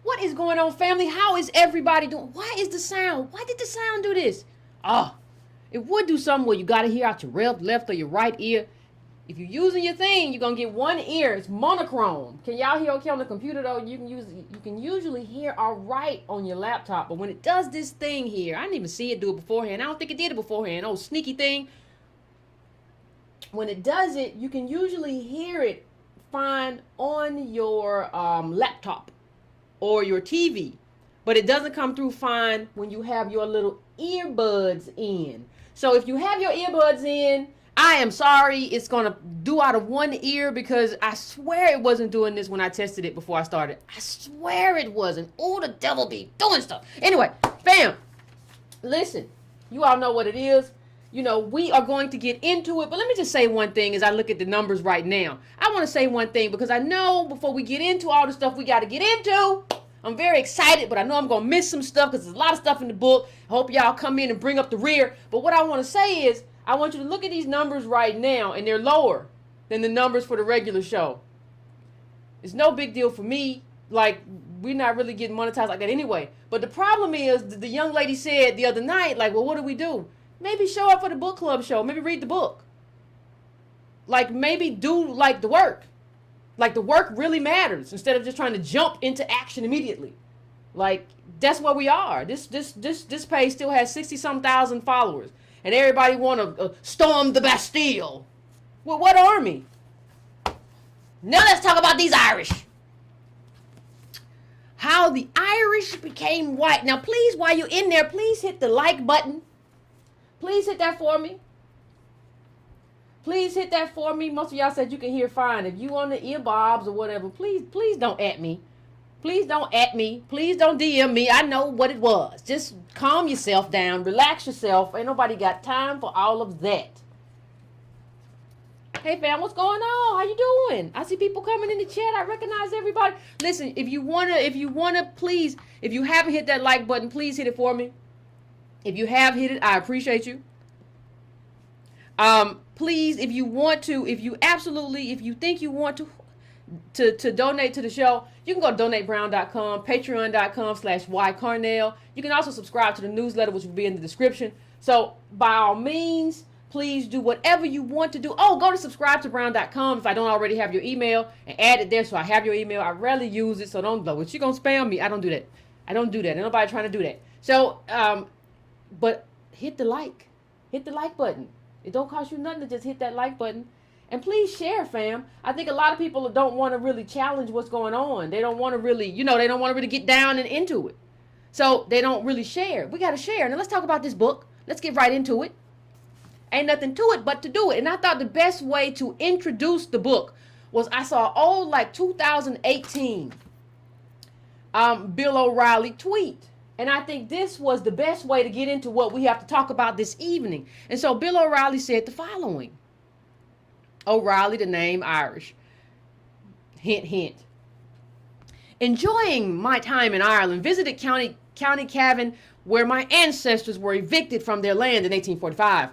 What is going on, family? How is everybody doing? Why is the sound? Why did the sound do this? Oh, it would do something where you got to hear out your left or your right ear. If you're using your thing, you're going to get one ear. It's monochrome. Can y'all hear okay on the computer, though? You can usually hear all right on your laptop. But when it does this thing here, I didn't even see it do it beforehand. I don't think it did it beforehand. Oh, sneaky thing. When it does it, you can usually hear it fine on your laptop or your TV. But it doesn't come through fine when you have your little earbuds in. So if you have your earbuds in, I am sorry, it's going to do out of one ear because I swear it wasn't doing this when I tested it before I started. I swear it wasn't. Oh, the devil be doing stuff. Anyway, fam, listen, you all know what it is. You know, we are going to get into it, but let me just say one thing as I look at the numbers right now. I want to say one thing because I know before we get into all the stuff we got to get into, I'm very excited, but I know I'm going to miss some stuff because there's a lot of stuff in the book. I hope y'all come in and bring up the rear. But what I want to say is, I want you to look at these numbers right now, and they're lower than the numbers for the regular show. It's no big deal for me. Like, we're not really getting monetized like that anyway. But the problem is, the young lady said the other night, like, well, what do? Maybe show up for the book club show. Maybe read the book. Like, maybe do, like, the work. Like, the work really matters instead of just trying to jump into action immediately. Like, that's where we are. This page still has 60-some thousand followers. And everybody want to storm the Bastille. Well, what army? Now let's talk about these Irish. How the Irish became white. Now, please, while you're in there, please hit the like button. Please hit that for me. Please hit that for me. Most of y'all said you can hear fine. If you on the earbobs or whatever, please don't at me. Please don't at me. Please don't DM me. I know what it was. Just calm yourself down. Relax yourself. Ain't nobody got time for all of that. Hey, fam, what's going on? How you doing? I see people coming in the chat. I recognize everybody. Listen, if you wanna, please, if you haven't hit that like button, please hit it for me. If you have hit it, I appreciate you. Please, if you think you want to, to donate to the show, you can go to donatebrown.com, patreon.com/ycarnell. You can also subscribe to the newsletter, which will be in the description. So by all means, please do whatever you want to do. Oh, go to subscribetobrown.com if I don't already have your email and add it there so I have your email. I rarely use it, so don't go. If you're going to spam me, I don't do that. I don't do that. Ain't nobody trying to do that. So, but hit the like. Hit the like button. It don't cost you nothing to just hit that like button. And please share, fam. I think a lot of people don't want to really challenge what's going on. They don't want to really, they don't want to really get down and into it. So they don't really share. We got to share. Now let's talk about this book. Let's get right into it. Ain't nothing to it but to do it. And I thought the best way to introduce the book was I saw an old, like 2018 Bill O'Reilly tweet. And I think this was the best way to get into what we have to talk about this evening. And so Bill O'Reilly said the following. O'Reilly, the name Irish. Hint, hint. Enjoying my time in Ireland, visited County Cavan, where my ancestors were evicted from their land in 1845.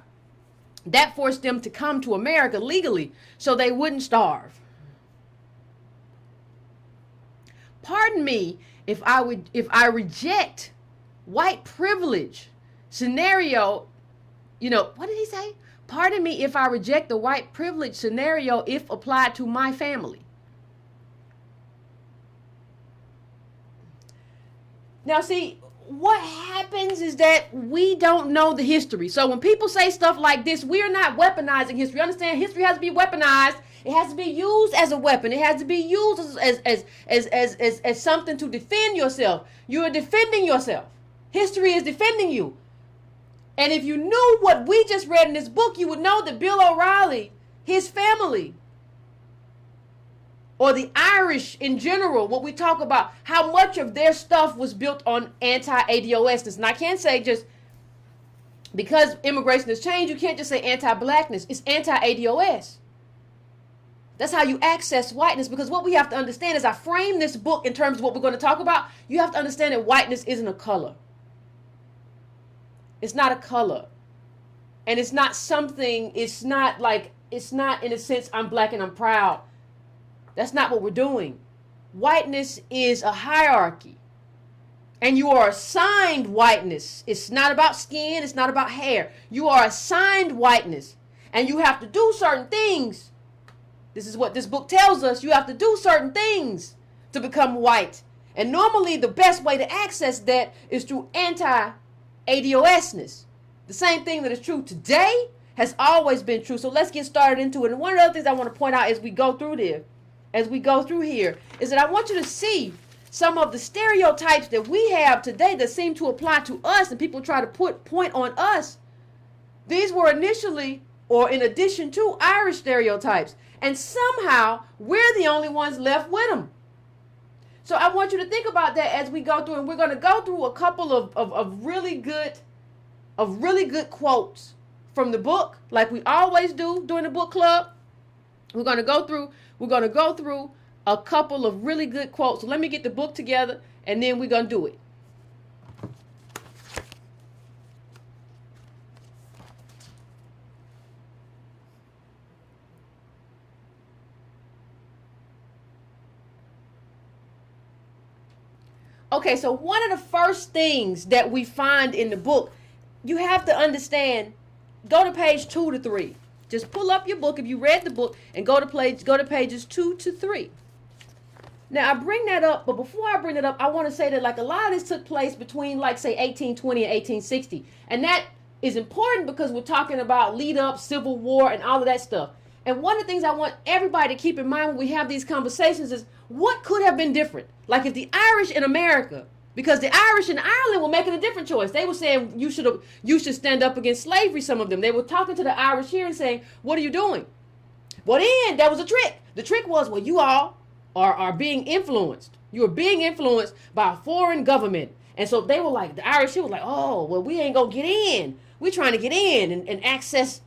That forced them to come to America legally so they wouldn't starve. Pardon me if I reject white privilege scenario, what did he say? Pardon me if I reject the white privilege scenario if applied to my family. Now, see, what happens is that we don't know the history. So when people say stuff like this, we are not weaponizing history. Understand? History has to be weaponized. It has to be used as a weapon. It has to be used as something to defend yourself. You are defending yourself. History is defending you. And if you knew what we just read in this book, you would know that Bill O'Reilly, his family, or the Irish in general, what we talk about, how much of their stuff was built on anti-ADOSness. And I can't say just because immigration has changed, you can't just say anti-blackness. It's anti-ADOS. That's how you access whiteness, because what we have to understand is I frame this book in terms of what we're going to talk about. You have to understand that whiteness isn't a color. It's not a color. And it's not something, it's not in a sense, I'm black and I'm proud. That's not what we're doing. Whiteness is a hierarchy. And you are assigned whiteness. It's not about skin. It's not about hair. You are assigned whiteness. And you have to do certain things. This is what this book tells us. You have to do certain things to become white. And normally the best way to access that is through anti-ADOSness. The same thing that is true today has always been true. So let's get started into it. And one of the other things I want to point out as we go through here, is that I want you to see some of the stereotypes that we have today that seem to apply to us and people try to point on us. These were initially, or in addition to, Irish stereotypes. And somehow we're the only ones left with them. So I want you to think about that as we go through, and we're going to go through a couple of really good quotes from the book, like we always do during the book club. We're going to go through a couple of really good quotes. So let me get the book together, and then we're going to do it. Okay, so one of the first things that we find in the book, you have to understand, go to page 2 to 3. Just pull up your book if you read the book and go to pages 2 to 3. Now, I bring that up, but before I bring it up, I want to say that like a lot of this took place between like say 1820 and 1860. And that is important because we're talking about lead up, Civil War, and all of that stuff. And one of the things I want everybody to keep in mind when we have these conversations is what could have been different? Like if the Irish in America, because the Irish in Ireland were making a different choice. They were saying you should stand up against slavery, some of them. They were talking to the Irish here and saying, what are you doing? Well, then that was a trick. The trick was, well, you all are being influenced. You are being influenced by a foreign government. And so they were like, the Irish here was like, oh, well, we ain't going to get in. We're trying to get in and access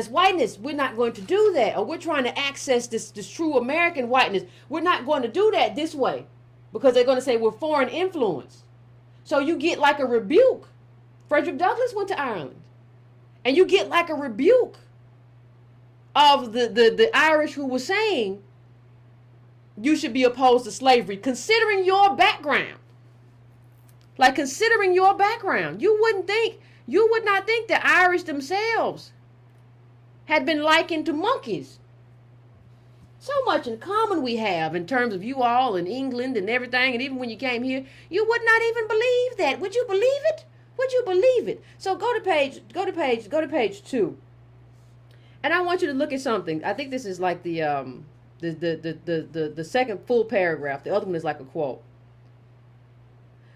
whiteness. We're not going to do that. Or we're trying to access this true American whiteness. We're not going to do that this way because they're going to say we're foreign influence. So you get like a rebuke. Frederick Douglass went to Ireland. And you get like a rebuke of the Irish who were saying, you should be opposed to slavery, considering your background. Like, considering your background, you would not think the Irish themselves had been likened to monkeys. So much in common we have in terms of you all in England and everything, and even when you came here, you would not even believe that. Would you believe it? Would you believe it? So go to page 2. And I want you to look at something. I think this is like the second full paragraph. The other one is like a quote.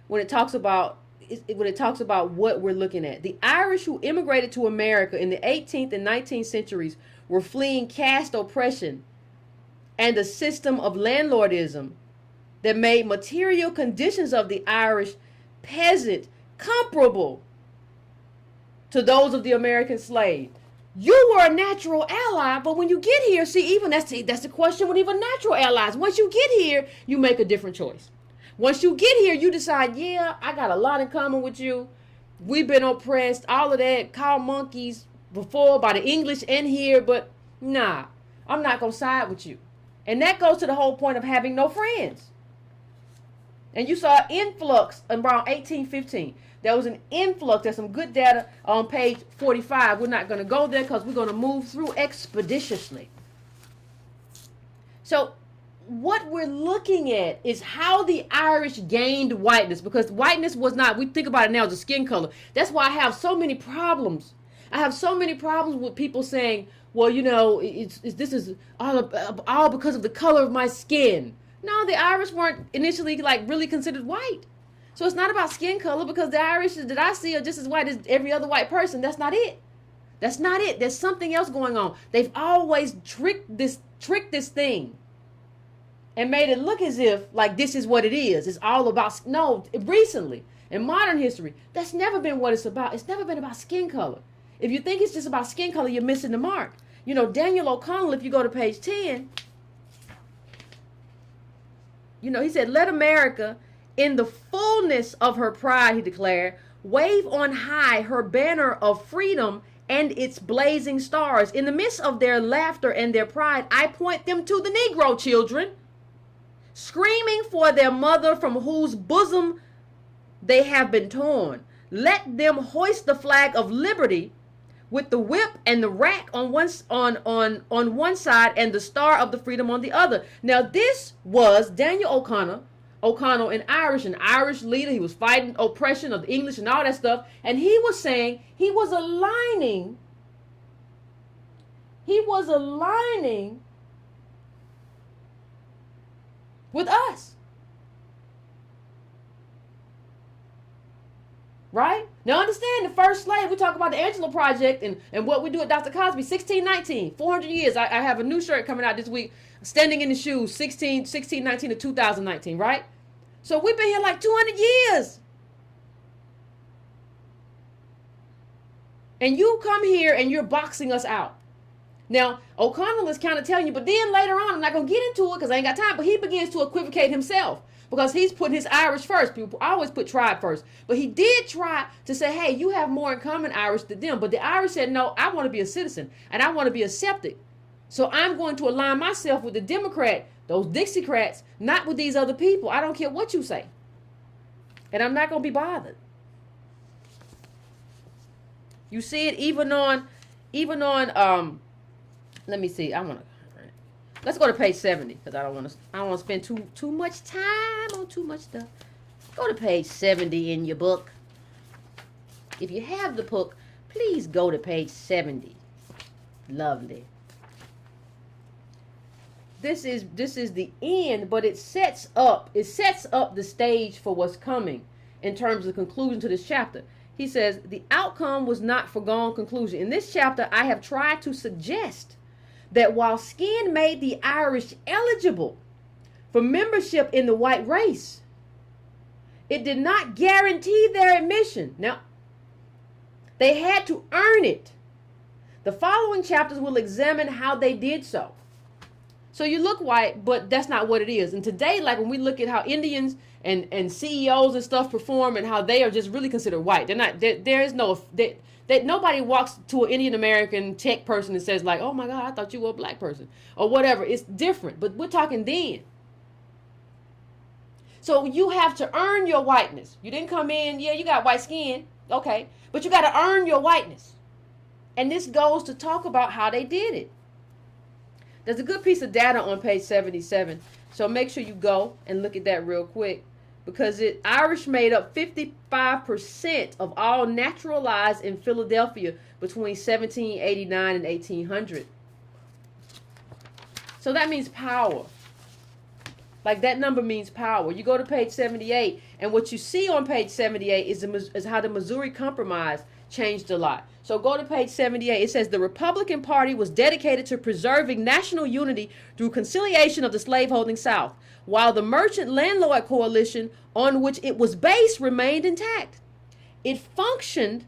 When it talks about what we're looking at, the Irish who immigrated to America in the 18th and 19th centuries were fleeing caste oppression and a system of landlordism that made material conditions of the Irish peasant comparable to those of the American slave. You were a natural ally, but when you get here, that's the question with even natural allies. Once you get here, you make a different choice. Once you get here, you decide, yeah, I got a lot in common with you. We've been oppressed, all of that, called monkeys before by the English and here, but nah, I'm not going to side with you. And that goes to the whole point of having no friends. And you saw an influx around 1815. There was an influx. There's some good data on page 45. We're not going to go there because we're going to move through expeditiously. So what we're looking at is how the Irish gained whiteness, because whiteness was not, we think about it now as a skin color. That's why I have so many problems. I have so many problems with people saying, well, you know, this is all because of the color of my skin. No, the Irish weren't initially like really considered white. So it's not about skin color, because the Irish that I see are just as white as every other white person. That's not it. That's not it. There's something else going on. They've always tricked this thing and made it look as if like this is what it is. It's all about, no, recently in modern history, that's never been what it's about. It's never been about skin color. If you think it's just about skin color, you're missing the mark. You know, Daniel O'Connell, if you go to page 10, you know, he said, let America, in the fullness of her pride, he declared, wave on high her banner of freedom and its blazing stars. In the midst of their laughter and their pride, I point them to the Negro children, screaming for their mother from whose bosom they have been torn. Let them hoist the flag of liberty with the whip and the rack on one side and the star of the freedom on the other. Now this was Daniel O'Connell, an Irish leader. He was fighting oppression of the English and all that stuff. And he was saying, he was aligning with us. Right? Now understand, the first slave, we talk about the Angelo Project and what we do at Dr. Cosby, 1619, 400 years. I have a new shirt coming out this week, Standing in the Shoes, 1619 to 2019, right? So we've been here like 200 years. And you come here and you're boxing us out. Now, O'Connell is kind of telling you, but then later on, I'm not going to get into it because I ain't got time, but he begins to equivocate himself. Because he's putting his Irish first. People always put tribe first. But he did try to say, hey, you have more in common Irish than them. But the Irish said, no, I want to be a citizen. And I want to be accepted. So I'm going to align myself with the Democrat, those Dixiecrats, not with these other people. I don't care what you say. And I'm not going to be bothered. You see it even on, let me see. Let's go to page 70 because I don't want to spend too much time on too much stuff. Go to page 70 in your book. If you have the book, please go to page 70. Lovely. This is the end, but it sets up the stage for what's coming in terms of conclusion to this chapter. He says, the outcome was not foregone conclusion. In this chapter, I have tried to suggest that while skin made the Irish eligible for membership in the white race, it did not guarantee their admission. Now, they had to earn it. The following chapters will examine how they did so. So you look white, but that's not what it is. And today, like when we look at how Indians and CEOs and stuff perform and how they are just really considered white, there is no, that nobody walks to an Indian American tech person and says like, oh my God, I thought you were a black person or whatever. It's different, but we're talking then. So you have to earn your whiteness. You didn't come in, yeah, you got white skin, okay, but you got to earn your whiteness. And this goes to talk about how they did it. There's a good piece of data on page 77, so make sure you go and look at that real quick, because Irish made up 55% of all naturalized in Philadelphia between 1789 and 1800. So that means power. Like, that number means power. You go to page 78, and what you see on page 78 is how the Missouri Compromise changed a lot. So go to page 78. It says the Republican Party was dedicated to preserving national unity through conciliation of the slaveholding South, while the merchant landlord coalition on which it was based remained intact. It functioned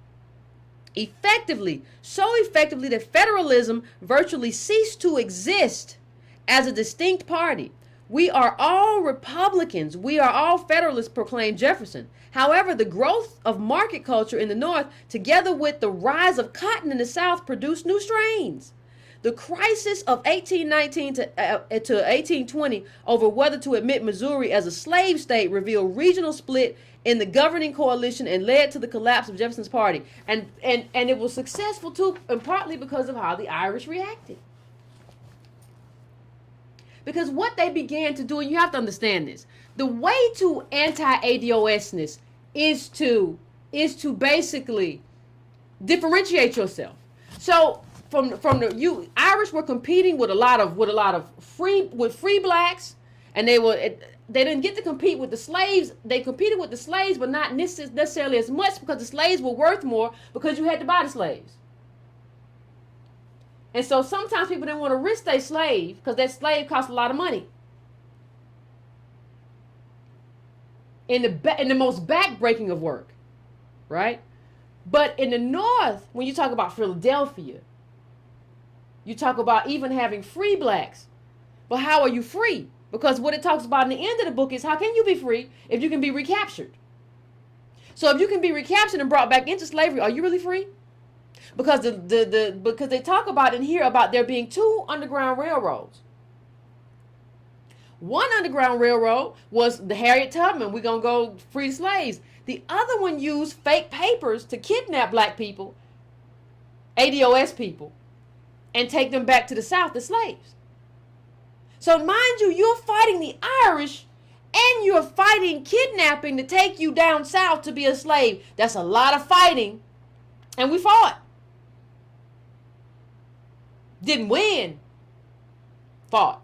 effectively, so effectively that federalism virtually ceased to exist as a distinct party. We are all Republicans. We are all Federalists, proclaimed Jefferson. However, the growth of market culture in the North, together with the rise of cotton in the South, produced new strains. The crisis of 1819 to 1820 over whether to admit Missouri as a slave state revealed regional split in the governing coalition and led to the collapse of Jefferson's party. And it was successful too, and partly because of how the Irish reacted. Because what they began to do, and you have to understand this, the way to anti-ADOSness is to basically differentiate yourself. So Irish were competing with a lot of free blacks, and they didn't get to compete with the slaves. They competed with the slaves, but not necessarily as much, because the slaves were worth more because you had to buy the slaves. And so sometimes people didn't want to risk their slave because that slave cost a lot of money. In the most backbreaking of work, right? But in the North, when you talk about Philadelphia, you talk about even having free blacks. But how are you free? Because what it talks about in the end of the book is, how can you be free if you can be recaptured? So if you can be recaptured and brought back into slavery, are you really free? Because because they talk about in here about there being two underground railroads. One underground railroad was the Harriet Tubman, we're going to go free slaves. The other one used fake papers to kidnap black people, ADOS people, and take them back to the South as slaves. So mind you, you're fighting the Irish and you're fighting kidnapping to take you down South to be a slave. That's a lot of fighting. And we fought. Didn't win. Fought.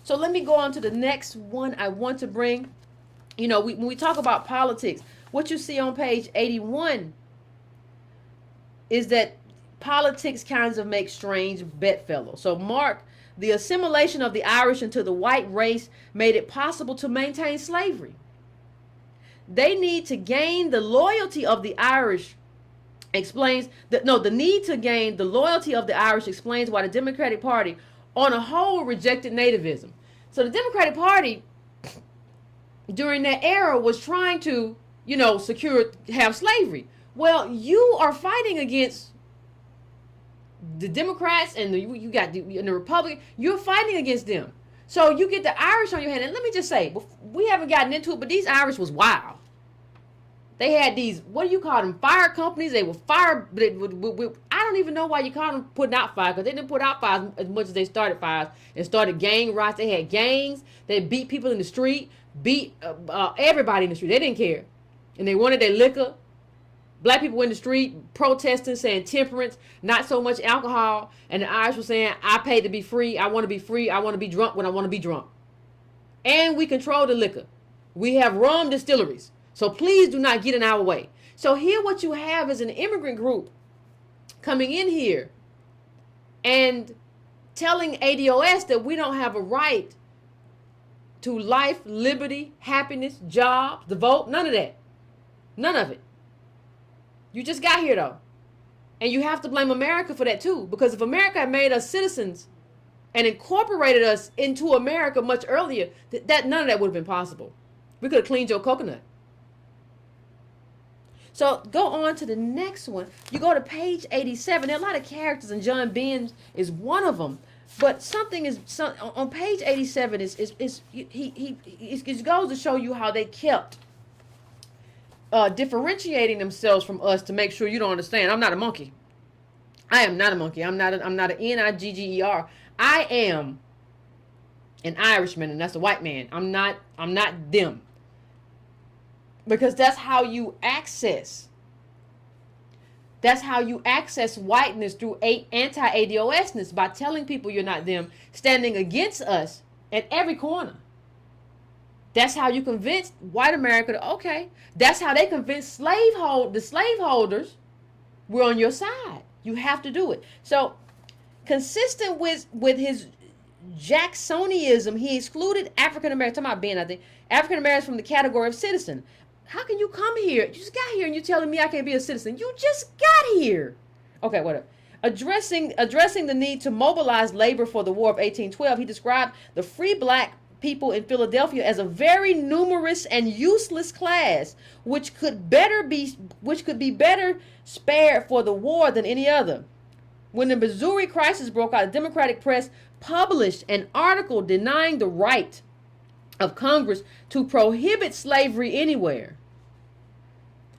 So let me go on to the next one I want to bring. You know, when we talk about politics, what you see on page 81 is that politics kinds of make strange bedfellows. So Mark, the assimilation of the Irish into the white race made it possible to maintain slavery. They need to gain the loyalty of the Irish explains that the need to gain the loyalty of the Irish explains why the Democratic Party on a whole rejected nativism. So the Democratic Party during that era was trying to, have slavery. Well, you are fighting against the Democrats and you got the Republican. You're fighting against them. So you get the Irish on your hand. And let me just say, we haven't gotten into it, but these Irish was wild. They had these, what do you call them, fire companies. They were fire, I don't even know why you call them putting out fire, because they didn't put out fires as much as they started fires and started gang riots. They had gangs. They beat people in the street, beat everybody in the street. They didn't care. And they wanted their liquor. Black people in the street protesting, saying temperance, not so much alcohol. And the Irish were saying, I paid to be free. I want to be free. I want to be drunk when I want to be drunk. And we control the liquor. We have rum distilleries. So please do not get in our way. So here what you have is an immigrant group coming in here and telling ADOS that we don't have a right to life, liberty, happiness, jobs, the vote, none of that. None of it. You just got here though. And you have to blame America for that too. Because if America had made us citizens and incorporated us into America much earlier, that none of that would have been possible. We could have cleaned your coconut. So go on to the next one. You go to page 87. There are a lot of characters, and John Benz is one of them. But something is on page 87 it goes to show you how they kept differentiating themselves from us to make sure you don't understand. I'm not a monkey. I am not a monkey. I'm not an Nigger. I am an Irishman, and that's a white man. I'm not them. Because that's how you access whiteness through anti-ADOSness, by telling people you're not them, standing against us at every corner. That's how you convince white America to, okay. That's how they convince the slaveholders we're on your side. You have to do it. So, consistent with his Jacksonianism, he excluded African Americans. Talking about being, I think, African Americans from the category of citizen. How can you come here? You just got here and you're telling me I can't be a citizen. You just got here. Okay, whatever. Addressing the need to mobilize labor for the War of 1812, he described the free black people in Philadelphia as a very numerous and useless class, which could be better spared for the war than any other. When the Missouri crisis broke out, the Democratic press published an article denying the right of Congress to prohibit slavery anywhere.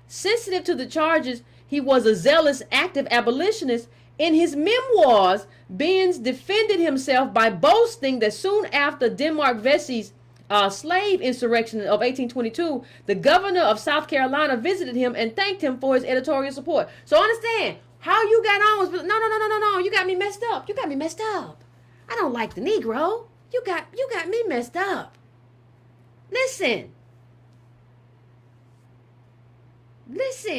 Sensitive to the charges, he was a zealous, active abolitionist. In his memoirs, Benz defended himself by boasting that soon after Denmark Vesey's slave insurrection of 1822, the governor of South Carolina visited him and thanked him for his editorial support. So understand, how you got on was, no, you got me messed up. You got me messed up. I don't like the Negro. You got me messed up. Listen,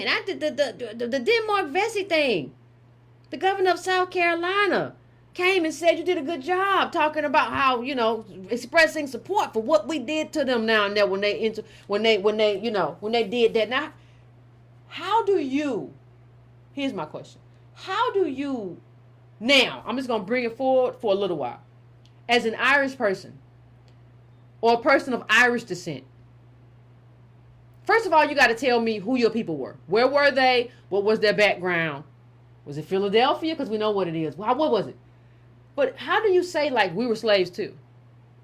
I did the Denmark Vesey thing. The governor of South Carolina came and said you did a good job talking about how, expressing support for what we did to them now and then when they did that. Now, here's my question. How do you, now, I'm just going to bring it forward for a little while, as an Irish person or a person of Irish descent, first of all, you got to tell me who your people were. Where were they? What was their background? Was it Philadelphia? Because we know what it is. What was it? But how do you say, like, we were slaves too?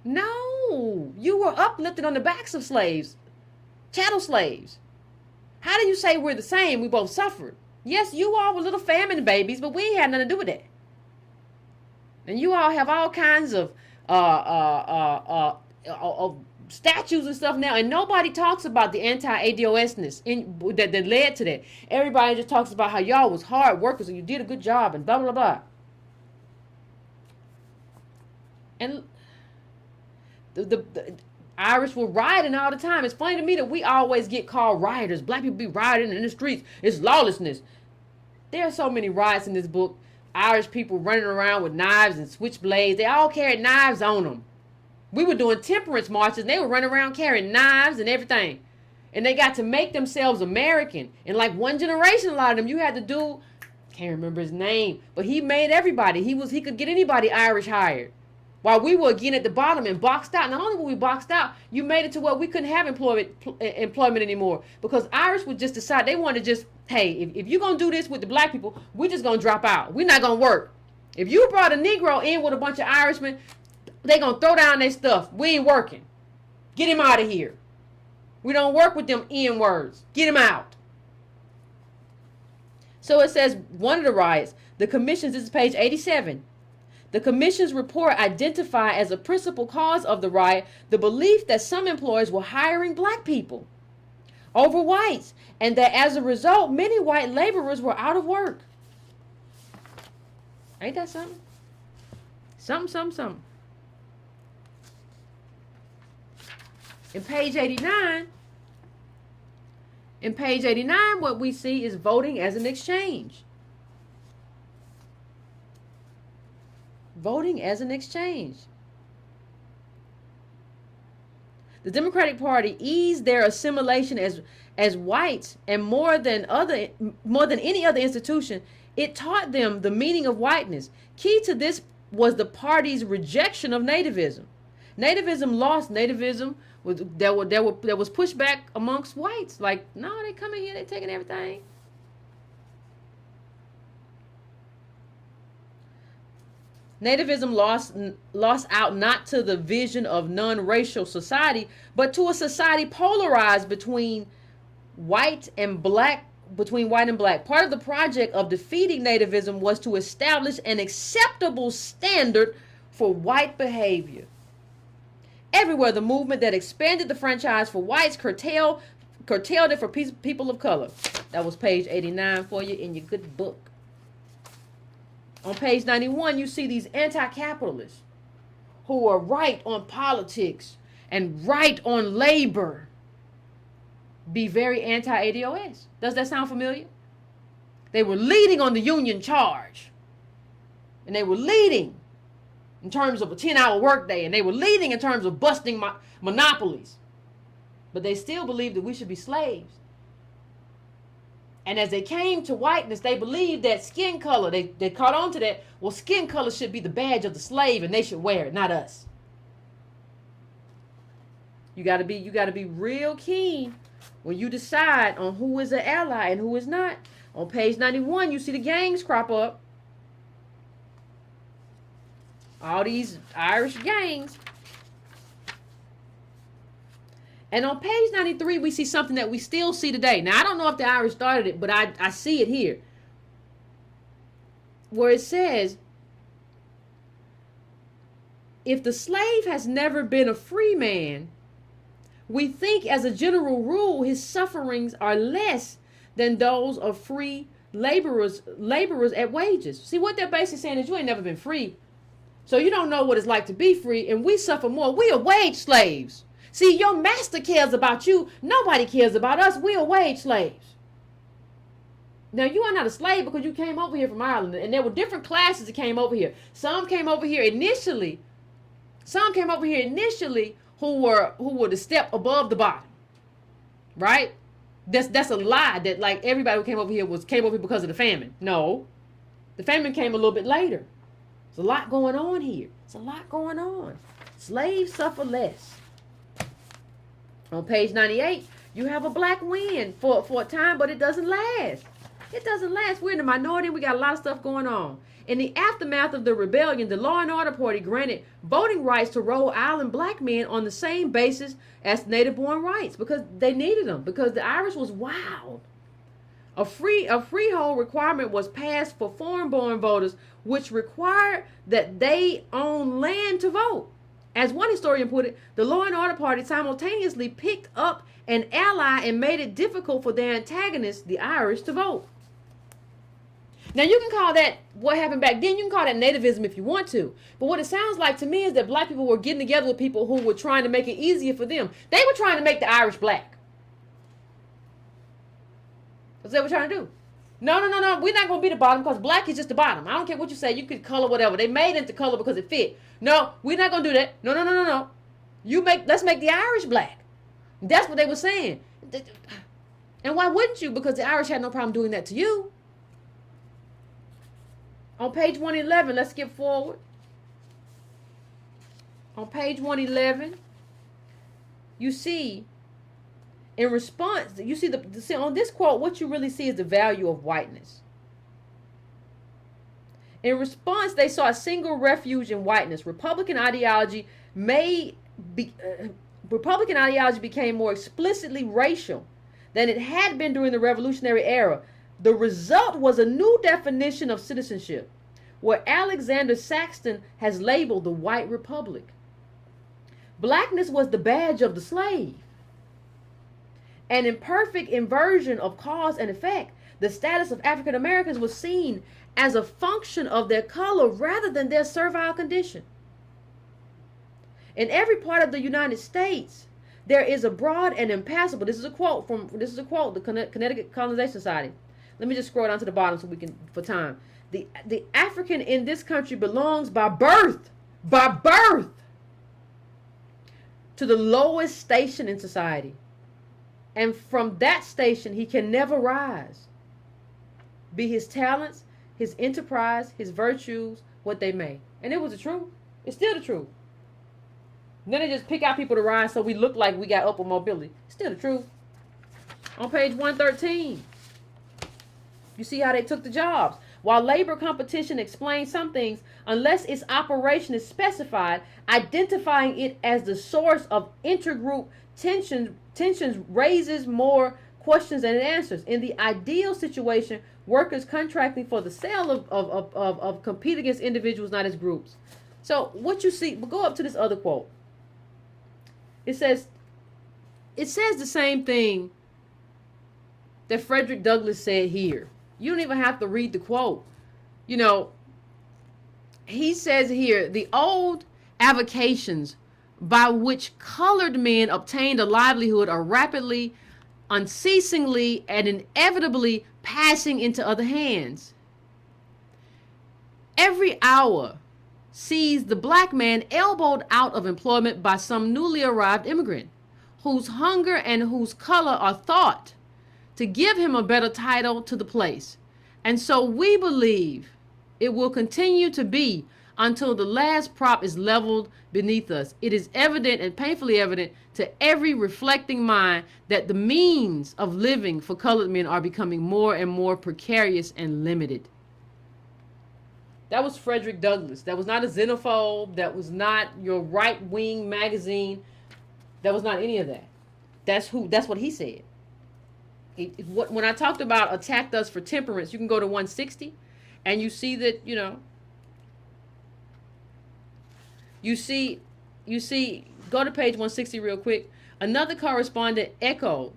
No. You were uplifted on the backs of slaves. Chattel slaves. How do you say we're the same? We both suffered. Yes, you all were little famine babies, but we ain't had nothing to do with that. And you all have all kinds of statues and stuff now, and nobody talks about the anti-ADOSness that led to that. Everybody just talks about how y'all was hard workers and you did a good job and blah blah blah. And the Irish were rioting all the time. It's funny to me that we always get called rioters. Black people be rioting in the streets. It's lawlessness. There are so many riots in this book. Irish people running around with knives and switchblades. They all carried knives on them. We were doing temperance marches, and they were running around carrying knives and everything. And they got to make themselves American. In like one generation, a lot of them, you had to do, can't remember his name, but he made everybody. He could get anybody Irish hired. While we were again at the bottom and boxed out. Not only were we boxed out, you made it to where we couldn't have employment anymore. Because Irish would just decide, they wanted to just, hey, if you're going to do this with the black people, we're just going to drop out. We're not going to work. If you brought a Negro in with a bunch of Irishmen, they gonna throw down their stuff. We ain't working. Get him out of here. We don't work with them N words. Get him out. So it says, one of the riots, the commissions, this is page 87. The commission's report identified as a principal cause of the riot the belief that some employers were hiring black people over whites, and that as a result, many white laborers were out of work. Ain't that something? Something. In page 89, what we see is voting as an exchange. Voting as an exchange. The Democratic Party eased their assimilation as whites, and more than any other institution, it taught them the meaning of whiteness. Key to this was the party's rejection of nativism. Nativism lost. Nativism that was pushed back amongst whites. Like, no, they coming here, they taking everything. Nativism lost out not to the vision of non-racial society, but to a society polarized between white and black. Part of the project of defeating nativism was to establish an acceptable standard for white behavior. Everywhere, the movement that expanded the franchise for whites curtailed it for people of color. That was page 89 for you in your good book. On page 91, you see these anti-capitalists who are right on politics and right on labor be very anti-ADOS. Does that sound familiar? They were leading on the union charge. And they were leading in terms of a 10-hour workday. And they were leading in terms of busting monopolies. But they still believed that we should be slaves. And as they came to whiteness, they believed that skin color, they caught on to that, well, skin color should be the badge of the slave and they should wear it, not us. You gotta be real keen when you decide on who is an ally and who is not. On page 91, you see the gangs crop up. All these Irish gangs. And on page 93, we see something that we still see today. Now, I don't know if the Irish started it, but I see it here. Where it says, if the slave has never been a free man, we think as a general rule his sufferings are less than those of free laborers at wages. See, what they're basically saying is you ain't never been free. So you don't know what it's like to be free, and we suffer more. We are wage slaves. See, your master cares about you. Nobody cares about us. We are wage slaves. Now, you are not a slave because you came over here from Ireland. And there were different classes that came over here. Some came over here initially who were the step above the bottom. Right? That's a lie that like everybody who came over here because of the famine. No. The famine came a little bit later. There's a lot going on here. It's a lot going on. Slaves suffer less. On page 98, you have a black win for a time, but it doesn't last. It doesn't last. We're in the minority. We got a lot of stuff going on. In the aftermath of the rebellion, the Law and Order Party granted voting rights to Rhode Island black men on the same basis as native-born rights because they needed them, because the Irish was wild. A freehold requirement was passed for foreign-born voters, which required that they own land to vote. As one historian put it, the Law and Order Party simultaneously picked up an ally and made it difficult for their antagonists, the Irish, to vote. Now, you can call that what happened back then. You can call that nativism if you want to. But what it sounds like to me is that black people were getting together with people who were trying to make it easier for them. They were trying to make the Irish black. That's what they were trying to do. No. We're not going to be the bottom because black is just the bottom. I don't care what you say. You could color whatever. They made it into color because it fit. No, we're not going to do that. No. Let's make the Irish black. That's what they were saying. And why wouldn't you? Because the Irish had no problem doing that to you. On page 111, let's skip forward. On page 111, you see, in response, you see on this quote, what you really see is the value of whiteness. In response, they saw a single refuge in whiteness. Republican ideology became more explicitly racial than it had been during the Revolutionary era. The result was a new definition of citizenship, where Alexander Saxton has labeled the white republic. Blackness was the badge of the slave. An imperfect inversion of cause and effect. The status of African Americans was seen as a function of their color rather than their servile condition. In every part of the United States, there is a broad and impassable. This is a quote, the Connecticut Colonization Society. Let me just scroll down to the bottom so we can, for time. The African in this country belongs by birth, to the lowest station in society. And from that station, he can never rise. Be his talents, his enterprise, his virtues, what they may. And it was the truth. It's still the truth. And then they just pick out people to rise so we look like we got upward mobility. It's still the truth. On page 113, you see how they took the jobs. While labor competition explains some things, unless its operation is specified, identifying it as the source of intergroup tensions raises more questions than it answers. In the ideal situation, workers contracting for the sale of compete against individuals, not as groups. So what you see, but go up to this other quote. It says the same thing that Frederick Douglass said here. You don't even have to read the quote. You know, he says here, the old avocations by which colored men obtained a livelihood are rapidly, unceasingly, and inevitably passing into other hands. Every hour sees the black man elbowed out of employment by some newly arrived immigrant, whose hunger and whose color are thought to give him a better title to the place. And so we believe it will continue to be until the last prop is leveled beneath us. It is evident and painfully evident to every reflecting mind that the means of living for colored men are becoming more and more precarious and limited. That was Frederick Douglass. That was not a xenophobe. That was not your right-wing magazine. That was not any of that. That's what he said. When I talked about attacked us for temperance, you can go to 160 and you see that, you see, go to page 160 real quick. Another correspondent echoed,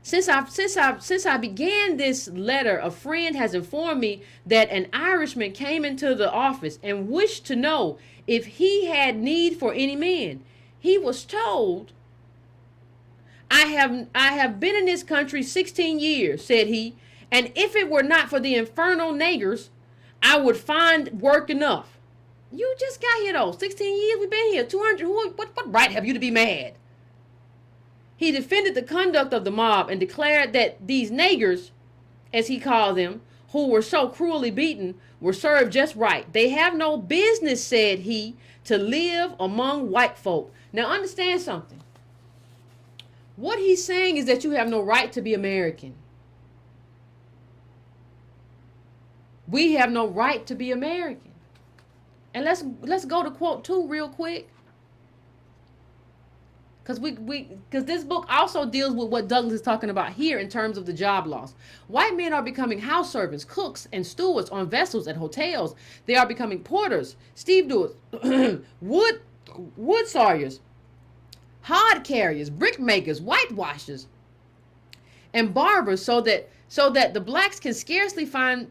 Since I began this letter, a friend has informed me that an Irishman came into the office and wished to know if he had need for any men. He was told, I have been in this country 16 years, said he, and if it were not for the infernal niggers, I would find work enough. You just got here though. 16 years we've been here. 200. What right have you to be mad? He defended the conduct of the mob and declared that these niggers, as he called them, who were so cruelly beaten, were served just right. They have no business, said he, to live among white folk. Now understand something. What he's saying is that you have no right to be American. We have no right to be American. And let's go to quote 2 real quick. Because this book also deals with what Douglas is talking about here in terms of the job loss. White men are becoming house servants, cooks, and stewards on vessels at hotels. They are becoming porters, stevedores, wood sawyers, hod carriers, brick makers, whitewashers, and barbers, so that the blacks can scarcely find.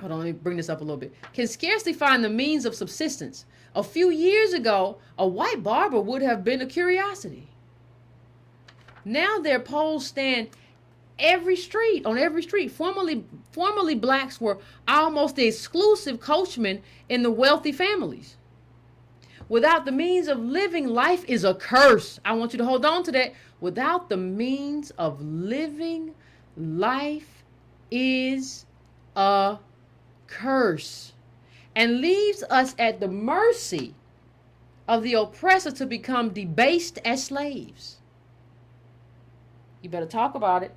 Hold on, let me bring this up a little bit. Can scarcely find the means of subsistence. A few years ago, a white barber would have been a curiosity. Now their poles stand on every street. Formerly blacks were almost the exclusive coachmen in the wealthy families. Without the means of living, life is a curse. I want you to hold on to that. Without the means of living, life is a curse, and leaves us at the mercy of the oppressor to become debased as slaves. You better talk about it.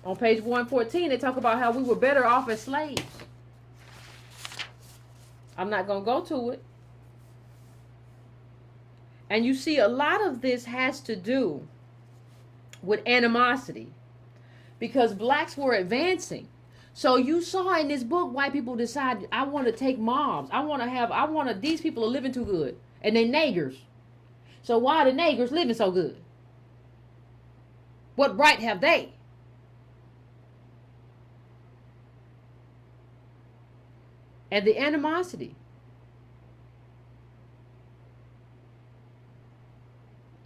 On page 114, they talk about how we were better off as slaves. I'm not going to go to it. And you see, a lot of this has to do with animosity, because blacks were advancing. So you saw in this book, white people decided, I want to take mobs. These people are living too good. And they niggers. So why are the niggers living so good? What right have they? And the animosity.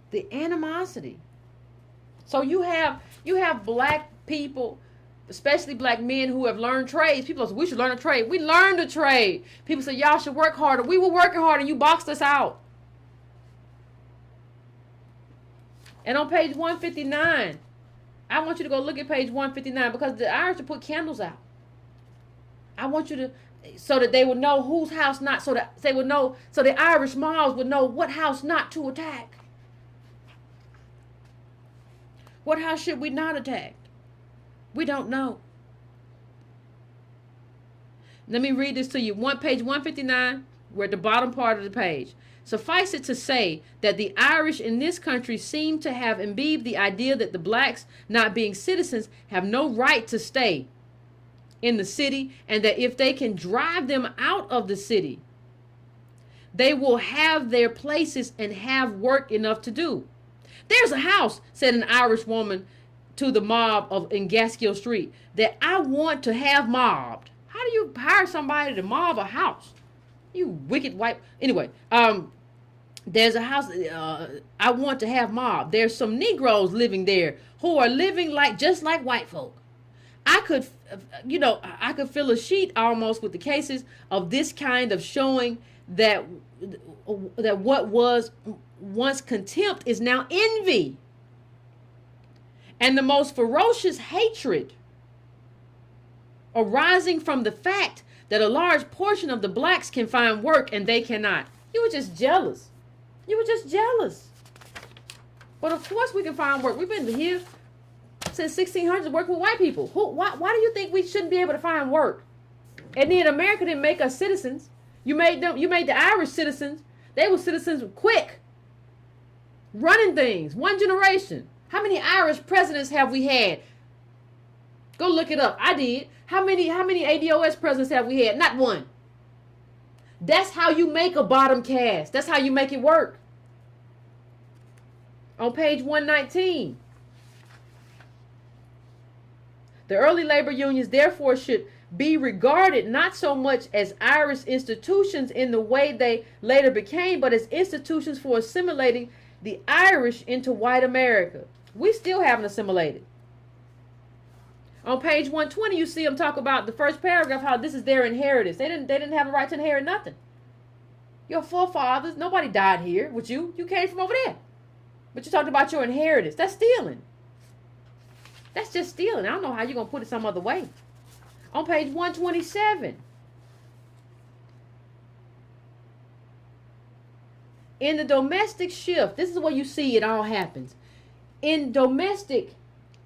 The animosity. So you have black people, especially black men who have learned trades. People say, we should learn a trade. We learned a trade. People say, y'all should work harder. We were working hard and you boxed us out. And on page 159, I want you to go look at page 159, because the Irish put candles out. I want you to, so that they would know whose house not, so that they would know, so the Irish mobs would know what house not to attack. What house should we not attack? We don't know. Let me read this to you. Page 159. We're at the bottom part of the page. Suffice it to say that the Irish in this country seem to have imbibed the idea that the blacks, not being citizens, have no right to stay in the city, and that if they can drive them out of the city, they will have their places and have work enough to do. There's a house, said an Irish woman to the mob in Gaskill Street, that I want to have mobbed. How do you hire somebody to mob a house? You wicked white. Anyway, there's a house I want to have mobbed. There's some Negroes living there who are living just like white folk. I could fill a sheet almost with the cases of this kind of showing that what was once contempt is now envy, and the most ferocious hatred arising from the fact that a large portion of the blacks can find work and they cannot. You were just jealous. You were just jealous. But of course we can find work. We've been here since 1600s working with white people. Why do you think we shouldn't be able to find work? And then America didn't make us citizens. You made the Irish citizens. They were citizens quick. Running things. One generation. How many Irish presidents have we had? Go look it up. I did. How many ADOS presidents have we had? Not one. That's how you make a bottom caste. That's how you make it work. On page 119. The early labor unions therefore should be regarded not so much as Irish institutions in the way they later became, but as institutions for assimilating the Irish into white America. We still haven't assimilated. On page 120, you see them talk about the first paragraph, how this is their inheritance. They didn't have a right to inherit nothing. Your forefathers, nobody died here with you. You came from over there. But you talked about your inheritance. That's stealing. That's just stealing. I don't know how you're going to put it some other way. On page 127. In the domestic shift, this is where you see it all happens. In domestic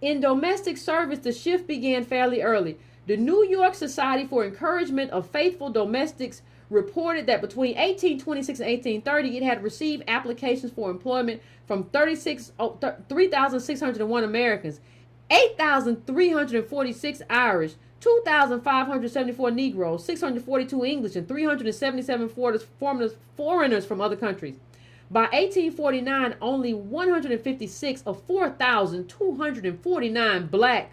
service, the shift began fairly early. The New York Society for Encouragement of Faithful Domestics reported that between 1826 and 1830, it had received applications for employment from 3,601 Americans, 8,346 Irish, 2,574 Negroes, 642 English, and 377 foreigners from other countries. By 1849, only 156 of 4,249 black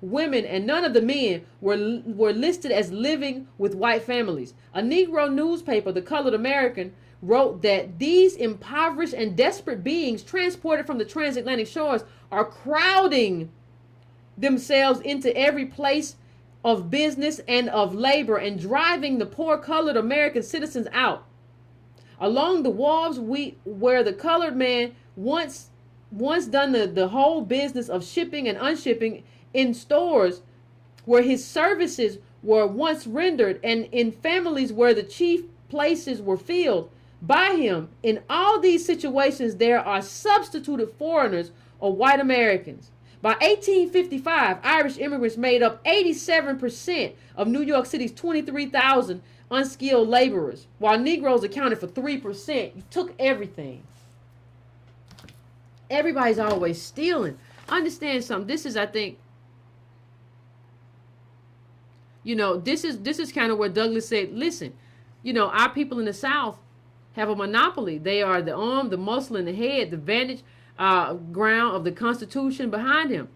women and none of the men were listed as living with white families. A Negro newspaper, The Colored American, wrote that these impoverished and desperate beings transported from the transatlantic shores are crowding themselves into every place of business and of labor and driving the poor colored American citizens out. Along the wharves where the colored man once done the whole business of shipping and unshipping, in stores where his services were once rendered, and in families where the chief places were filled by him, in all these situations there are substituted foreigners or white Americans. By 1855, Irish immigrants made up 87% of New York City's 23,000 unskilled laborers, while Negroes accounted for 3%. You took everything. Everybody's always stealing. Understand something. This is, I think, this is kind of where Douglas said, listen, our people in the South have a monopoly. They are the arm, the muscle, and the head, the vantage ground of the Constitution behind him.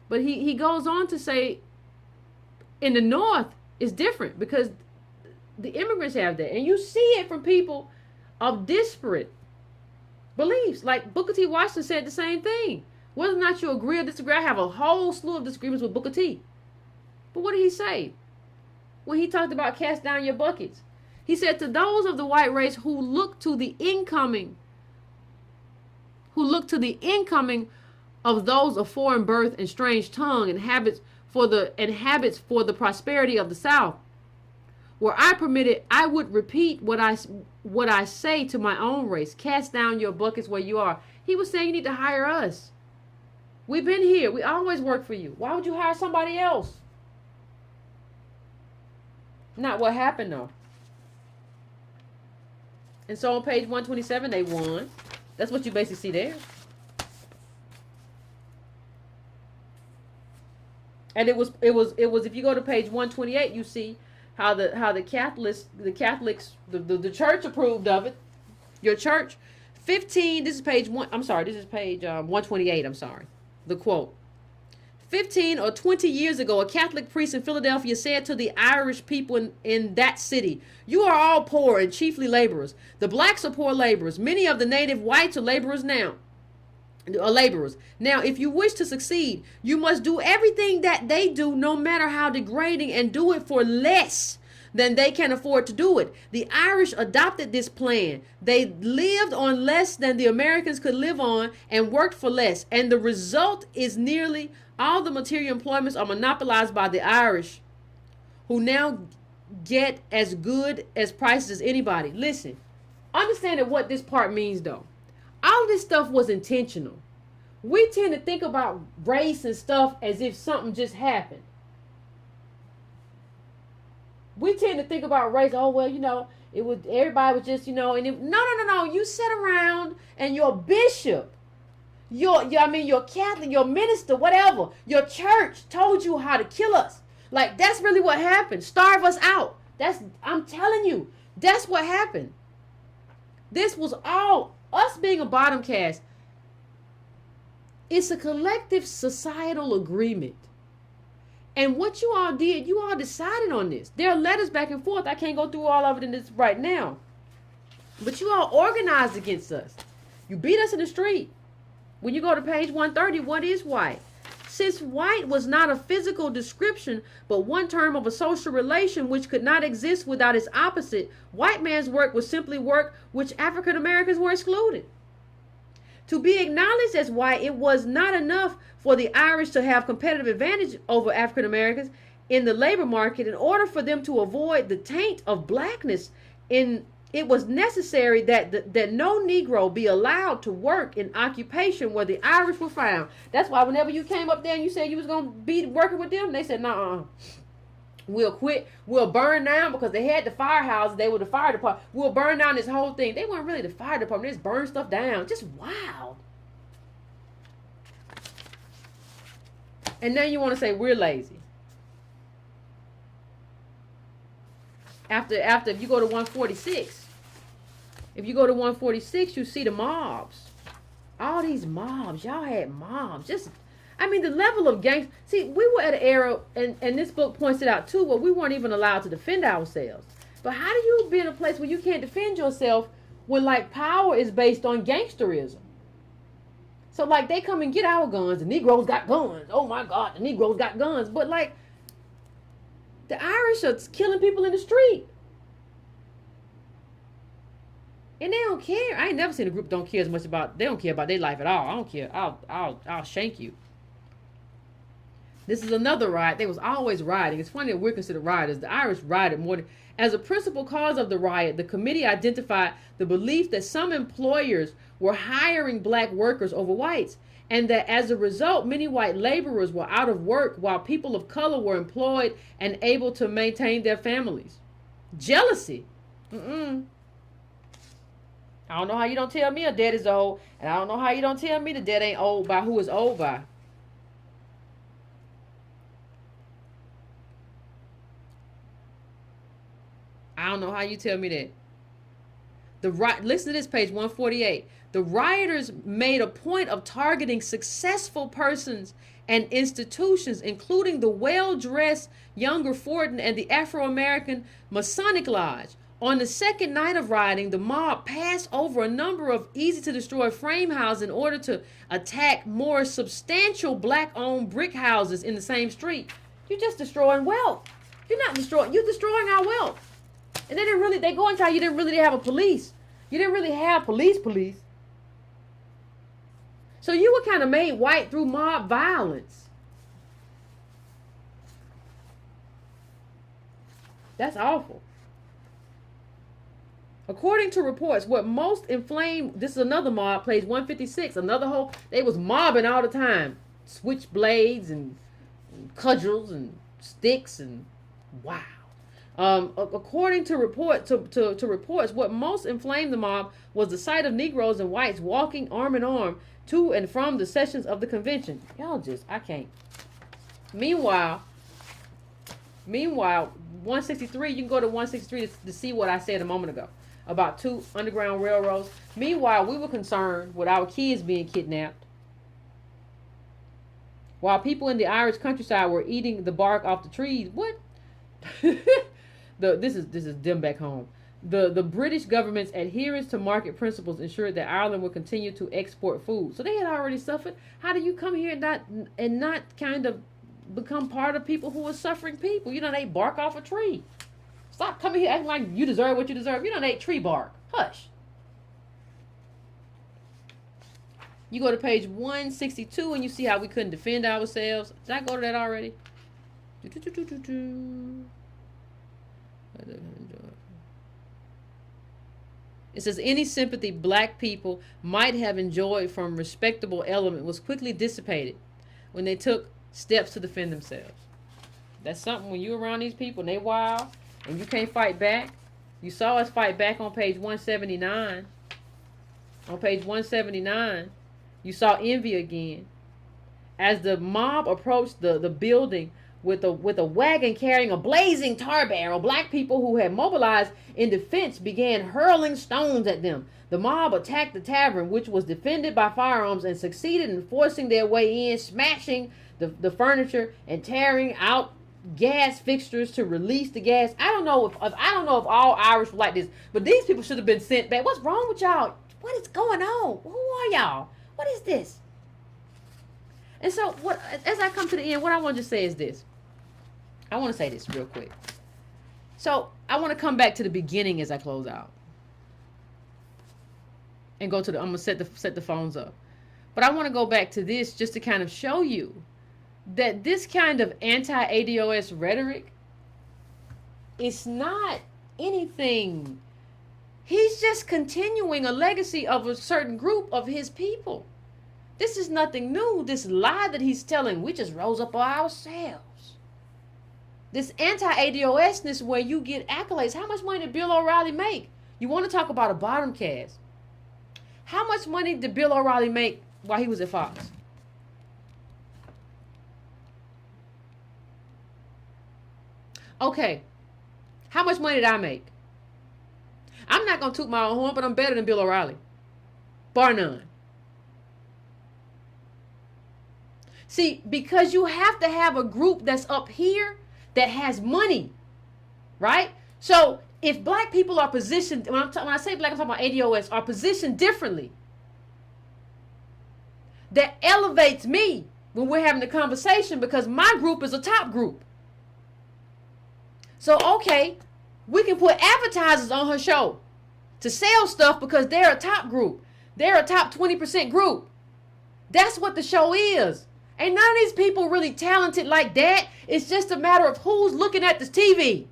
But he goes on to say, in the North, it's different because the immigrants have that. And you see it from people of disparate beliefs. Like Booker T. Washington said the same thing. Whether or not you agree or disagree, I have a whole slew of disagreements with Booker T. But what did he say when he talked about cast down your buckets? He said, to those of the white race who look to the incoming of those of foreign birth and strange tongue and habits for the prosperity of the South, were I permitted, I would repeat what I say to my own race: cast down your buckets where you are. He was saying you need to hire us. We've been here. We always work for you. Why would you hire somebody else? Not what happened, though. And so on page 127, they won. That's what you basically see there. And it was if you go to page 128, you see how the Catholics, the church approved of it. Your church. 15, this is page 1, I'm sorry, this is page 128, I'm sorry. The quote. 15 or 20 years ago, a Catholic priest in Philadelphia said to the Irish people in that city, "You are all poor and chiefly laborers. The blacks are poor laborers. Many of the native whites are laborers now. Now, if you wish to succeed, you must do everything that they do, no matter how degrading, and do it for less than they can afford to do it." The Irish adopted this plan. They lived on less than the Americans could live on and worked for less. And the result is nearly all the material employments are monopolized by the Irish, who now get as good as prices as anybody. Listen, understand what this part means, though. All this stuff was intentional. We tend to think about race and stuff as if something just happened. We tend to think about race, oh, well, everybody was just, no. You sit around and your bishop, your Catholic, your minister, whatever, your church told you how to kill us. Like, that's really what happened. Starve us out. I'm telling you, that's what happened. This was all us being a bottom caste. It's a collective societal agreement. And what you all did, you all decided on this. There are letters back and forth. I can't go through all of it in this right now. But you all organized against us. You beat us in the street. When you go to page 130, what is white? Since white was not a physical description, but one term of a social relation which could not exist without its opposite, white man's work was simply work which African Americans were excluded. To be acknowledged as white, it was not enough for the Irish to have competitive advantage over African Americans in the labor market. In order for them to avoid the taint of blackness, it was necessary that no Negro be allowed to work in occupation where the Irish were found. That's why whenever you came up there and you said you was going to be working with them, they said, "Nah, we'll quit. We'll burn down," because they had the firehouses. They were the fire department. "We'll burn down this whole thing." They weren't really the fire department. They just burned stuff down. Just wild. And now you want to say we're lazy. After if you go to 146, you see the mobs. All these mobs. Y'all had mobs. The level of gangs. See, we were at an era, and this book points it out too, where we weren't even allowed to defend ourselves. But how do you be in a place where you can't defend yourself when, like, power is based on gangsterism? So, like, they come and get our guns. The Negroes got guns. Oh, my God, the Negroes got guns. But, like, the Irish are killing people in the street. And they don't care. I ain't never seen a group don't care as much about, they don't care about their life at all. I don't care. I'll shank you. This is another riot. They was always rioting. It's funny that we're considered rioters. The Irish rioted more than, as a principal cause of the riot, the committee identified the belief that some employers were hiring black workers over whites, and that as a result, many white laborers were out of work while people of color were employed and able to maintain their families. Jealousy. I don't know how you don't tell me a debt is old, and I don't know how you don't tell me the debt ain't old by who it's old by. I don't know how you tell me that. Listen to this, page 148. The rioters made a point of targeting successful persons and institutions, including the well-dressed younger Fortin and the Afro-American Masonic Lodge. On the second night of rioting, the mob passed over a number of easy-to-destroy frame houses in order to attack more substantial black-owned brick houses in the same street. You're just destroying wealth. You're not destroying. You're destroying our wealth. And they go and tell you didn't really have a police. You didn't really have police. So you were kind of made white through mob violence. That's awful. According to reports, what most inflamed, this is another mob, page 156, they was mobbing all the time. switchblades and cudgels and sticks and wow. According to reports, what most inflamed the mob was the sight of Negroes and whites walking arm in arm to and from the sessions of the convention. Y'all just, I can't. Meanwhile, 163, you can go to 163 to see what I said a moment ago about 2 underground railroads. Meanwhile, we were concerned with our kids being kidnapped, while people in the Irish countryside were eating the bark off the trees. What? This is them back home. The British government's adherence to market principles ensured that Ireland would continue to export food. So they had already suffered. How do you come here and not kind of become part of people who are suffering people? You know, they bark off a tree. Stop coming here acting like you deserve what you deserve. You don't ate tree bark. Hush. You go to page 162 and you see how we couldn't defend ourselves. Did I go to that already? It says any sympathy black people might have enjoyed from respectable element was quickly dissipated when they took steps to defend themselves. That's something when you're around these people and they wild and you can't fight back. You saw us fight back on page 179. On page 179, you saw envy again. As the mob approached the building with a wagon carrying a blazing tar barrel, black people who had mobilized in defense began hurling stones at them. The mob attacked the tavern, which was defended by firearms, and succeeded in forcing their way in, smashing the furniture and tearing out gas fixtures to release the gas. I don't know if all Irish were like this, but these people should have been sent back. What's wrong with y'all? What is going on? Who are y'all? What is this? And so, as I come to the end, what I want to say is this. I want to say this real quick. So, I want to come back to the beginning as I close out. And go to I'm going to set the phones up. But I want to go back to this just to kind of show you that this kind of anti-ADOS rhetoric is not anything. He's just continuing a legacy of a certain group of his people. This is nothing new. This lie that he's telling, we just rose up by ourselves. This anti-ADOSness where you get accolades. How much money did Bill O'Reilly make? You want to talk about a bottom cast. How much money did Bill O'Reilly make while he was at Fox? Okay. How much money did I make? I'm not going to toot my own horn, but I'm better than Bill O'Reilly. Bar none. See, because you have to have a group that's up here that has money, right? So if black people are positioned, when I say black, I'm talking about ADOS, are positioned differently, that elevates me when we're having a conversation because my group is a top group. So, okay, we can put advertisers on her show to sell stuff because they're a top group. They're a top 20% group. That's what the show is. Ain't none of these people really talented like that. It's just a matter of who's looking at this TV.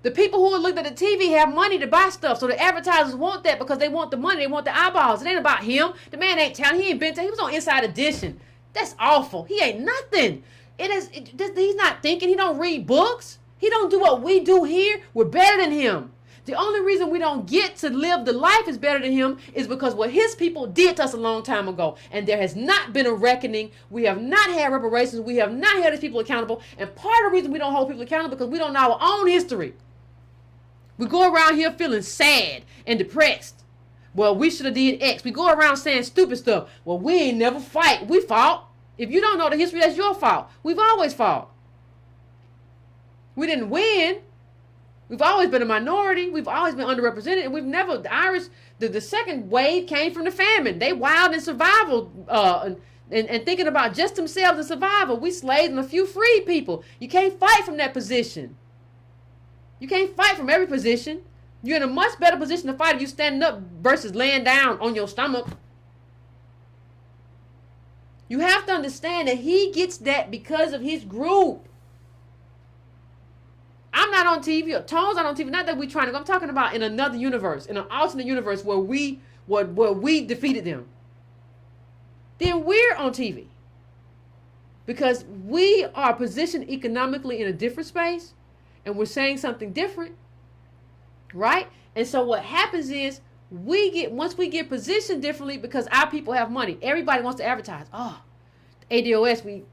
The people who are looking at the TV have money to buy stuff, so the advertisers want that because they want the money, they want the eyeballs. It ain't about him. The man ain't talented. He ain't been. He was on Inside Edition. That's awful. He ain't nothing. He's not thinking. He don't read books. He don't do what we do here. We're better than him. The only reason we don't get to live the life is better than him is because what his people did to us a long time ago. And there has not been a reckoning. We have not had reparations. We have not held these people accountable. And part of the reason we don't hold people accountable because we don't know our own history. We go around here feeling sad and depressed. Well, we should have did X. We go around saying stupid stuff. Well, we ain't never fight. We fought. If you don't know the history, that's your fault. We've always fought. We didn't win. We've always been a minority. We've always been underrepresented. And we've never, the Irish, the second wave came from the famine. They wild in survival and thinking about just themselves and survival. We slaves and a few freed people. You can't fight from that position. You can't fight from every position. You're in a much better position to fight if you standing up versus laying down on your stomach. You have to understand that he gets that because of his group. I'm not on TV, or Tone's not on TV. Not that we're trying to go. I'm talking about in another universe, in an alternate universe where we defeated them. then we're on TV. Because we are positioned economically in a different space and we're saying something different, right? And so what happens is once we get positioned differently because our people have money, everybody wants to advertise. Oh, ADOS,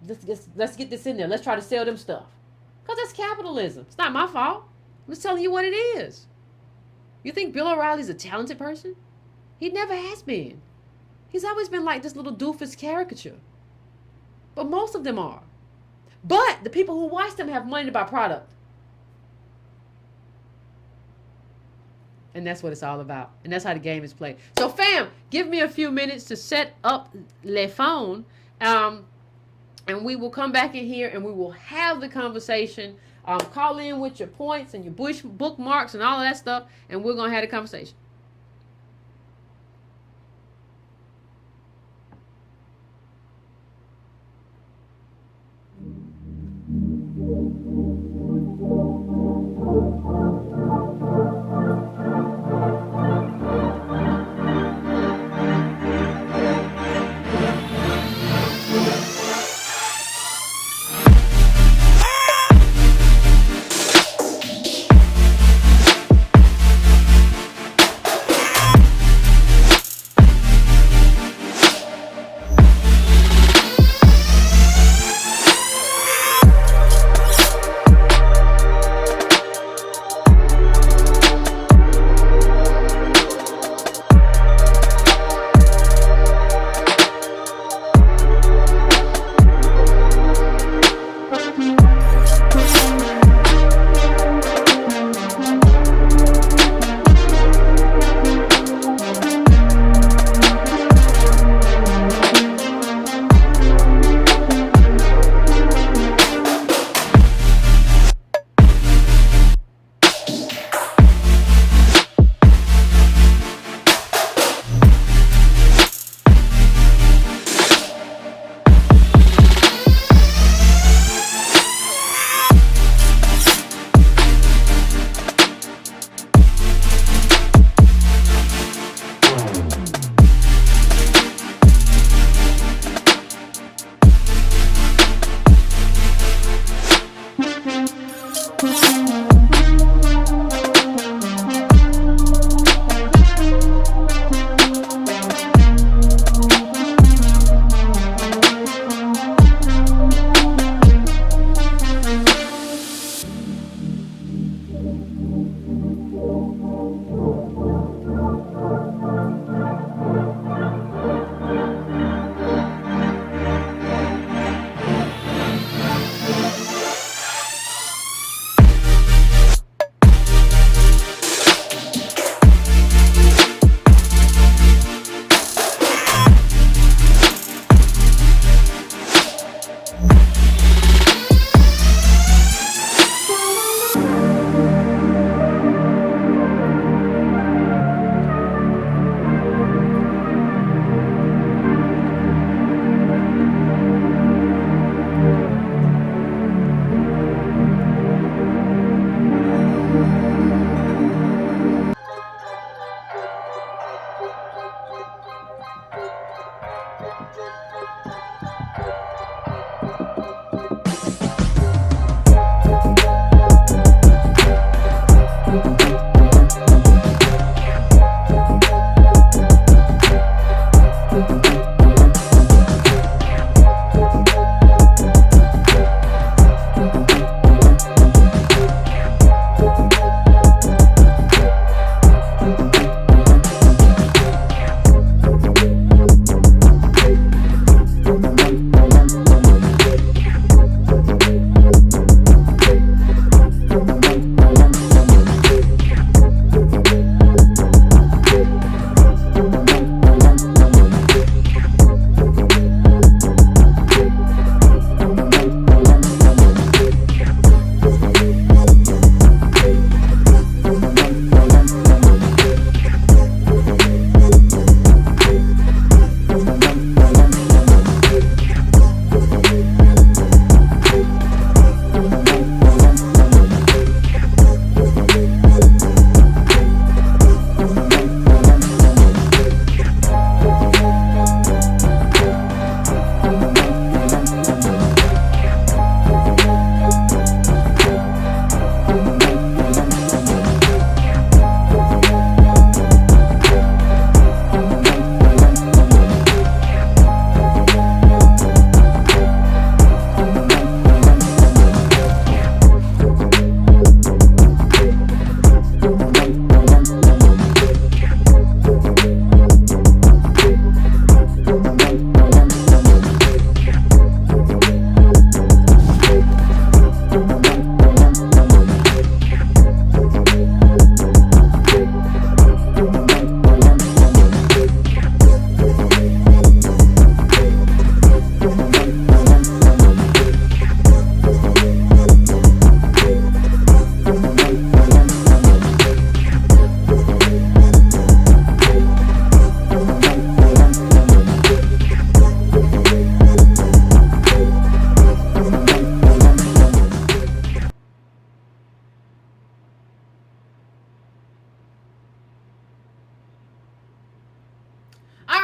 let's get this in there. Let's try to sell them stuff. Because that's capitalism. It's not my fault. I'm just telling you what it is. You think Bill O'Reilly's a talented person? He never has been. He's always been like this little doofus caricature. But most of them are. But the people who watch them have money to buy product. And that's what it's all about. And that's how the game is played. So fam, give me a few minutes to set up le phone. And we will come back in here and we will have the conversation. Call in with your points and your bookmarks and all of that stuff. And we're going to have the conversation.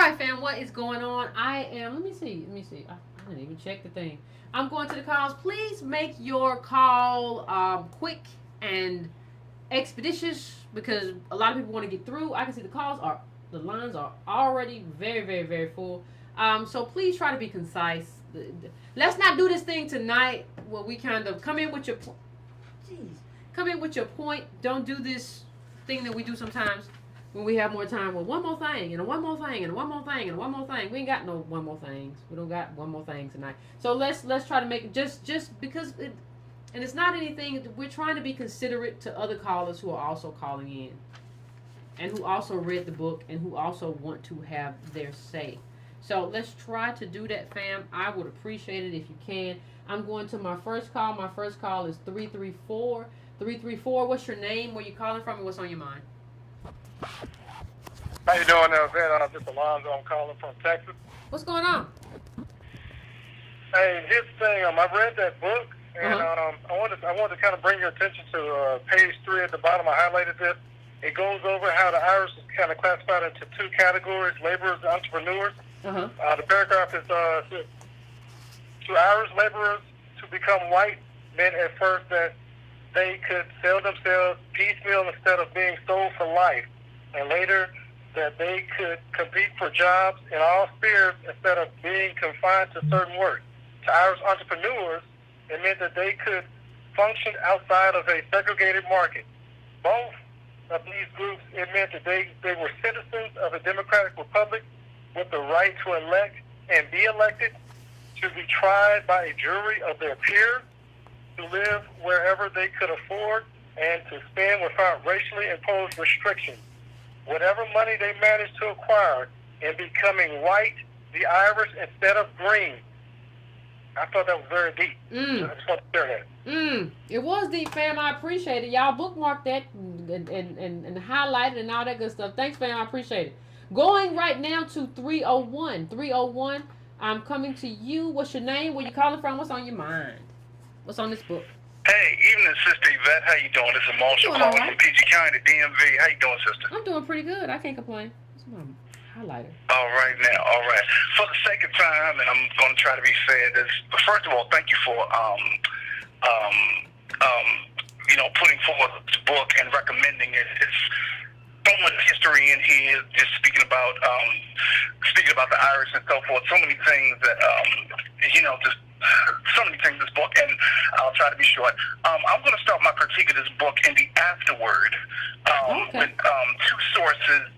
right, fam, what is going on? Let me see. I didn't even check the thing. I'm going to the calls. Please make your call quick and expeditious because a lot of people want to get through. I can see the lines are already very, very, very full. So please try to be concise. Let's not do this thing tonight where we kind of come in with your point. Don't do this thing that we do sometimes when we have more time. Well, one more thing, and one more thing, and one more thing, and one more thing. We ain't got no one more things. We don't got one more thing tonight. So let's try to make it just because and it's not anything. We're trying to be considerate to other callers who are also calling in, and who also read the book, and who also want to have their say. So let's try to do that, fam. I would appreciate it if you can. I'm going to my first call. My first call is 334. 334. What's your name? Where you calling from, and what's on your mind? How you doing there, Yvette? This is Alonzo. I'm calling from Texas. What's going on? Hey, here's the thing. I read that book, and I wanted to kind of bring your attention to page 3 at the bottom. I highlighted this. It goes over how the Irish is kind of classified into 2 categories: laborers and entrepreneurs. The paragraph is to Irish laborers to become white meant at first that they could sell themselves piecemeal instead of being sold for life, and later that they could compete for jobs in all spheres instead of being confined to certain work. To Irish entrepreneurs, it meant that they could function outside of a segregated market. Both of these groups, it meant that they were citizens of a democratic republic with the right to elect and be elected, to be tried by a jury of their peers, to live wherever they could afford, and to spend without racially imposed restrictions. Whatever money they managed to acquire in becoming white, the Irish instead of green. I thought that was very deep. I just want to share that. It was deep, fam. I appreciate it. Y'all bookmark that and highlight it and all that good stuff. Thanks, fam. I appreciate it. Going right now to 301. 301, I'm coming to you. What's your name? Where you calling from? What's on your mind? What's on this book? Hey, evening, Sister Yvette. How you doing? This is Walsh calling from PG County, DMV. How you doing, sister? I'm doing pretty good. I can't complain. That's my highlighter. All right, now. All right. For the sake of time, and I'm going to try to be fair, first of all, thank you for putting forward the book and recommending it. It's so much history in here, just speaking about the Irish and so forth. So many things that just so many things in this book, and I'll try to be short. I'm going to start my critique of this book in the afterword with 2 sources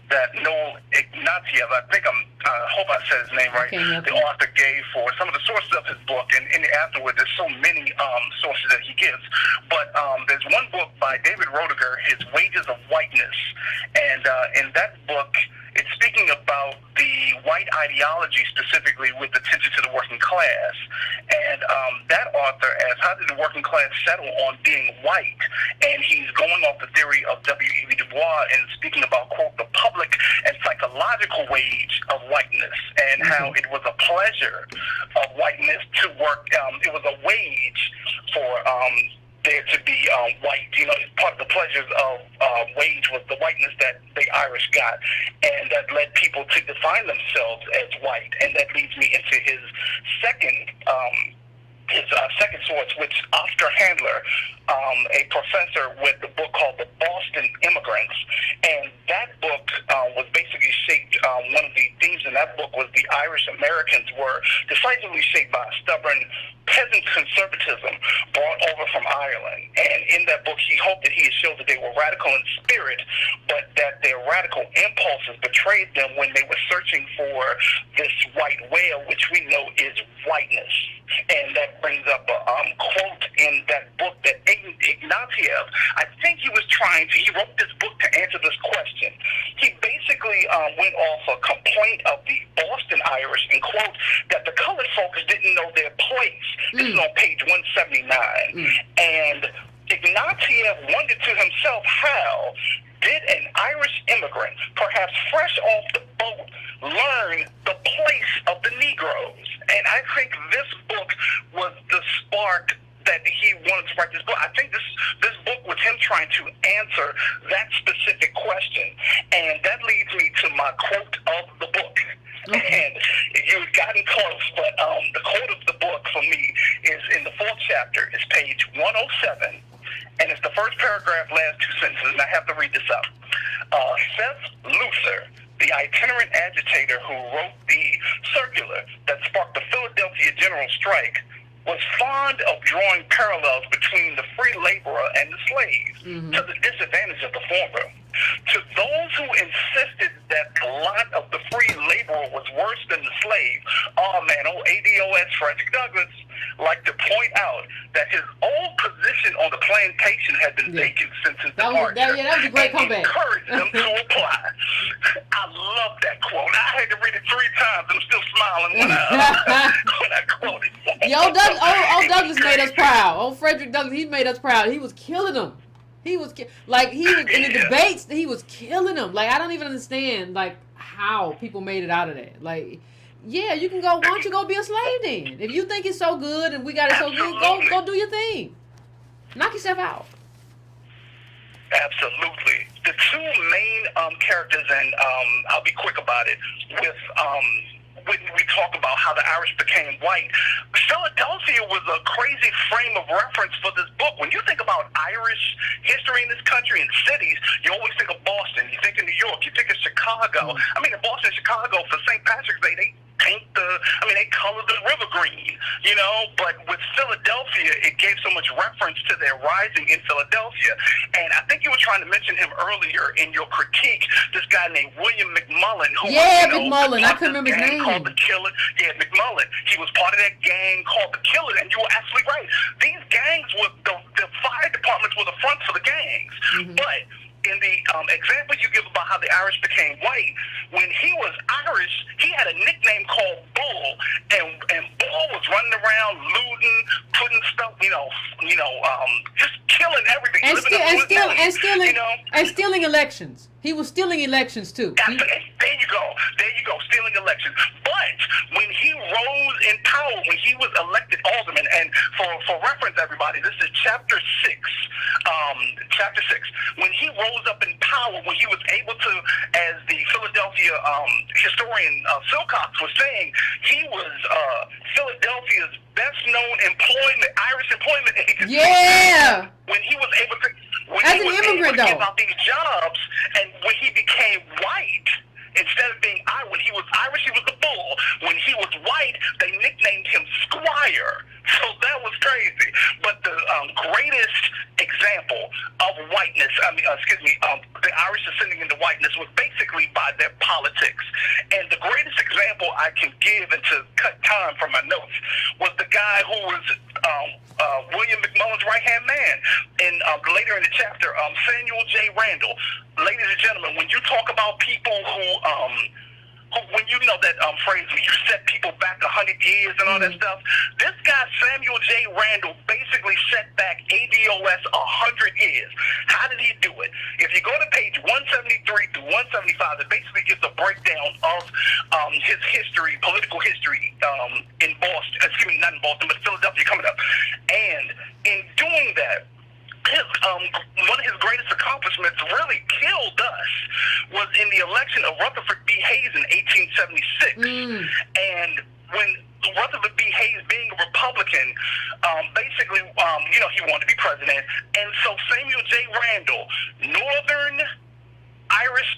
that Noel Ignatieff, I hope I said his name right, the author gave for some of the sources of his book. And in the afterword, there's so many sources that he gives. But there's one book by David Roediger, His Wages of Whiteness. And in that book, it's speaking about the white ideology specifically with attention to the working class. And that author asks, how did the working class settle on being white? And he's going off the theory of W.E.B. Du Bois and speaking about, quote, the public and psychological wage of whiteness, and how it was a pleasure of whiteness to work. It was a wage for there to be white. Part of the pleasures of wage was the whiteness that the Irish got, and that led people to define themselves as white. And that leads me into his second source, which Oscar Handler, a professor with the book called The Boston Immigrants. And that book was basically shaped, one of the themes in that book was the Irish Americans were decisively shaped by stubborn peasant conservatism brought over from Ireland. And in that book, he hoped that he had showed that they were radical in spirit, but that their radical impulses betrayed them when they were searching for this white whale, which we know is whiteness. And that brings up a quote in that book that Ignatieff, I think he wrote this book to answer this question. He basically went off a complaint of the Boston Irish and quote that the colored folks didn't know their place. This is on page 179. And Ignatieff wondered to himself, how did an Irish immigrant, perhaps fresh off the boat, learn the place of the Negroes? And I think this book was the spark that he wanted to write this book. I think this book was him trying to answer that specific question. And that leads me to my quote this up. Seth Luther, the itinerant agitator who wrote the circular that sparked the Philadelphia general strike, was fond of drawing parallels between the free laborer and the slave, to the disadvantage of the former. To those who insisted that the lot of the free laborer was worse than the slave, ADOS Frederick Douglass liked to point out that his old position on the plantation had been vacant since his departure. That was a great comeback. Encouraged them to apply. I love that quote. I had to read it 3 times. I'm still smiling when I quoted it. Old Douglas made us proud. Old Frederick Douglass, he made us proud. He was killing them. He was in the debates. He was killing them. Like, I don't even understand how people made it out of that. Like, yeah, you can go. Why don't you go be a slave then? If you think it's so good and we got it so good, go do your thing. Knock yourself out. Absolutely. The 2 main characters, and I'll be quick about it, when we talk about how the Irish became white, Philadelphia was a crazy frame of reference for this book. When you think about Irish history in this country and cities, you always think of Boston. You think of New York. You think of Chicago. I mean, in Boston and Chicago, for St. Patrick's Day, they color the river green, but with Philadelphia, it gave so much reference to their rising in Philadelphia. And I think you were trying to mention him earlier in your critique, this guy named William McMullen, who McMullen, I couldn't remember his name. Called the Killer. Yeah, McMullen. He was part of that gang called the Killer, and you were absolutely right. These gangs were, the fire departments were the front for the gangs. But in the example you give about how the Irish became white, when he was Irish, he had a nickname called Bull, and Bull was running around looting, putting stuff, just killing everything. And stealing elections. He was stealing elections too. There you go, stealing elections. But when he rose in power, when he was elected alderman, and for reference, everybody, this is chapter 6. When he rose up in power, when he was able to, as the Philadelphia historian Silcox was saying, he was Philadelphia's best-known Irish employment agency. Yeah. When he was able to, as an immigrant, though, give out these jobs, and when he became white, instead of being when he was Irish, he was the Bull. When he was white, they nicknamed him Squire. So that was crazy. But the greatest example of whiteness, the Irish ascending into whiteness was basically by their politics. And the greatest example I can give, and to cut time from my notes, was the guy who was William McMullen's right-hand man. And later in the chapter, Samuel J. Randall. Ladies and gentlemen, when you talk about people who when you know that phrase where you set people back 100 years and all that stuff, this guy Samuel J. Randall basically set back ADOS 100 years. How did he do it? If you go to page 173 to 175, it basically gives a breakdown of his history, political history in Boston. Excuse me, not in Boston, but Philadelphia coming up. And in doing that, one of his greatest accomplishments, really killed us, was in the election of Rutherford B. Hayes in 1876. And when Rutherford B. Hayes, being a Republican, basically, he wanted to be president. And so Samuel J. Randall, Northern Irish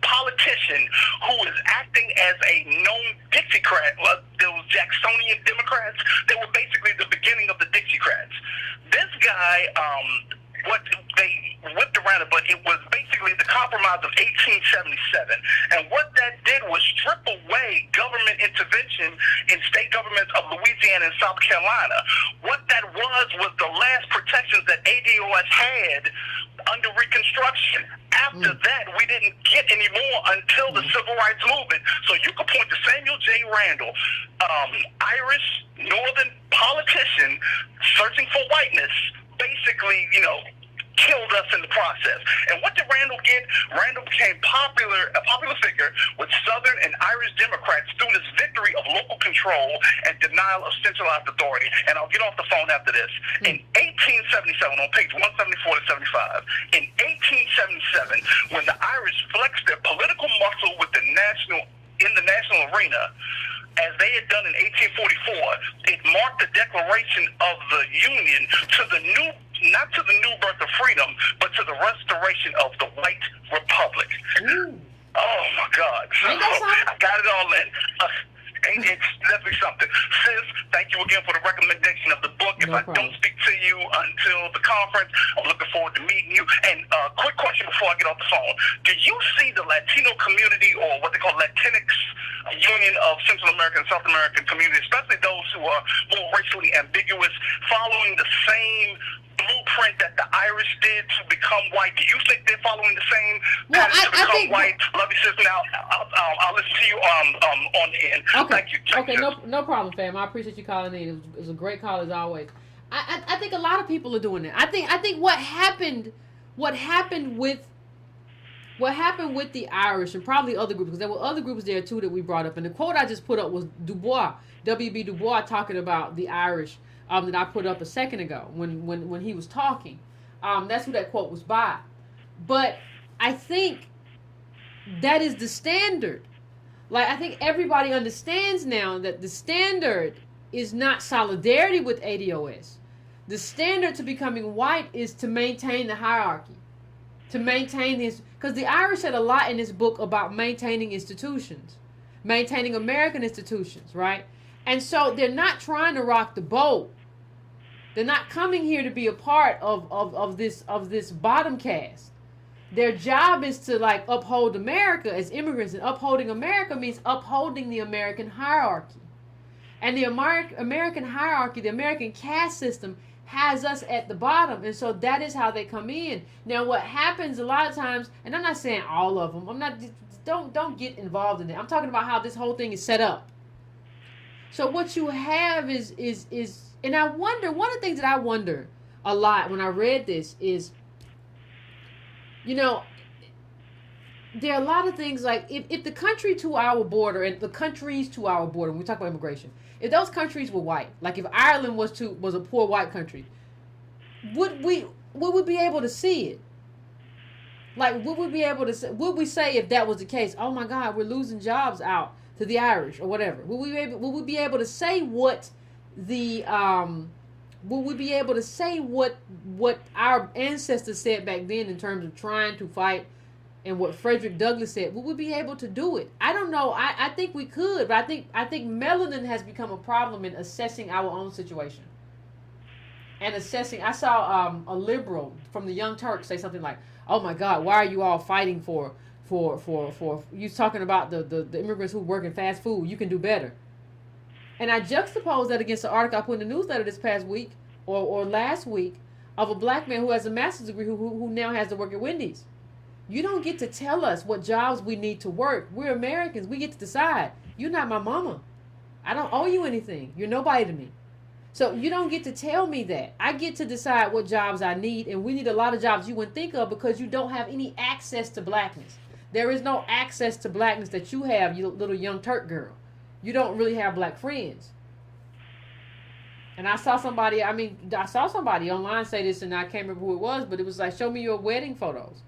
politician who is acting as a known Dixiecrat, those Jacksonian Democrats, they were basically the beginning of the Dixiecrats. This guy, what they whipped around it, but it was basically the Compromise of 1877. And what that did was strip away government intervention in state governments of Louisiana and South Carolina. What that was the last protections that ADOS had under Reconstruction. After that, we didn't get any more until the Civil Rights Movement. So you could point to Samuel J. Randall, Irish Northern politician searching for whiteness, basically, killed us in the process. And what did Randall get? Randall became a popular figure with Southern and Irish Democrats through this victory of local control and denial of centralized authority. And I'll get off the phone after this. In 1877, on page 174 to 75, in 1877, when the Irish flexed their political muscle in the national arena, as they had done in 1844, it marked the declaration of the Union to the new not to the new birth of freedom, but to the restoration of the white republic. Ooh. Oh my God! Ain't that something? I got it all in. It's definitely something. Sis, thank you again for the recommendation of the book. If No I problem. don't speak to you until the conference, I'm looking forward to meeting you. And quick question before I get off the phone. Do you see the Latino community, or what they call Latinx Union of Central American and South American community, especially those who are more racially ambiguous, following the same blueprint that the Irish did to become white? Do you think they're following the same pattern to become white? Love you, sis. Now, I'll listen to you on the end. Okay. Thank you. Okay, no problem, fam. I appreciate you calling in. It was a great call as always. I think a lot of people are doing that. I think what happened with the Irish and probably other groups, because there were other groups there too that we brought up. And the quote I just put up was Du Bois, W.B. Du Bois, talking about the Irish that I put up a second ago when he was talking. That's who that quote was by. But I think that is the standard. Like, I think everybody understands now that the standard is not solidarity with ADOS. The standard to becoming white is to maintain the hierarchy. To maintain this, because the Irish said a lot in this book about maintaining institutions. Maintaining American institutions, right? And so they're not trying to rock the boat. They're not coming here to be a part of this bottom caste. Their job is to like uphold America as immigrants, and upholding America means upholding the American hierarchy. And the American hierarchy, the American caste system, has us at the bottom, and so that is how they come in. Now, what happens a lot of times, and I'm not saying all of them. I'm not. Don't get involved in it. I'm talking about how this whole thing is set up. So what you have is, and I wonder. One of the things that I wonder a lot when I read this is, you know, there are a lot of things like if the country to our border and the countries to our border, when we talk about immigration, if those countries were white, like if Ireland was a poor white country, would we be able to see it? Like, would we say if that was the case, oh my God, we're losing jobs out to the Irish or whatever? Would we be able to say what our ancestors said back then in terms of trying to fight, and what Frederick Douglass said? Would we be able to do it? I don't know. I think we could, but I think melanin has become a problem in assessing our own situation. And assessing, I saw a liberal from the Young Turks say something like, "Oh my God, why are you all fighting for you talking about the immigrants who work in fast food? You can do better." And I juxtaposed that against the article I put in the newsletter this past week or last week of a black man who has a master's degree who now has to work at Wendy's. You don't get to tell us what jobs we need to work. We're Americans. We get to decide. You're not my mama. I don't owe you anything. You're nobody to me. So you don't get to tell me that. I get to decide what jobs I need, and we need a lot of jobs you wouldn't think of because you don't have any access to blackness. There is no access to blackness that you have, you little Young Turk girl. You don't really have black friends. And I saw somebody online say this, and I can't remember who it was, but it was like, show me your wedding photos.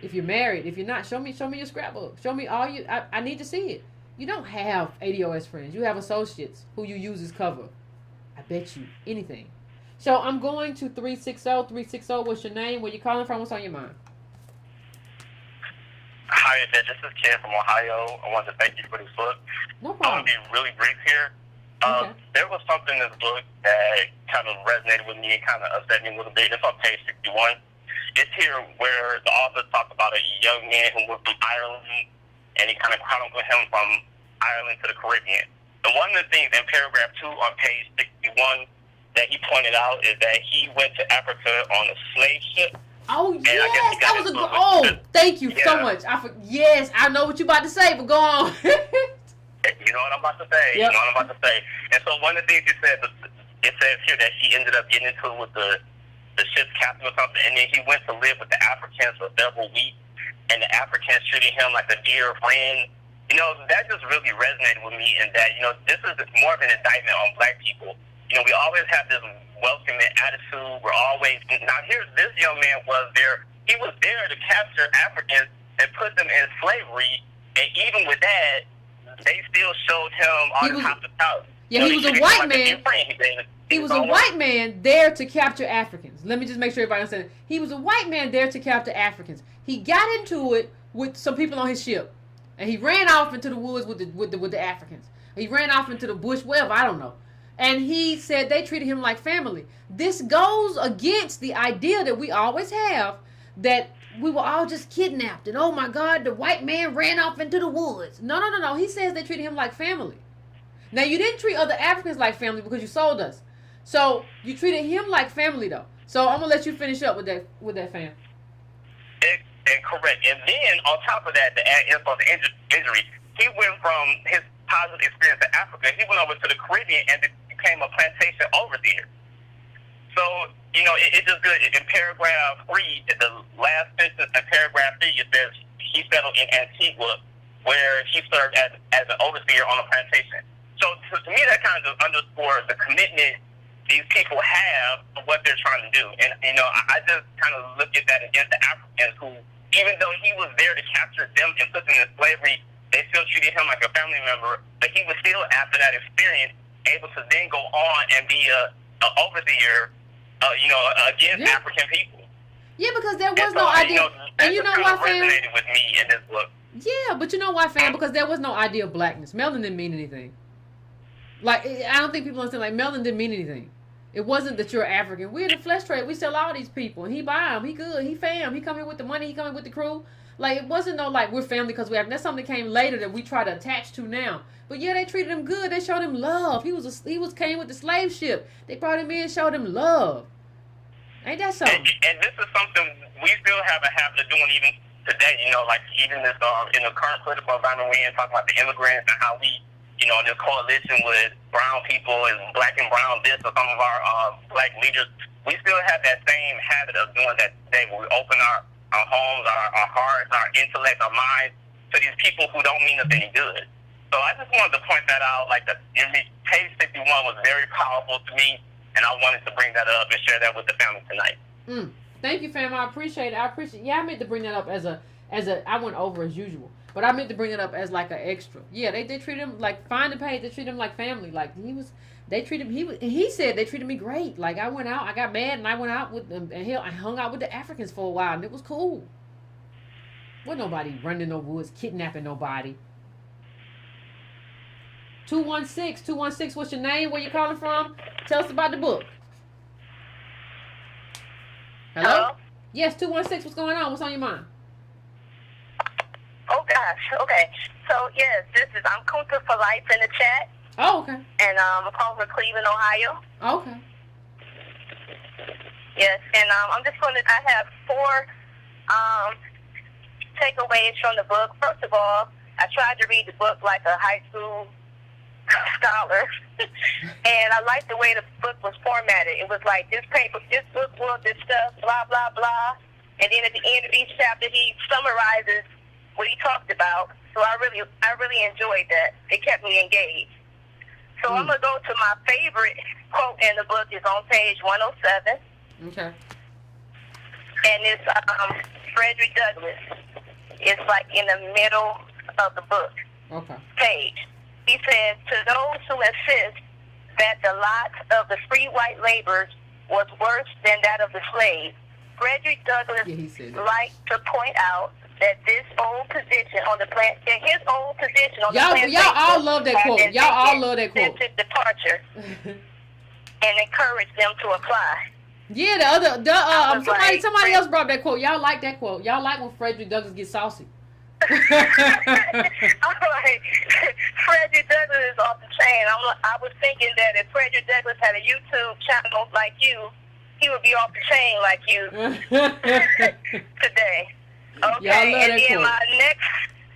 If you're married, if you're not, show me your scrapbook. Show me all you. I need to see it. You don't have ADOS friends. You have associates who you use as cover. I bet you anything. So I'm going to 360. What's your name? Where you calling from? What's on your mind? Hi, Yvette. This is Ken from Ohio. I want to thank you for this book. No I'm problem. going to be really brief here. Okay. There was something in this book that kind of resonated with me and kind of upset me a little bit. It's on page 61. It's here where the author talks about a young man who moved from Ireland, and he kind of chronicled him from Ireland to the Caribbean. And one of the things in paragraph 2 on page 61 that he pointed out is that he went to Africa on a slave ship. Oh, yes, that was thank you so much. Yes, I know what you're about to say, but go on. You know what I'm about to say. Yep. You know what I'm about to say. And so one of the things he said, it says here that he ended up getting into it with the ship's captain or something, and then he went to live with the Africans for several weeks, and the Africans treated him like a dear friend. You know, that just really resonated with me in that, you know, this is more of an indictment on black people. You know, we always have this welcoming attitude. We're always, now here's this young man was there. He was there to capture Africans and put them in slavery, and even with that, they still showed him all the hospitality. Yeah, he was a white man. He was a almost, white man there to capture Africans. Let me just make sure everybody understands. He was a white man there to capture Africans. He got into it with some people on his ship, and he ran off into the woods with the Africans. He ran off into the bush, wherever, I don't know. And he said they treated him like family. This goes against the idea that we always have that we were all just kidnapped and oh my God, the white man ran off into the woods. No. He says they treated him like family. Now you didn't treat other Africans like family because you sold us. So you treated him like family though. So I'm gonna let you finish up with that fam. And correct. And then on top of that, to add insult to injury, he went from his positive experience in Africa, he went over to the Caribbean and became a plantation overseer. So, you know, it's just good. In paragraph 3, the last sentence in paragraph 3, it says he settled in Antigua, where he served as an overseer on a plantation. So to me, that kind of just underscores the commitment these people have to what they're trying to do. And, you know, I just kind of look at that against the Africans who, even though he was there to capture them and put them in slavery, they still treated him like a family member. But he was still, after that experience, able to then go on and be an overseer, you know, against African people. Yeah, because there was no idea. And you know why, fam? Resonated with me in this book. Yeah, but you know why, fam? Because there was no idea of blackness. Melanin didn't mean anything. Like, I don't think people understand, like, melanin didn't mean anything. It wasn't that you're African. We're in the flesh trade. We sell all these people. And he buy them. He good. He fam. He come here with the money. He come here with the crew. Like, it wasn't no, like, we're family because we have. That's something that came later that we try to attach to now. But, yeah, they treated him good. They showed him love. He came with the slave ship. They brought him in and showed him love. Ain't that something? And this is something we still have a habit of doing even today. You know, like, even this, in the current political environment we're in, talking about the immigrants and how we, you know, this coalition with brown people and black and brown this or some of our black leaders, we still have that same habit of doing that today where we open our homes, our hearts, our intellect, our minds to these people who don't mean us any good. So I just wanted to point that out. Like, page 61 was very powerful to me, and I wanted to bring that up and share that with the family tonight. Thank you, fam. I appreciate it. Yeah, I meant to bring that up as a I went over as usual. But I meant to bring it up as like an extra. Yeah, they treat him like, find the page, they treat him like family. Like he said they treated me great. Like I went out, I got mad and I went out with them and I hung out with the Africans for a while and it was cool. Wasn't nobody running in no woods, kidnapping nobody. 216, what's your name? Where you calling from? Tell us about the book. Hello? Yes, 216, what's going on? What's on your mind? Oh gosh, okay. So yes, I'm Kunta for Life in the chat. Oh, okay. And I'm calling from Cleveland, Ohio. Okay. Yes, and I have 4 takeaways from the book. First of all, I tried to read the book like a high school scholar, and I liked the way the book was formatted. It was like this book will this stuff, blah blah blah, and then at the end of each chapter, he summarizes what he talked about. So I really enjoyed that. It kept me engaged. So I'm going to go to my favorite quote in the book. Is on page 107. Okay. And it's Frederick Douglass. It's like in the middle of the book. Okay. Page. He says, to those who insist that the lot of the free white laborers was worse than that of the slaves, Frederick Douglass liked to point out that his old position on the plantation y'all all love that quote. Y'all all love that quote. Since his departure, and encouraged them to apply. Yeah, somebody else brought that quote. Y'all like that quote. Y'all like when Frederick Douglass gets saucy. I'm like, Frederick Douglass is off the chain. I was thinking that if Frederick Douglass had a YouTube channel like you, he would be off the chain like you today. Okay, and then quote. My next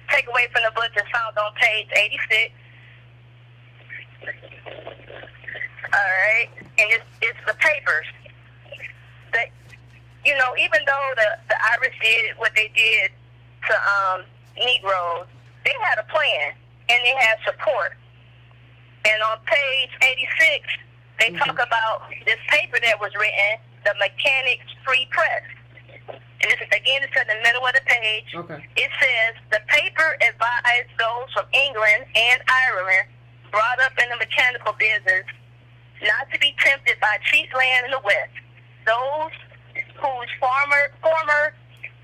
takeaway from the book is found on page 86. All right, and it's the papers. That, you know, even though the Irish did what they did to Negroes, they had a plan and they had support. And on page 86, they talk about this paper that was written, the Mechanics Free Press. And it's in the middle of the page. Okay. It says, the paper advised those from England and Ireland brought up in the mechanical business, not to be tempted by cheap land in the West. Those whose former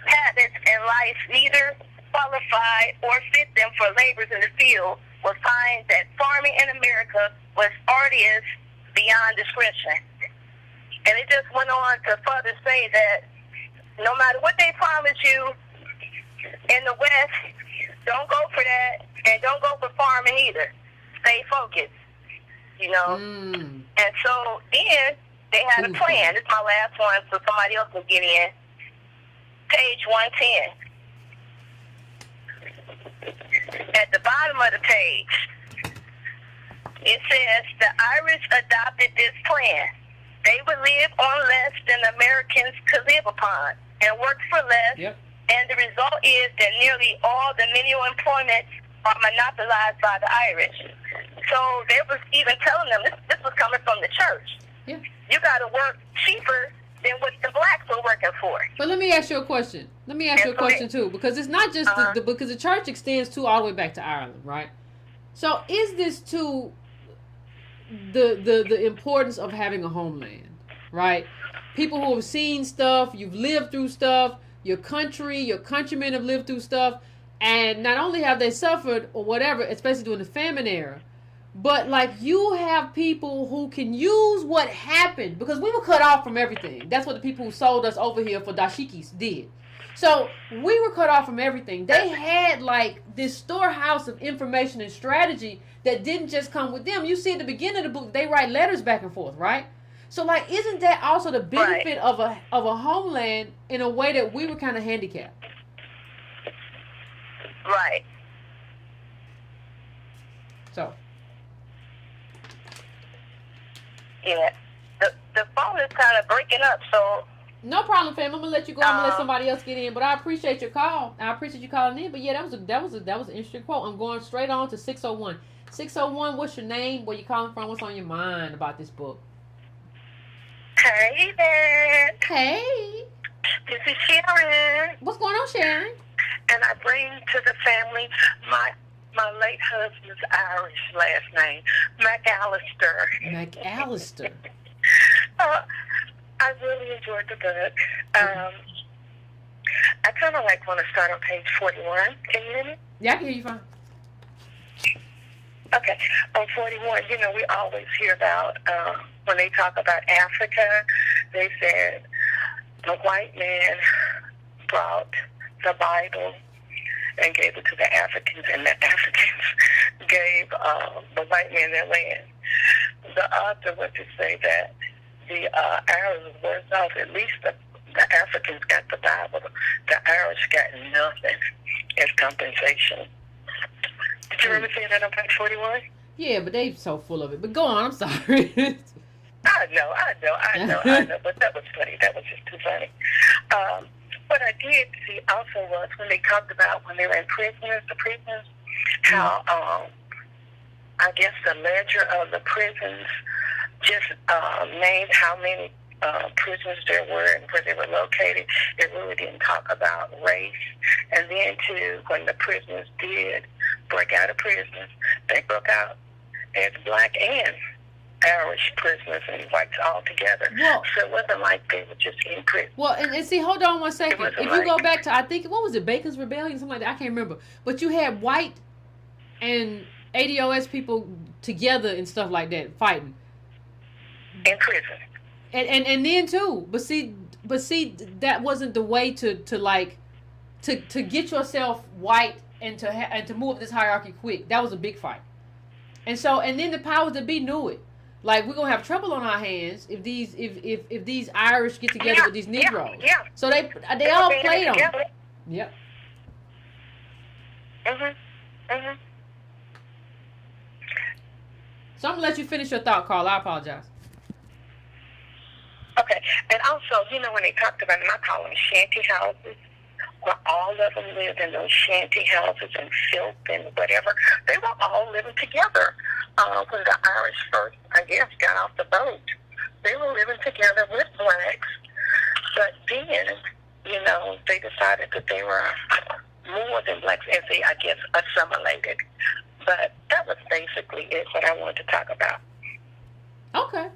habits in life neither qualify or fit them for labors in the field will find that farming in America was arduous beyond description. And it just went on to further say that no matter what they promise you in the West, don't go for that, and don't go for farming either. Stay focused, you know. And so then they had a plan. This is my last one, so somebody else will get in. Page 110. At the bottom of the page, it says the Irish adopted this plan. They would live on less than Americans could live upon and work for less. Yep. And the result is that nearly all the menial employments are monopolized by the Irish. So they was even telling them this was coming from the church. Yeah. You got to work cheaper than what the blacks were working for. But let me ask you a question. Let me ask you a question too, because it's not just because the church extends all the way back to Ireland, right? So is this to the importance of having a homeland, right? People who have seen stuff, you've lived through stuff, your countrymen have lived through stuff, and not only have they suffered or whatever, especially during the famine era, but like you have people who can use what happened, because we were cut off from everything. That's what the people who sold us over here for dashikis did. So we were cut off from everything. They had like this storehouse of information and strategy that didn't just come with them. You see at the beginning of the book, they write letters back and forth, right? So like, isn't that also the benefit of a homeland in a way that we were kind of handicapped? Right. So. Yeah. The phone is kind of breaking up, so. No problem, fam. I'm gonna let you go. I'm gonna let somebody else get in, but I appreciate your call. I appreciate you calling in. But yeah, that was an interesting quote. I'm going straight on to 601. 601. What's your name? Where you calling from? What's on your mind about this book? Hey there. Hey. This is Sharon. What's going on, Sharon? And I bring to the family my late husband's Irish last name, McAllister. McAllister. I really enjoyed the book. I kind of want to start on page 41. Can you hear me? Yeah, I can hear you fine. Okay. On 41, we always hear about, when they talk about Africa, they said the white man brought the Bible and gave it to the Africans, and the Africans gave the white man their land. The author went to say that the Arabs were worse off. At least the Africans got the Bible. The Irish got nothing as compensation. Did you remember seeing that on page 41? Yeah, but they so full of it. But go on, I'm sorry. I know. But that was funny. That was just too funny. What I did see also was when they talked about when they were in prisons, how I guess the ledger of the prisons just named how many prisons there were and where they were located. It really didn't talk about race. And then, too, when the prisoners did break out of prisons, they broke out as black and Irish prisoners and whites all together. Well, so it wasn't like they were just in prison. Well, and see, hold on one second. If you go back to, I think, what was it, Bacon's Rebellion, something like that? I can't remember. But you had white and ADOS people together and stuff like that, fighting. In prison. And then too, but see, that wasn't the way to get yourself white and to move this hierarchy quick. That was a big fight. And then the powers that be knew it. Like, we're gonna have trouble on our hands if these Irish get together with these Negroes. Yeah. So they all played on it. Yep. So I'm gonna let you finish your thought, Carl. I apologize. Okay, and also, when they talked about them, I call them shanty houses, where all of them lived in those shanty houses and filth and whatever. They were all living together. When the Irish first, I guess, got off the boat, they were living together with blacks. But then, they decided that they were more than blacks, as they, I guess, assimilated. But that was basically it, what I wanted to talk about. Okay.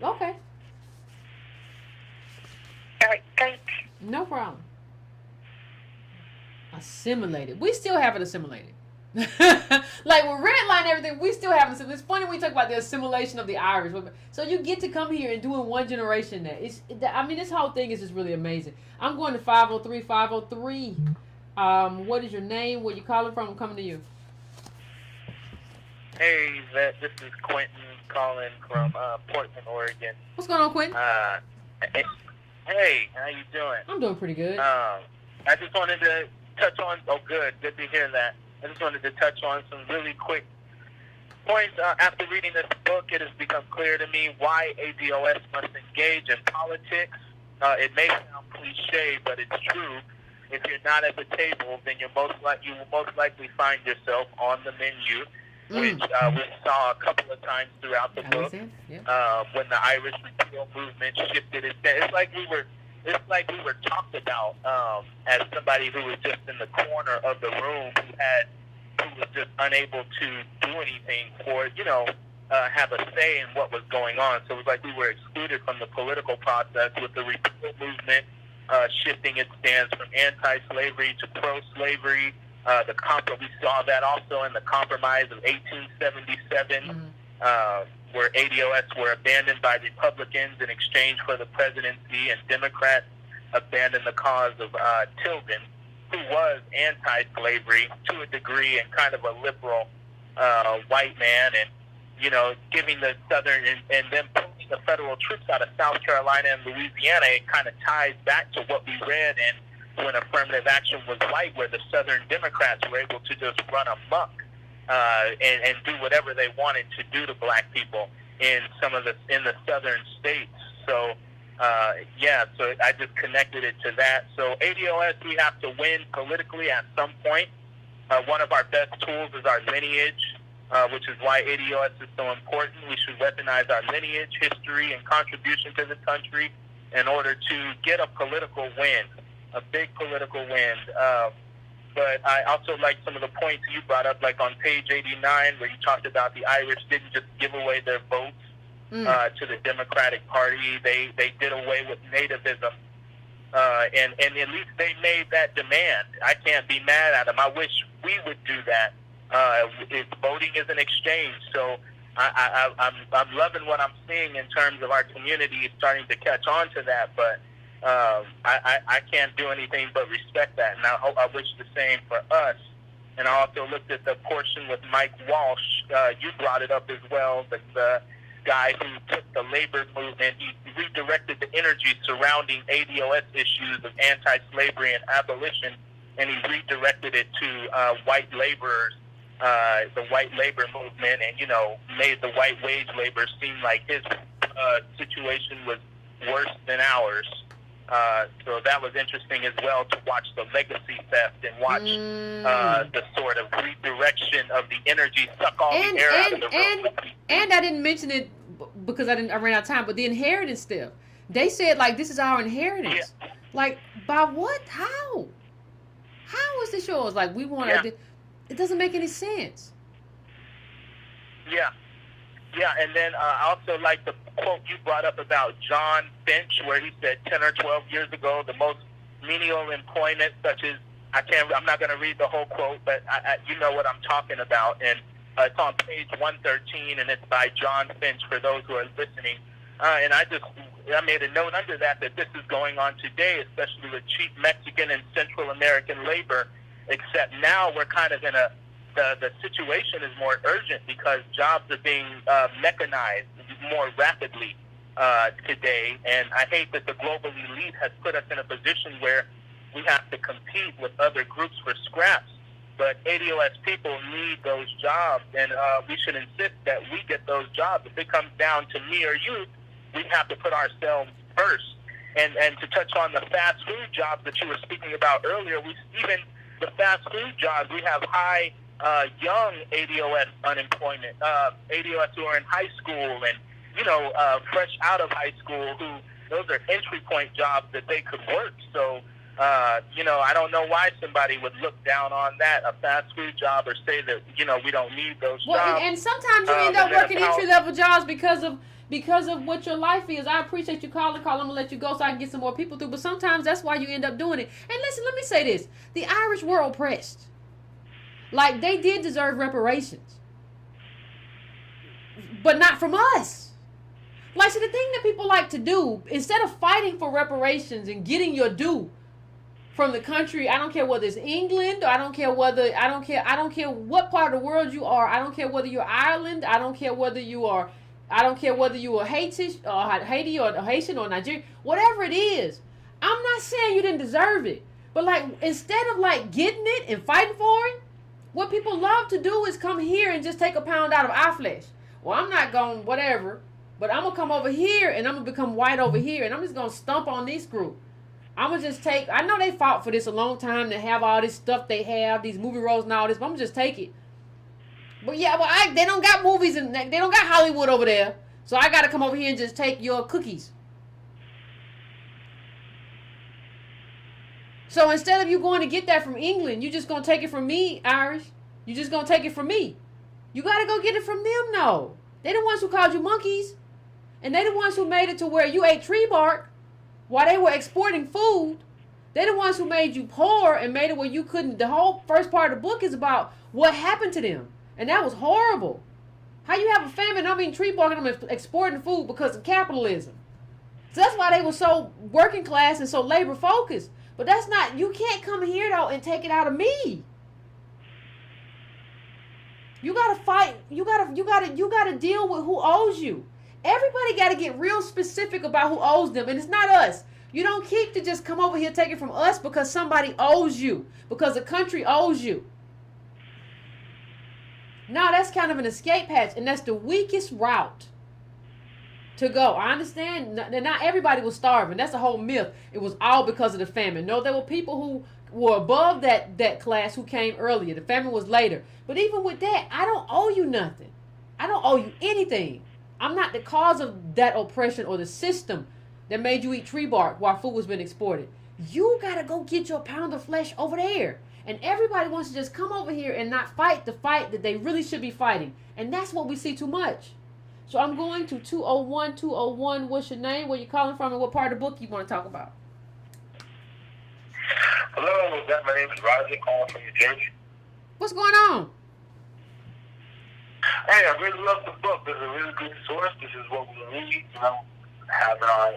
Okay. All right, thanks. No problem. Assimilated. We still haven't assimilated. Like with redline and everything, we still haven't assimilated. It's funny when we talk about the assimilation of the Irish. So you get to come here and do in one generation that. This whole thing is just really amazing. I'm going to 503. 503. What is your name? Where you calling from? I'm coming to you. Hey, Yvette, this is Quentin calling from Portland, Oregon. What's going on, Quentin? Hey, how you doing? I'm doing pretty good. I just wanted to touch on, good to hear that. I just wanted to touch on some really quick points. After reading this book, it has become clear to me why ADOS must engage in politics. It may sound cliche, but it's true. If you're not at the table, then you will most likely find yourself on the menu, which we saw a couple of times throughout the book. When the Irish repeal movement shifted its stance. It's like we were talked about as somebody who was just in the corner of the room who was just unable to do anything or have a say in what was going on. So it was like we were excluded from the political process with the repeal movement shifting its stance from anti-slavery to pro-slavery. We saw that also in the Compromise of 1877, where ADOS were abandoned by Republicans in exchange for the presidency, and Democrats abandoned the cause of Tilden, who was anti-slavery to a degree and kind of a liberal white man, and giving the Southern and then pulling the federal troops out of South Carolina and Louisiana. It kind of ties back to what we read in when affirmative action was white, where the Southern Democrats were able to just run amok and do whatever they wanted to do to black people in the southern states. So so I just connected it to that. So ADOS, we have to win politically at some point. One of our best tools is our lineage, which is why ADOS is so important. We should weaponize our lineage, history, and contribution to the country in order to get a political win, a big political win. But I also like some of the points you brought up, like on page 89, where you talked about the Irish didn't just give away their votes to the Democratic Party. They did away with nativism. And at least they made that demand. I can't be mad at them. I wish we would do that. Voting is an exchange. So I'm loving what I'm seeing in terms of our community starting to catch on to that. But I can't do anything but respect that, and I wish the same for us. And I also looked at the portion with Mike Walsh. You brought it up as well, the guy who took the labor movement. He redirected the energy surrounding ADOS issues of anti-slavery and abolition, and he redirected it to white laborers, the white labor movement, and made the white wage labor seem like his situation was worse than ours. So that was interesting as well, to watch the legacy theft and watch the sort of redirection of the energy, suck all the air out of the room. And I didn't mention it because I ran out of time, but the inheritance stuff. They said, like, this is our inheritance. Yeah. Like, by what? How? How is this yours? Like, we want to... It doesn't make any sense. Yeah, and then I also like the quote you brought up about John Finch, where he said 10 or 12 years ago, the most menial employment, such as, I'm not going to read the whole quote, but you know what I'm talking about. And it's on page 113, and it's by John Finch for those who are listening. And I made a note under that this is going on today, especially with cheap Mexican and Central American labor, except now we're kind of in the situation is more urgent because jobs are being mechanized more rapidly today. And I hate that the global elite has put us in a position where we have to compete with other groups for scraps. But ADOS people need those jobs, and we should insist that we get those jobs. If it comes down to me or you, we have to put ourselves first. And to touch on the fast food jobs that you were speaking about earlier, even the fast food jobs, we have high young ADOS unemployment, ADOS who are in high school and, fresh out of high school, who those are entry point jobs that they could work. So I don't know why somebody would look down on that, a fast food job, or say that, we don't need those jobs. And sometimes you end up working entry-level jobs because of what your life is. I appreciate you calling. I'm going to let you go so I can get some more people through. But sometimes that's why you end up doing it. And listen, let me say this. The Irish were oppressed. Like, they did deserve reparations. But not from us. Like, so the thing that people like to do, instead of fighting for reparations and getting your due from the country, I don't care whether it's England, or I don't care what part of the world you are. I don't care whether you're Ireland. I don't care whether you are Haiti or Haitian or Nigerian. Whatever it is, I'm not saying you didn't deserve it. But like, instead of like getting it and fighting for it, what people love to do is come here and just take a pound out of our flesh. Well, I'm not going whatever, but I'm going to come over here and I'm going to become white over here and I'm just going to stomp on this group. I'm going to just take, I know they fought for this a long time to have all this stuff they have, these movie roles and all this, but I'm going to just take it. But yeah, they don't got movies and they don't got Hollywood over there. So I got to come over here and just take your cookies. So instead of you going to get that from England, you just going to take it from me, Irish. You just going to take it from me. You got to go get it from them, though. They the ones who called you monkeys. And they the ones who made it to where you ate tree bark while they were exporting food. They the ones who made you poor and made it where you couldn't. The whole first part of the book is about what happened to them. And that was horrible. How you have a famine, I mean tree bark, and I'm exporting food because of capitalism. So that's why they were so working class and so labor focused. But that's not, you can't come here though and take it out of me. You gotta fight. You gotta deal with who owes you. Everybody gotta get real specific about who owes them, and it's not us. You don't keep to just come over here take it from us because somebody owes you, because the country owes you. No, that's kind of an escape hatch, and that's the weakest route to go. I understand that not everybody was starving. That's a whole myth. It was all because of the famine. No, there were people who were above that class who came earlier. The famine was later. But even with that, I don't owe you nothing. I don't owe you anything. I'm not the cause of that oppression or the system that made you eat tree bark while food was being exported. You got to go get your pound of flesh over there. And everybody wants to just come over here and not fight the fight that they really should be fighting. And that's what we see too much. So I'm going to 201. What's your name? Where you calling from? And what part of the book you want to talk about? Hello, my name is Roger, calling from New Jersey. What's going on? Hey, I really love the book. This is a really good source. This is what we need, having our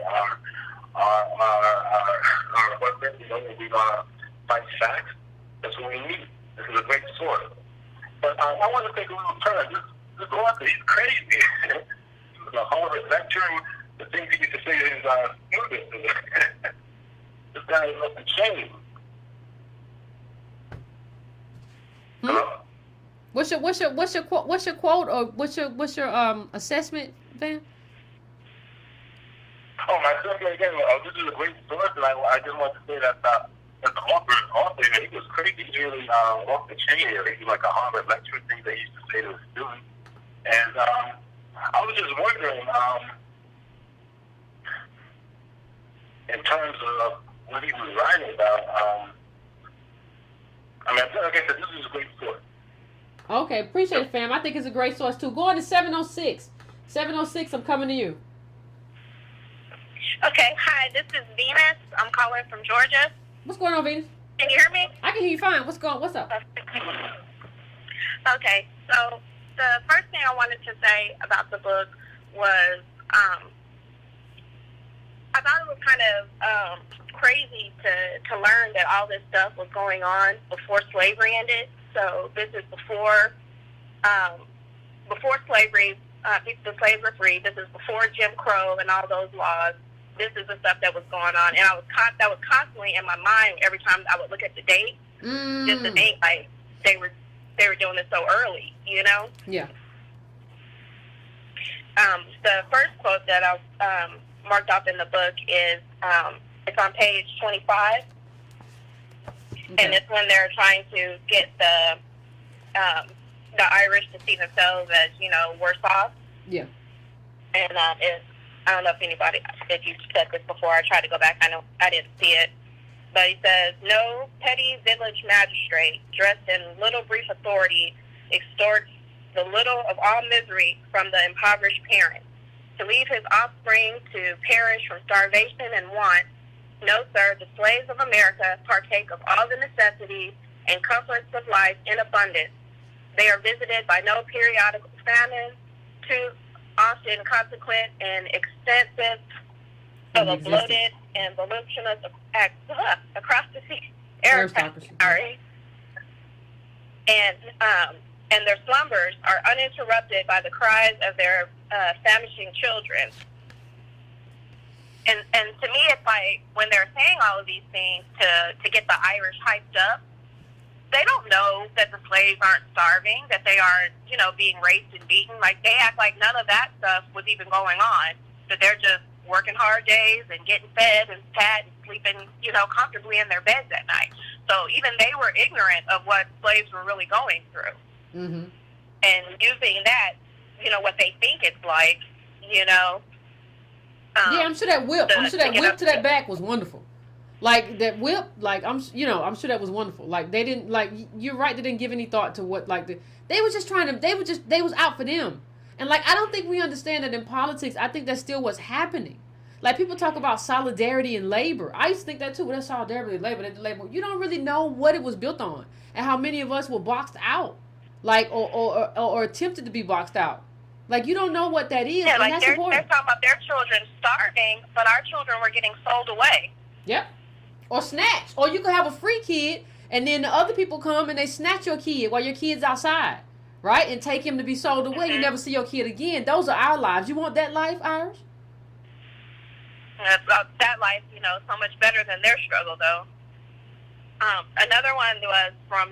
weapons, we're going to fight facts. That's what we need. This is a great source. But I want to take a little turn. This author, he's crazy. He was a Harvard lecturer. The things he used to say to his students. This guy is nothing changed. Hello? What's your quote or what's your assessment, Van? Oh, my assessment again. This is a great source, and I just want to say that the author, he was crazy. He really off the chain here. He's like a Harvard lecturer, things that he used to say to his students. And I was just wondering, in terms of what he was writing about. Like I said, this is a great source. Okay, appreciate it, fam. I think it's a great source too. Go on to 706. 706, I'm coming to you. Okay, hi, this is Venus. I'm calling from Georgia. What's going on, Venus? Can you hear me? I can hear you fine. What's up? Okay, so the first thing I wanted to say about the book was I thought it was kind of crazy to learn that all this stuff was going on before slavery ended. So this is before slavery, the slaves were free. This is before Jim Crow and all those laws. This is the stuff that was going on, and that was constantly in my mind every time I would look at the date. Just the date, like they were doing it so early, Yeah. The first quote that I marked off in the book is it's on page 25, and it's when they're trying to get the Irish to see themselves as worse off. Yeah. And I don't know if you said this before. I tried to go back. I know I didn't see it, But he says, no petty village magistrate dressed in little brief authority extorts the little of all misery from the impoverished parent. To leave his offspring to perish from starvation and want, no, sir, the slaves of America partake of all the necessities and comforts of life in abundance. They are visited by no periodical famine, too often consequent and extensive of a bloated and voluptuous across the sea. Aristocracy. Sorry. And their slumbers are uninterrupted by the cries of their famishing children. And to me, it's like when they're saying all of these things to get the Irish hyped up, they don't know that the slaves aren't starving, that they aren't, being raped and beaten. Like, they act like none of that stuff was even going on, that they're just working hard days and getting fed and fat and sleeping, comfortably in their beds at night. So even they were ignorant of what slaves were really going through. Mm-hmm. And using that, what they think it's like, yeah, I'm sure that whip. I'm sure that whip to that back was wonderful. Like that whip, like I'm sure that was wonderful. Like they didn't, like you're right, they didn't give any thought to what they was just trying to. They was out for them. And like I don't think we understand that in politics. I think that's still what's happening. Like people talk about solidarity and labor. I used to think that too. Well, that's solidarity and labor. You don't really know what it was built on and how many of us were boxed out, like or attempted to be boxed out. Like you don't know what that is. Yeah, and like that's they're important. talking about their children starving, but our children were getting sold away. Yep. Or snatched. Or you could have a free kid, and then the other people come and they snatch your kid while your kid's outside, right? And take him to be sold away. You never see your kid again. Those are our lives. You want that life, Irish? That life, so much better than their struggle, though. Another one was from,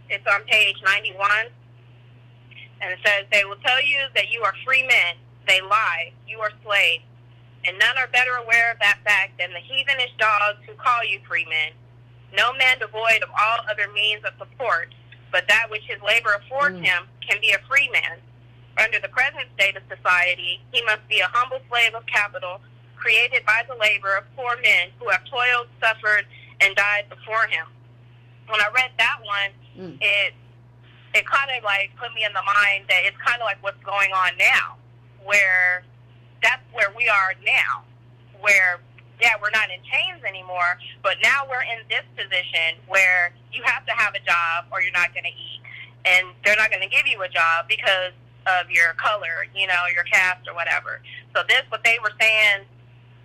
it's on page 91, and it says, they will tell you that you are free men. They lie. You are slaves. And none are better aware of that fact than the heathenish dogs who call you free men. No man devoid of all other means of support, but that which his labor affords him can be a free man. Under the present state of society, he must be a humble slave of capital, created by the labor of poor men who have toiled, suffered, and died before him. When I read that one, it kind of like put me in the mind that it's kind of like what's going on now, where that's where we are now, where, yeah, we're not in chains anymore, but now we're in this position where you have to have a job or you're not going to eat. And they're not going to give you a job because of your color, your caste or whatever. So this, what they were saying,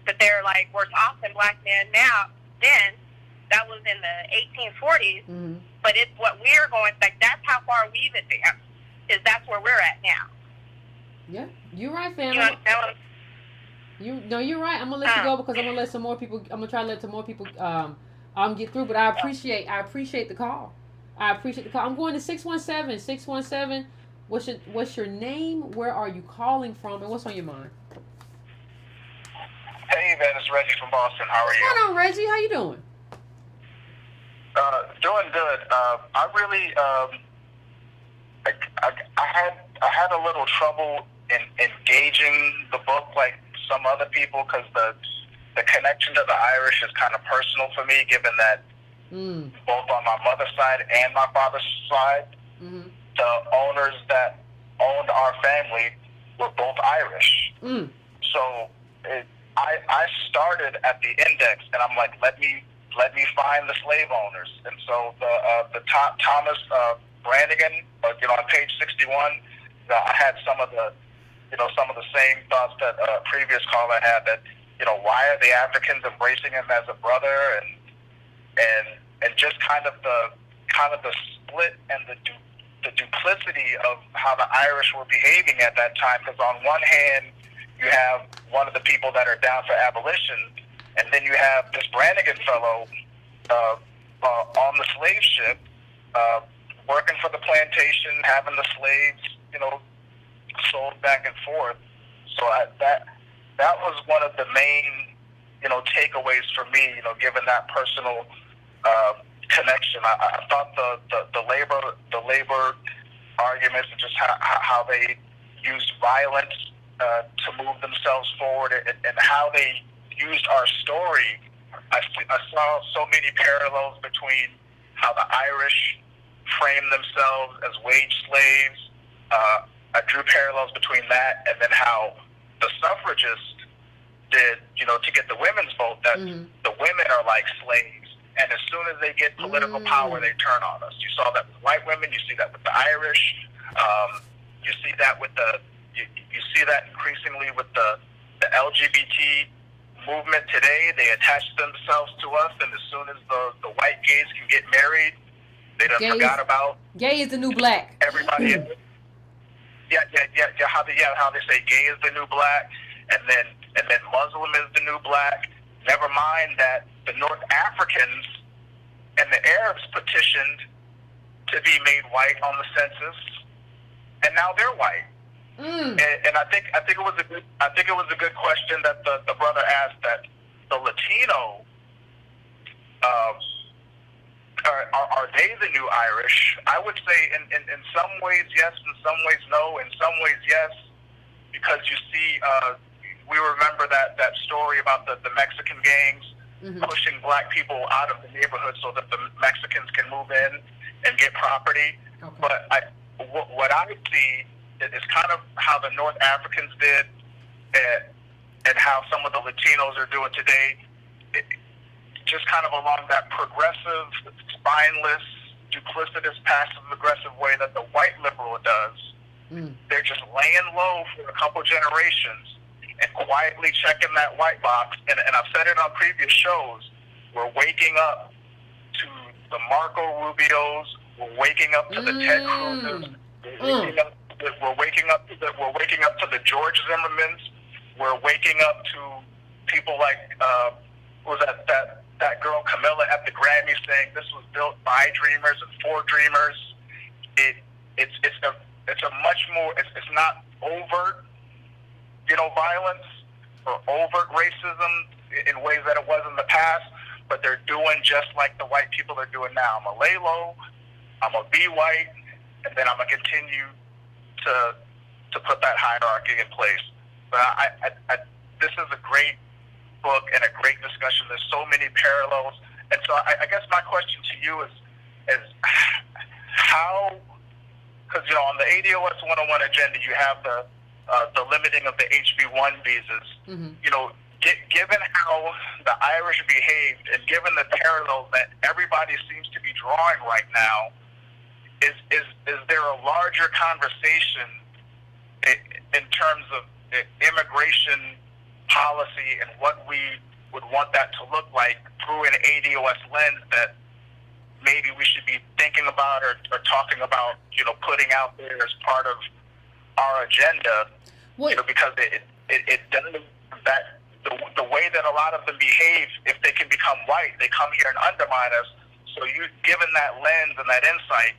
that they're like worse off than black men now, then, that was in the 1840s, but it's what we're going, like that's how far we've advanced, is that's where we're at now. Yeah, you're right, family. You understand what you're right. I'm gonna let you go because I'm gonna let some more people. I'm gonna try to let some more people get through. But I appreciate the call. I appreciate the call. I'm going to 617. 617. What's your name? Where are you calling from? And what's on your mind? Hey, Yvette, it's Reggie from Boston. How are you? What's going on, Reggie? How you doing? Doing good. I really, I had a little trouble in engaging the book like some other people because the connection to the Irish is kind of personal for me, given that both on my mother's side and my father's side, the owners that owned our family were both Irish. So I started at the index, and I'm like, let me find the slave owners. And so the Thomas Brannigan, on page 61, I had some of the same thoughts that previous caller had, that why are the Africans embracing him as a brother, and just kind of the split and the duplicity of how the Irish were behaving at that time. Because on one hand, you have one of the people that are down for abolition, and then you have this Brannigan fellow on the slave ship, working for the plantation, having the slaves, sold back and forth. So that was one of the main, takeaways for me, given that personal connection. I thought the labor arguments and just how they used violence to move themselves forward, and how they used our story I saw so many parallels between how the Irish framed themselves as wage slaves. I drew parallels between that and then how the suffragists did, to get the women's vote, that the women are like slaves. And as soon as they get political power, they turn on us. You saw that with white women. You see that with the Irish. You see that with you see that increasingly with the LGBT movement today. They attach themselves to us, and as soon as the white gays can get married, they done forgot about gay is the new black. Everybody. Yeah. How they say gay is the new black, and then Muslim is the new black. Never mind that the North Africans and the Arabs petitioned to be made white on the census, and now they're white. And I think it was a good question that the brother asked, that the Latino are they the new Irish? I would say in some ways yes, in some ways no, in some ways yes, because you see we remember that story about the Mexican gangs pushing black people out of the neighborhood so that the Mexicans can move in and get property. Okay. But what I see is kind of how the North Africans did, and how some of the Latinos are doing today, just kind of along that progressive, spineless, duplicitous, passive-aggressive way that the white liberal does. They're just laying low for a couple generations and quietly checking that white box. And I've said it on previous shows, we're waking up to the Marco Rubios, we're waking up to the Ted Cruz's, we're waking up to the George Zimmermans. We're waking up to people like was that girl Camilla at the Grammy saying this was built by dreamers and for dreamers. It's a much more. It's not overt, violence or overt racism in ways that it was in the past. But they're doing just like the white people are doing now. I'm gonna lay low. I'm gonna be white, and then I'm gonna continue to put that hierarchy in place. But this is a great book and a great discussion. There's so many parallels, and so I guess my question to you is how, because on the ADOS 101 agenda you have the limiting of the HB1 visas. Given how the Irish behaved, and given the parallels that everybody seems to be drawing right now, is there a larger conversation in terms of immigration policy and what we would want that to look like through an ADOS lens that maybe we should be thinking about or talking about, putting out there as part of our agenda? Because it does that. The way that a lot of them behave, if they can become white, they come here and undermine us. So given that lens and that insight,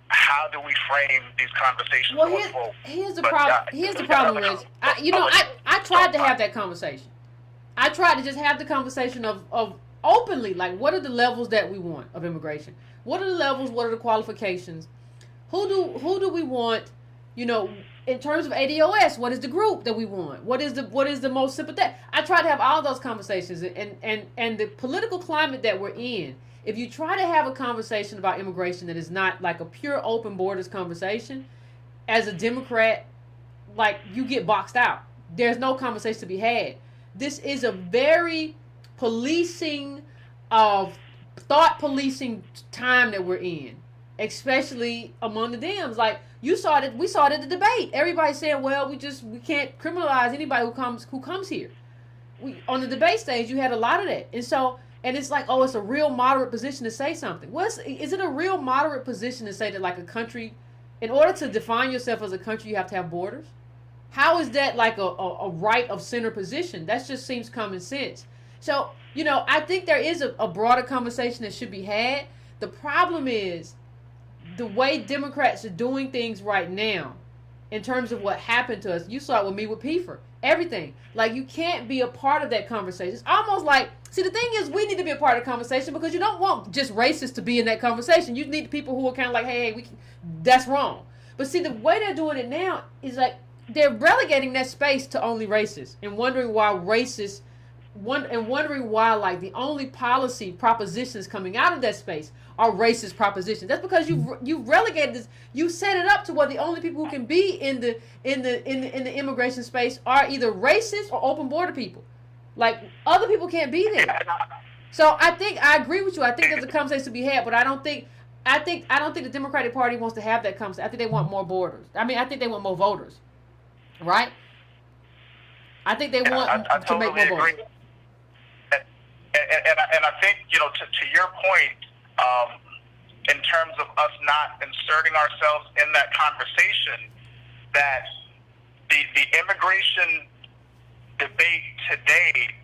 how do we frame these conversations going forward? Here's the problem, Rich. I tried to have that conversation. I tried to just have the conversation of openly, like, what are the levels that we want of immigration? What are the levels? What are the qualifications? Who do we want? In terms of ADOS, what is the group that we want? What is the most sympathetic? I try to have all those conversations, and the political climate that we're in. If you try to have a conversation about immigration that is not like a pure open borders conversation, as a Democrat, like, you get boxed out. There's no conversation to be had. This is a very policing of thought policing time that we're in, especially among the Dems. Like, we saw it at the debate. Everybody saying, well, we can't criminalize anybody who comes here. On the debate stage, you had a lot of that. And it's like, it's a real moderate position to say something. Is it a real moderate position to say that, like, a country, in order to define yourself as a country, you have to have borders? How is that like a right of center position? That just seems common sense. So, I think there is a broader conversation that should be had. The problem is the way Democrats are doing things right now in terms of what happened to us. You saw it with me with Pfeiffer. Everything. Like, you can't be a part of that conversation. It's almost like, see, the thing is, we need to be a part of the conversation because you don't want just racists to be in that conversation. You need people who are kind of like, hey, that's wrong. But see, the way they're doing it now is like they're relegating that space to only racists and wondering why racists wondering why, like, the only policy propositions coming out of that space are racist propositions. That's because you've relegated this. You set it up to where the only people who can be in the immigration space are either racist or open border people. Like, other people can't be there. So I agree with you. I think there's a conversation to be had, but I don't think the Democratic Party wants to have that conversation. I think they want more borders. I mean, I think they want more voters, right? I think they want I to totally make more agree. voters. And I think, to your point, in terms of us not inserting ourselves in that conversation, that the immigration debate today,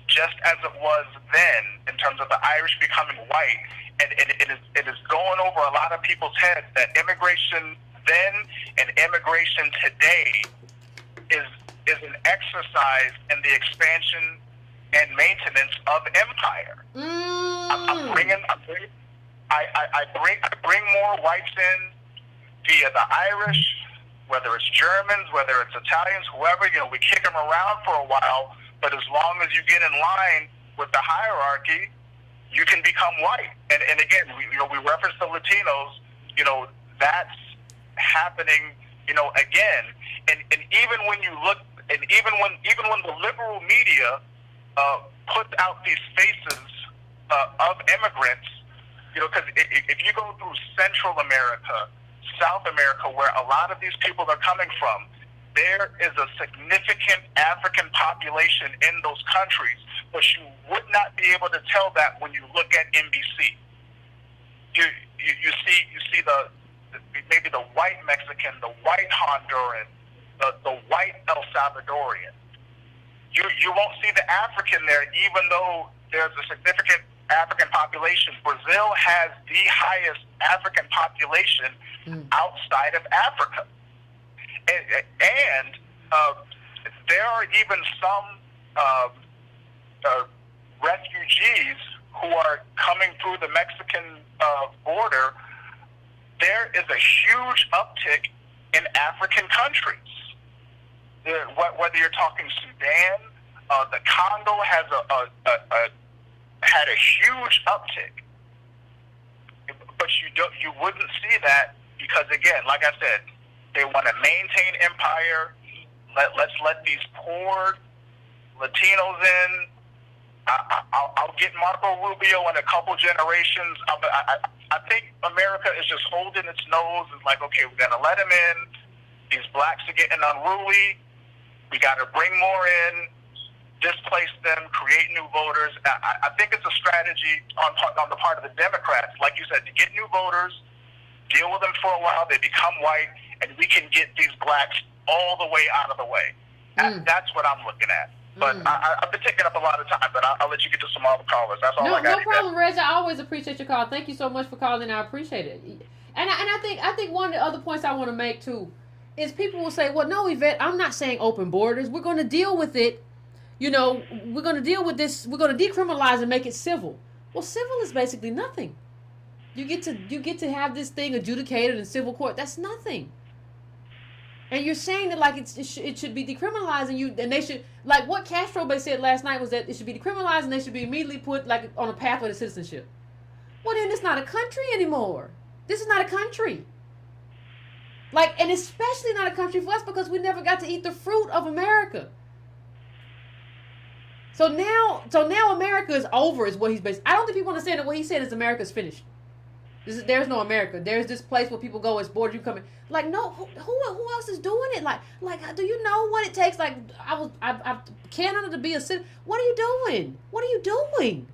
just as it was then, in terms of the Irish becoming white, and it is going over a lot of people's heads that immigration then and immigration today is an exercise in the expansion and maintenance of empire. I bring more whites in via the Irish, whether it's Germans, whether it's Italians, whoever. We kick them around for a while, but as long as you get in line with the hierarchy, you can become white. And again, we reference the Latinos. That's happening. Again, and even when you look, and even when the liberal media puts out these faces of immigrants, because if you go through Central America, South America, where a lot of these people are coming from, there is a significant African population in those countries, but you would not be able to tell that when you look at NBC. You see maybe the white Mexican, the white Honduran, the white El Salvadorian. You won't see the African there, even though there's a significant African population. Brazil has the highest African population outside of Africa. And there are even some refugees who are coming through the Mexican border. There is a huge uptick in African countries. Whether you're talking Sudan, the Congo has had a huge uptick, but you wouldn't see that because, again, like I said, they want to maintain empire. Let's let these poor Latinos in. I'll get Marco Rubio in a couple generations. I think America is just holding its nose. It's like, okay, we're gonna let them in. These blacks are getting unruly. We got to bring more in, displace them, create new voters. I think it's a strategy on the part of the Democrats, like you said, to get new voters, deal with them for a while, they become white, and we can get these blacks all the way out of the way. That's what I'm looking at. But I've been taking up a lot of time, but I'll let you get to some other callers. That's all I got. No problem, Reg. I always appreciate your call. Thank you so much for calling. I appreciate it. And I think one of the other points I want to make too is people will say, well, no, Yvette, I'm not saying open borders. We're going to deal with it. We're going to deal with this. We're going to decriminalize and make it civil. Well, civil is basically nothing. You get to have this thing adjudicated in civil court. That's nothing. And you're saying that like it should be decriminalized, and they should, like what Castro Bay said last night was that it should be decriminalized and they should be immediately put like on a pathway to citizenship. Well, then it's not a country anymore. This is not a country. Like, and especially not a country for us because we never got to eat the fruit of America. So now America is over, is what he's basically. I don't think people understand that what he's saying is America's finished. There's no America. There's this place where people go as borders. You come in. Like, no, who else is doing it? Like, do you know what it takes? Like, I Canada to be a citizen. What are you doing? What are you doing?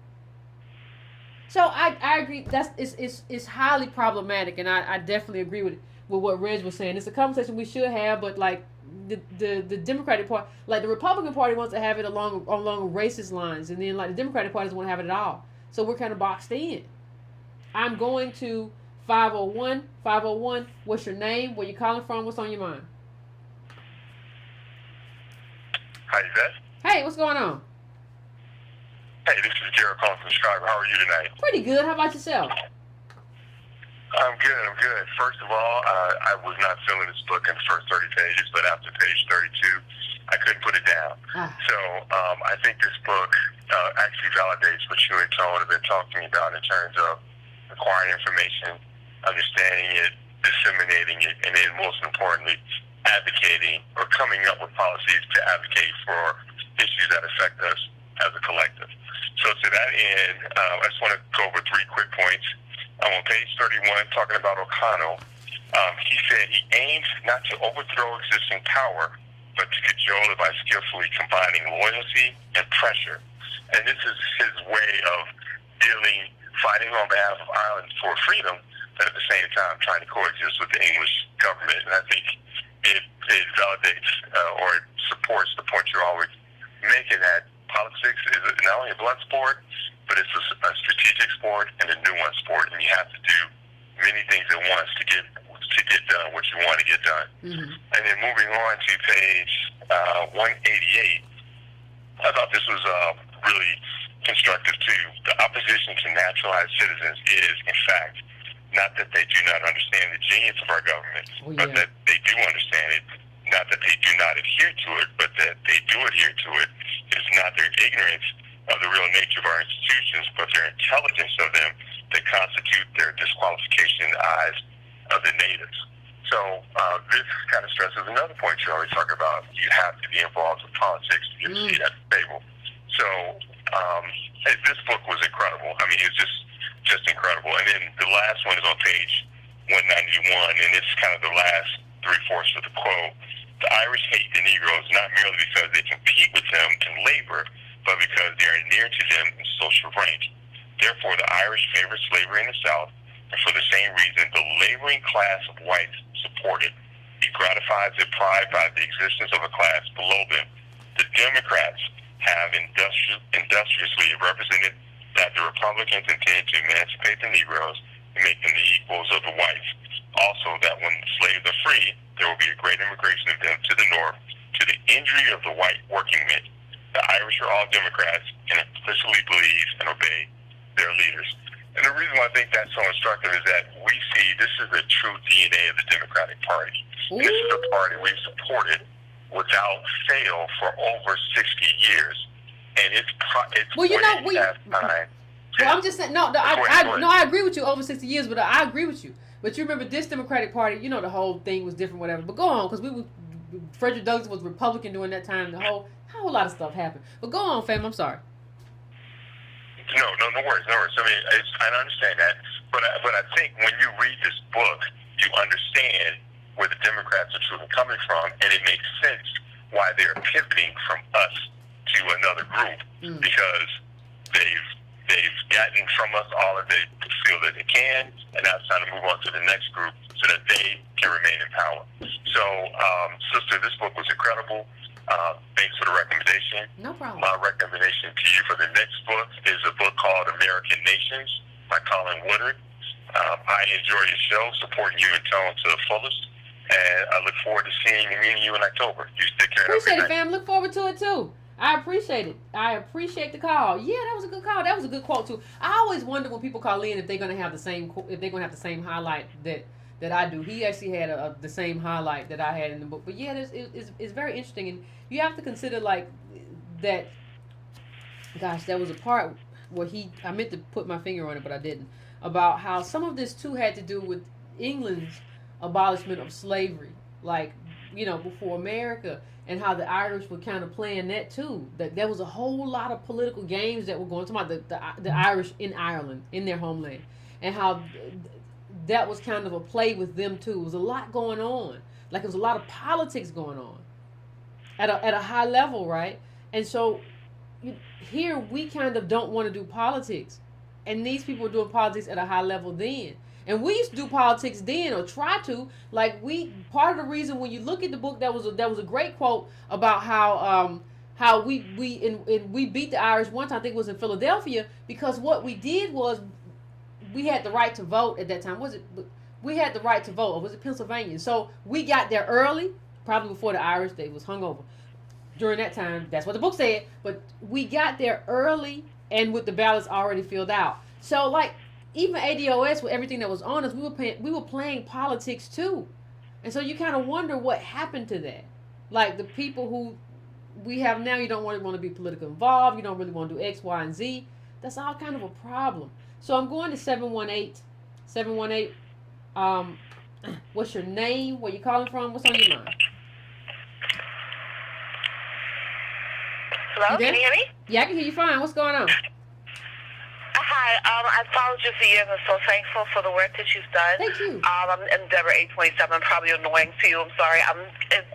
So I agree. It's highly problematic, and I definitely agree with what Reg was saying. It's a conversation we should have, but like the Democratic Party, like the Republican Party wants to have it along racist lines, and then like the Democratic Party doesn't want to have it at all. So we're kind of boxed in. I'm going to 501. 501. What's your name? Where you calling from? What's on your mind? Hi, Yvette. Hey, what's going on? Hey, this is Garrett calling from Chicago. How are you tonight? Pretty good. How about yourself? I'm good. First of all, I was not feeling this book in the first 30 pages, but after page 32, I couldn't put it down. So I think this book actually validates what you and Tone have been talking about in terms of acquiring information, understanding it, disseminating it, and then most importantly, advocating or coming up with policies to advocate for issues that affect us as a collective. So to that end, I just want to go over 3 quick points. On page 31, talking about O'Connell, he said he aims not to overthrow existing power, but to cajole it by skillfully combining loyalty and pressure. And this is his way of fighting on behalf of Ireland for freedom, but at the same time trying to coexist with the English government. And I think it validates or it supports the point you're always making, that politics is not only a blood sport, but it's a strategic sport and a nuanced sport, and you have to do many things at once to get done what you want to get done. Mm-hmm. And then moving on to page 188, I thought this was really constructive too. The opposition to naturalized citizens is, in fact, not that they do not understand the genius of our government, but that they do understand it. Not that they do not adhere to it, but that they do adhere to it. It's not their ignorance of the real nature of our institutions, but their intelligence of them that constitute their disqualification in the eyes of the natives. So this kind of stresses another point you always talk about. You have to be involved with politics to get a seat at the table. So this book was incredible. I mean, it's just incredible. And then the last one is on page 191, and it's kind of the last 3/4 of the quote. The Irish hate the Negroes not merely because they compete with them in labor, but because they are near to them in social rank. Therefore, the Irish favor slavery in the South, and for the same reason, the laboring class of whites support it. It gratifies their pride by the existence of a class below them. The Democrats have industriously represented that the Republicans intend to emancipate the Negroes and make them the equals of the whites. Also, that when the slaves are free, there will be a great immigration of them to the north, to the injury of the white working men. The Irish are all Democrats and implicitly believe and obey their leaders. And the reason why I think that's so instructive is that we see this is the true DNA of the Democratic Party. And this is a party we've supported without fail for over 60 years. And it's well, you know, time. Well, I'm just saying, I agree with you over 60 years, but I agree with you. But you remember this Democratic Party, you know, the whole thing was different, whatever. But go on, because Frederick Douglass was Republican during that time. A whole lot of stuff happened. But go on, fam. I'm sorry. No worries. I mean, I understand that, but I think when you read this book, you understand where the Democrats are truly coming from, and it makes sense why they're pivoting from us to another group, because they've gotten from us all that they feel that they can, and now it's time to move on to the next group so that they can remain in power. So, sister, this book was incredible. Thanks for the recommendation. No problem. My recommendation to you for the next book is a book called American Nations by Colin Woodard. I enjoy your show, supporting you and Tone to the fullest, and I look forward to seeing and meeting you in October. You take care. Appreciate it, fam. Look forward to it too. I appreciate it. I appreciate the call. Yeah, that was a good call. That was a good quote too. I always wonder when people call in if they're gonna have the same highlight that I do. He actually had the same highlight that I had in the book. But yeah, it's very interesting, and you have to consider like that. Gosh, there was a part where I meant to put my finger on it, but I didn't. About how some of this too had to do with England's abolishment of slavery, like, you know, before America, and how the Irish were kind of playing that too. That there was a whole lot of political games that were going on about the Irish in Ireland, in their homeland, and how that was kind of a play with them too. It was a lot going on. Like, there was a lot of politics going on at a high level, right? And so here we kind of don't want to do politics, and these people were doing politics at a high level then. And we used to do politics then, or try to. Like, part of the reason when you look at the book, that was a great quote about how we beat the Irish one time. I think it was in Philadelphia, because what we did was we had the right to vote at that time. We had the right to vote, or was it Pennsylvania? So we got there early, probably before the Irish. They was hungover during that time. That's what the book said. But we got there early, and with the ballots already filled out. So, like, even ADOS, with everything that was on us, we were playing politics too. And so you kind of wonder what happened to that. Like, the people who we have now, you don't really want to be politically involved. You don't really want to do X, Y, and Z. That's all kind of a problem. So I'm going to 718. 718. What's your name? Where you calling from? What's on your mind? Hello, can you hear me? Yeah, I can hear you fine. What's going on? Hi, I followed you for years. I'm so thankful for the work that you've done. Thank you. I'm Endeavor 827. I'm probably annoying to you. I'm sorry. I'm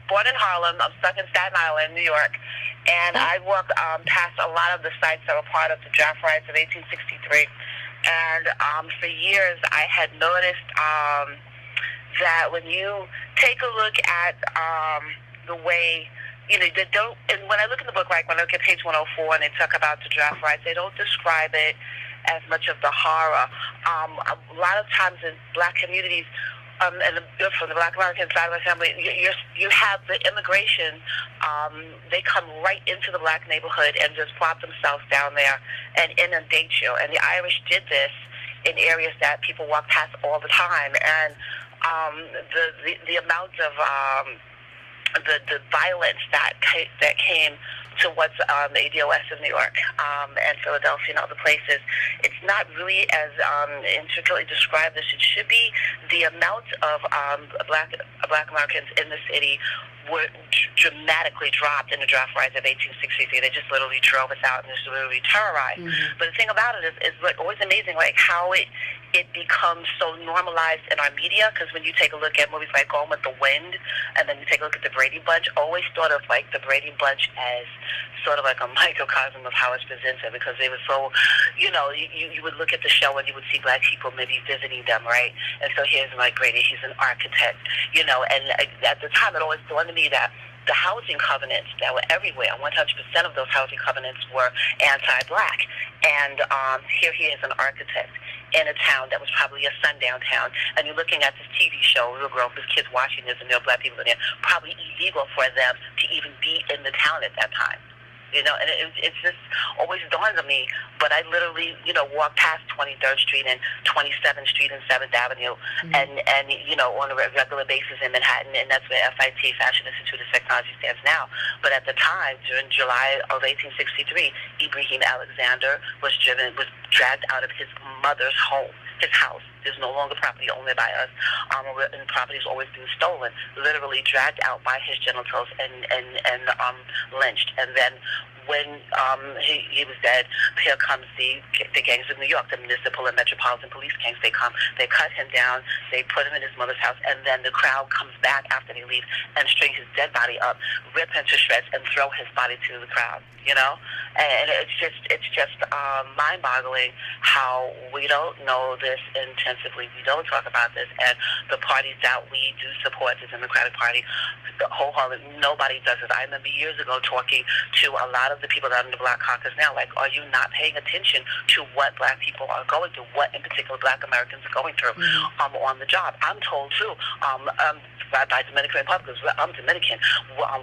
born in Harlem. I'm stuck in Staten Island, New York. And I walked past a lot of the sites that were part of the draft riots of 1863. And for years, I had noticed that when you take a look at the way, they don't, and when I look in the book, like when I look at page 104 and they talk about the draft riots, they don't describe it as much of the horror. A lot of times in black communities, and from the Black American side of my family, you have the immigration. They come right into the black neighborhood and just plop themselves down there and inundate you. And the Irish did this in areas that people walk past all the time. And the amount of the violence that came towards the ADOS in New York and Philadelphia and other places, it's not really as intricately described as it should be. The amount of black Americans in the city were dramatically dropped in the draft riots of 1863. They just literally drove us out and just literally terrorized. Mm-hmm. But the thing about it is like always amazing, like how it becomes so normalized in our media. Because when you take a look at movies like Gone with the Wind, and then you take a look at the Brady Bunch, always thought of like the Brady Bunch as sort of like a microcosm of how it's presented, because they were so, you would look at the show and you would see black people maybe visiting them, right? And so here's Mike Brady, he's an architect, and at the time it always dawned on me that the housing covenants that were everywhere, 100% of those housing covenants were anti-black. And here he is, an architect in a town that was probably a sundown town, and you're looking at this TV show, Real Girl, with kids watching this, and there are black people in there, probably illegal for them to even be in the town at that time. And it's just always dawned on me. But I literally, walk past 23rd Street and 27th Street and 7th Avenue, mm-hmm. and on a regular basis in Manhattan, and that's where FIT, Fashion Institute of Technology, stands now. But at the time, during July of 1863, Ibrahim Alexander was dragged out of his mother's home, his house. There's no longer property owned by us, and property is always being stolen, literally dragged out by his genitals and lynched. And then when he was dead, here comes the gangs of New York, the municipal and metropolitan police gangs. They come, they cut him down, they put him in his mother's house, and then the crowd comes back after they leave and string his dead body up, rip him to shreds, and throw his body to the crowd. And it's just mind-boggling how we don't know this intensively. We don't talk about this, and the parties that we do support, the Democratic Party, wholeheartedly, nobody does it. I remember years ago talking to a lot of the people that are in the Black Caucus now, like, are you not paying attention to what black people are going through, what in particular black Americans are going through on the job? I'm told, too, by Dominican Republicans, I'm Dominican,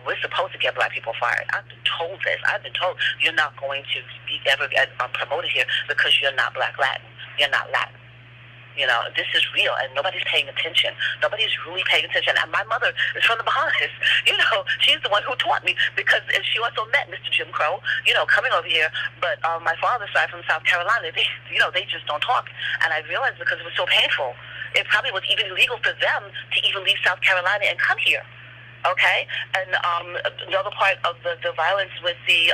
we're supposed to get black people fired. I've been told this. I've been told you're not going to be ever promoted here because you're not black Latin. You're not Latin. This is real, and nobody's paying attention. Nobody's really paying attention. And my mother is from the Bahamas. She's the one who taught me, because she also met Mr. Jim Crow, coming over here. But my father's side from South Carolina, they just don't talk. And I realized because it was so painful, it probably was even illegal for them to even leave South Carolina and come here. Okay? And another part of the violence with the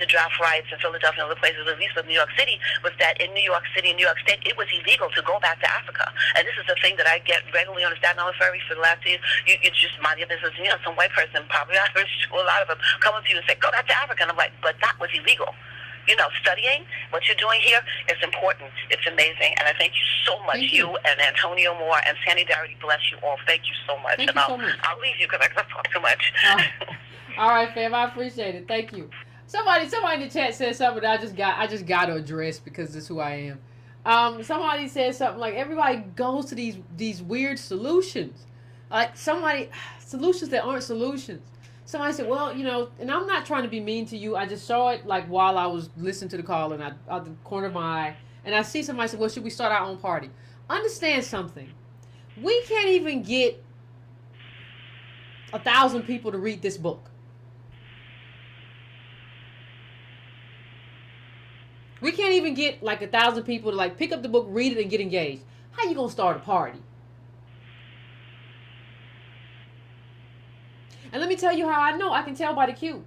draft riots in Philadelphia and other places, at least with New York City, was that in New York City and New York State, it was illegal to go back to Africa. And this is the thing that I get regularly on the Staten Island Ferry for the last year. You just mind your business. Some white person, probably Irish, a lot of them, come up to you and say, go back to Africa. And I'm like, but that was illegal. Studying what you're doing here is important. It's amazing. And I thank you so much, you and Antonio Moore and Sandy Darity. Bless you all. Thank you so much. Thank you so much. I'll leave you because I can't talk too much. All right, fam. I appreciate it. Thank you. Somebody in the chat said something that I just got to address because this is who I am. Somebody said something like, everybody goes to these weird solutions, like solutions that aren't solutions. Somebody said, well, and I'm not trying to be mean to you. I just saw it like while I was listening to the call, and out the corner of my eye, and I see somebody say, well, should we start our own party? Understand something. We can't even get 1,000 people to read this book. We can't even get like 1,000 people to like pick up the book, read it, and get engaged. How you gonna start a party? And let me tell you how I know. I can tell by the queue.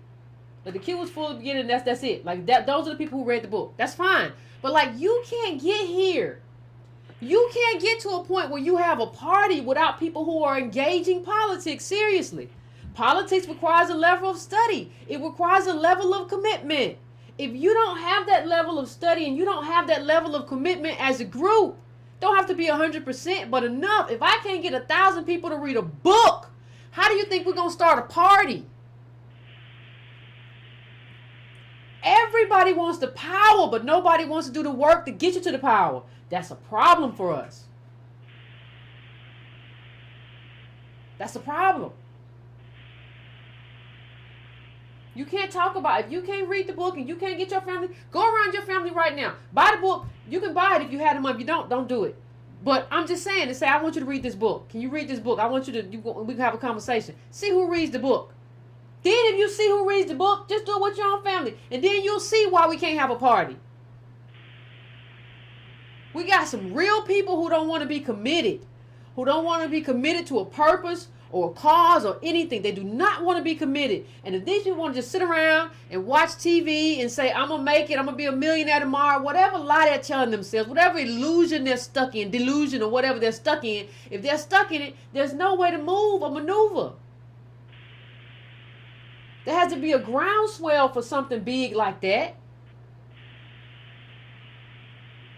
Like the queue was full at the beginning. That's it. Like that. Those are the people who read the book. That's fine. But like you can't get here. You can't get to a point where you have a party without people who are engaging politics seriously. Politics requires a level of study. It requires a level of commitment. If you don't have that level of study and you don't have that level of commitment as a group, don't have to be 100%, but enough. If I can't get 1,000 people to read a book, how do you think we're going to start a party? Everybody wants the power, but nobody wants to do the work to get you to the power. That's a problem for us. That's a problem. You can't talk about it. If you can't read the book and you can't get your family, go around your family right now. Buy the book. You can buy it if you had the money. If you don't do it. But I'm just saying to say, I want you to read this book. Can you read this book? I want you to, we can have a conversation. See who reads the book. Then if you see who reads the book, just do it with your own family. And then you'll see why we can't have a party. We got some real people who don't want to be committed. Who don't want to be committed to a purpose or a cause or anything. They do not want to be committed. And if these people want to just sit around and watch TV and say, I'm going to make it, I'm going to be a millionaire tomorrow, whatever lie they're telling themselves, whatever illusion they're stuck in, delusion or whatever they're stuck in, if they're stuck in it, there's no way to move or maneuver. There has to be a groundswell for something big like that.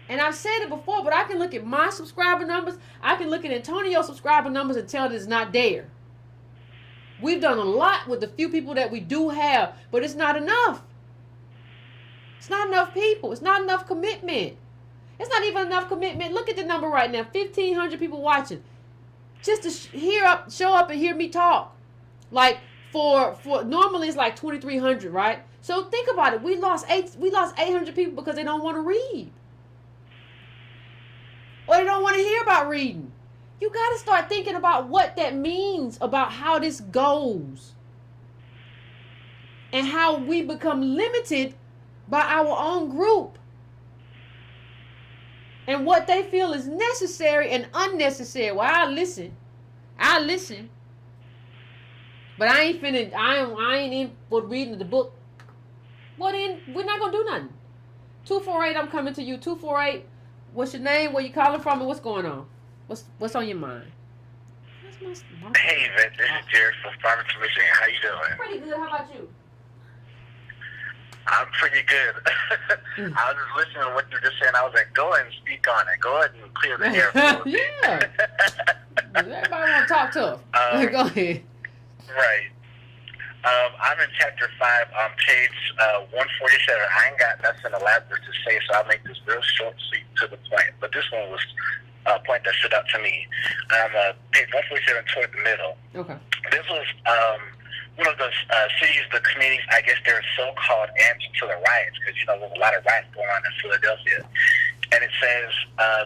And I've said it before, but I can look at my subscriber numbers. I can look at Antonio's subscriber numbers and tell that it's not there. We've done a lot with the few people that we do have, but it's not enough. It's not enough people. It's not enough commitment. It's not even enough commitment. Look at the number right now, 1,500 people watching. Just to show up and hear me talk. Like for normally it's like 2,300, right? So think about it. We lost 800 people because they don't want to read. Or they don't want to hear about reading. You got to start thinking about what that means, about how this goes. And how we become limited by our own group. And what they feel is necessary and unnecessary. Well, I'll listen. But I ain't in for reading the book. Well then, we're not going to do nothing. 248, I'm coming to you. 248. What's your name? Where you calling from? And what's going on? What's on your mind? Hey, Yvette, this is Jared from Farmington, Michigan. How you doing? Pretty good. How about you? I'm pretty good. I was just listening to what you were just saying. I was like, go ahead and speak on it. Go ahead and clear the air for me. Yeah. Everybody want to talk tough. Go ahead. Right. I'm in chapter 5 on page 147. I ain't got nothing elaborate to say, so I'll make this real short, sweet, to the point. But this one was a point that stood out to me. Page 147 toward the middle. Okay. This was one of the cities, the communities, I guess they're so-called answer to the riots, because, you know, there's a lot of riots going on in Philadelphia. And it says,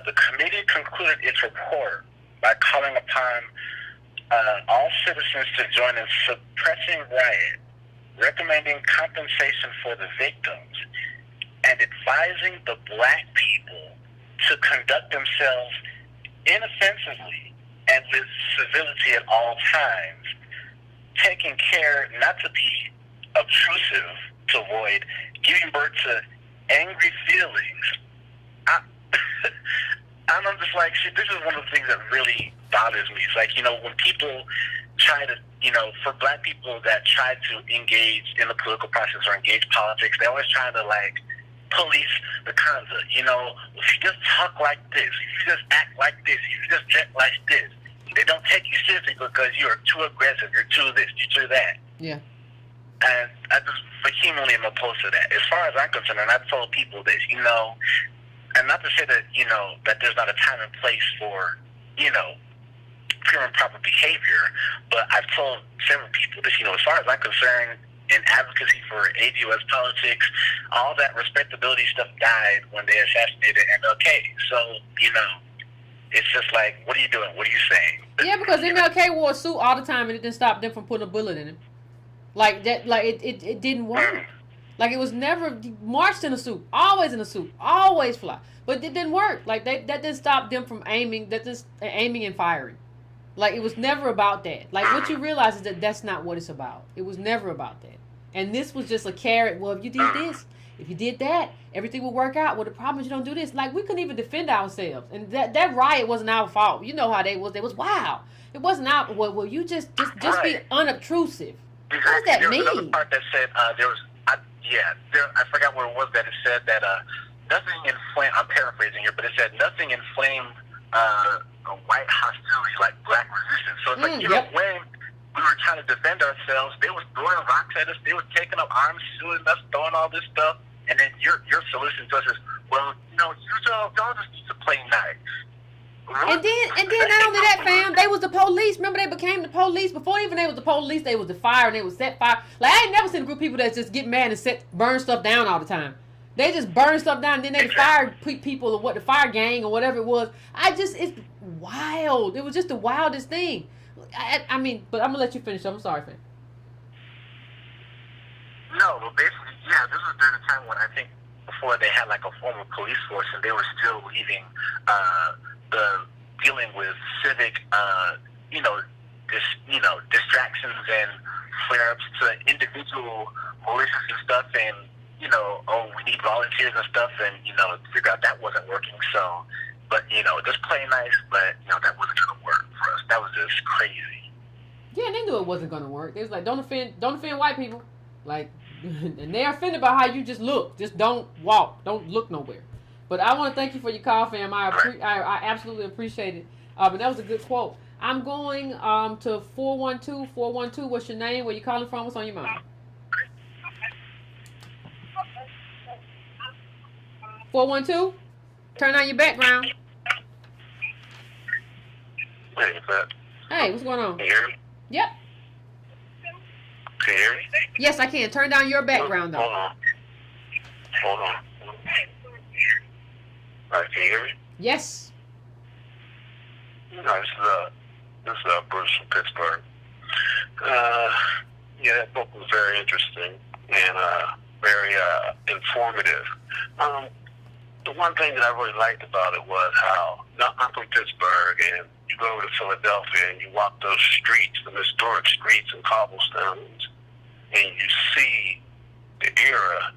the committee concluded its report by calling upon all citizens to join in suppressing riot, recommending compensation for the victims, and advising the black people to conduct themselves inoffensively and with civility at all times, taking care not to be obtrusive to avoid giving birth to angry feelings. I'm just like, shit, this is one of the things that really bothers me. It's like, you know, when people try to, you know, for black people that try to engage in the political process or engage politics, they always try to, like, police the conduct. You know, if you just talk like this, if you just act like this, if you just dress like this, they don't take you seriously because you're too aggressive, you're too this, you're too that. Yeah. And I just vehemently am opposed to that. As far as I'm concerned, and I've told people this, you know, and not to say that, you know, that there's not a time and place for, you know, pure and proper behavior, but I've told several people this, you know, as far as I'm concerned, in advocacy for ADOS politics, all that respectability stuff died when they assassinated MLK. So, you know, it's just like, what are you doing? What are you saying? Yeah, because MLK wore a suit all the time and it didn't stop them from putting a bullet in him. Like that, like it didn't work. Like it was never marched in a suit, always in a suit, always fly. But it didn't work. Like that didn't stop them from aiming. That just aiming and firing. Like it was never about that. Like what you realize is that that's not what it's about. It was never about that. And this was just a carrot. Well, if you did this, if you did that, everything will work out. Well, the problem is you don't do this. Like we couldn't even defend ourselves. And that riot wasn't our fault. You know how they was. They was wild. It wasn't our. Well, you just be unobtrusive. What does that there mean? was another part that said there was. I forgot what it was that it said that nothing inflamed. I'm paraphrasing here, but it said nothing inflamed white hostility like black resistance. So it's like when we were trying to defend ourselves, they was throwing rocks at us. They were taking up arms, shooting us, throwing all this stuff. And then your solution to us is, well, y'all just need to play nice. And then not only that, fam, they was the police. Remember, they became the police before even they was the police. They was the fire, and they was set fire. Like I ain't never seen a group of people that just get mad and burn stuff down all the time. They just burn stuff down, and then they fired people or the fire gang or whatever it was. It's wild. It was just the wildest thing. I mean, but I'm gonna let you finish. I'm sorry, fam. No, well, basically, this was during the time when I think before they had like a formal police force, and they were still leaving dealing with civic, distractions and flare-ups to individual militias and stuff, and we need volunteers and stuff, and figure out that wasn't working. So, but just play nice, but that wasn't gonna work for us. That was just crazy. Yeah, they knew it wasn't gonna work. They was like, don't offend white people, like, and they're offended by how you just look. Just don't walk, don't look nowhere. But I want to thank you for your call, fam. I absolutely appreciate it. But that was a good quote. I'm going to 412. 412. What's your name? Where you calling from? What's on your mind? 412. Turn on your background. Hey, Yvette. Hey, what's going on? Can you hear me? Yep. Can you hear me? Yes, I can. Turn down your background, though. Hold on. All right, can you hear me? Yes. No, this is Bruce from Pittsburgh. That book was very interesting and very informative. The one thing that I really liked about it was how I'm from Pittsburgh, and you go to Philadelphia and you walk those streets, the historic streets and cobblestones, and you see the era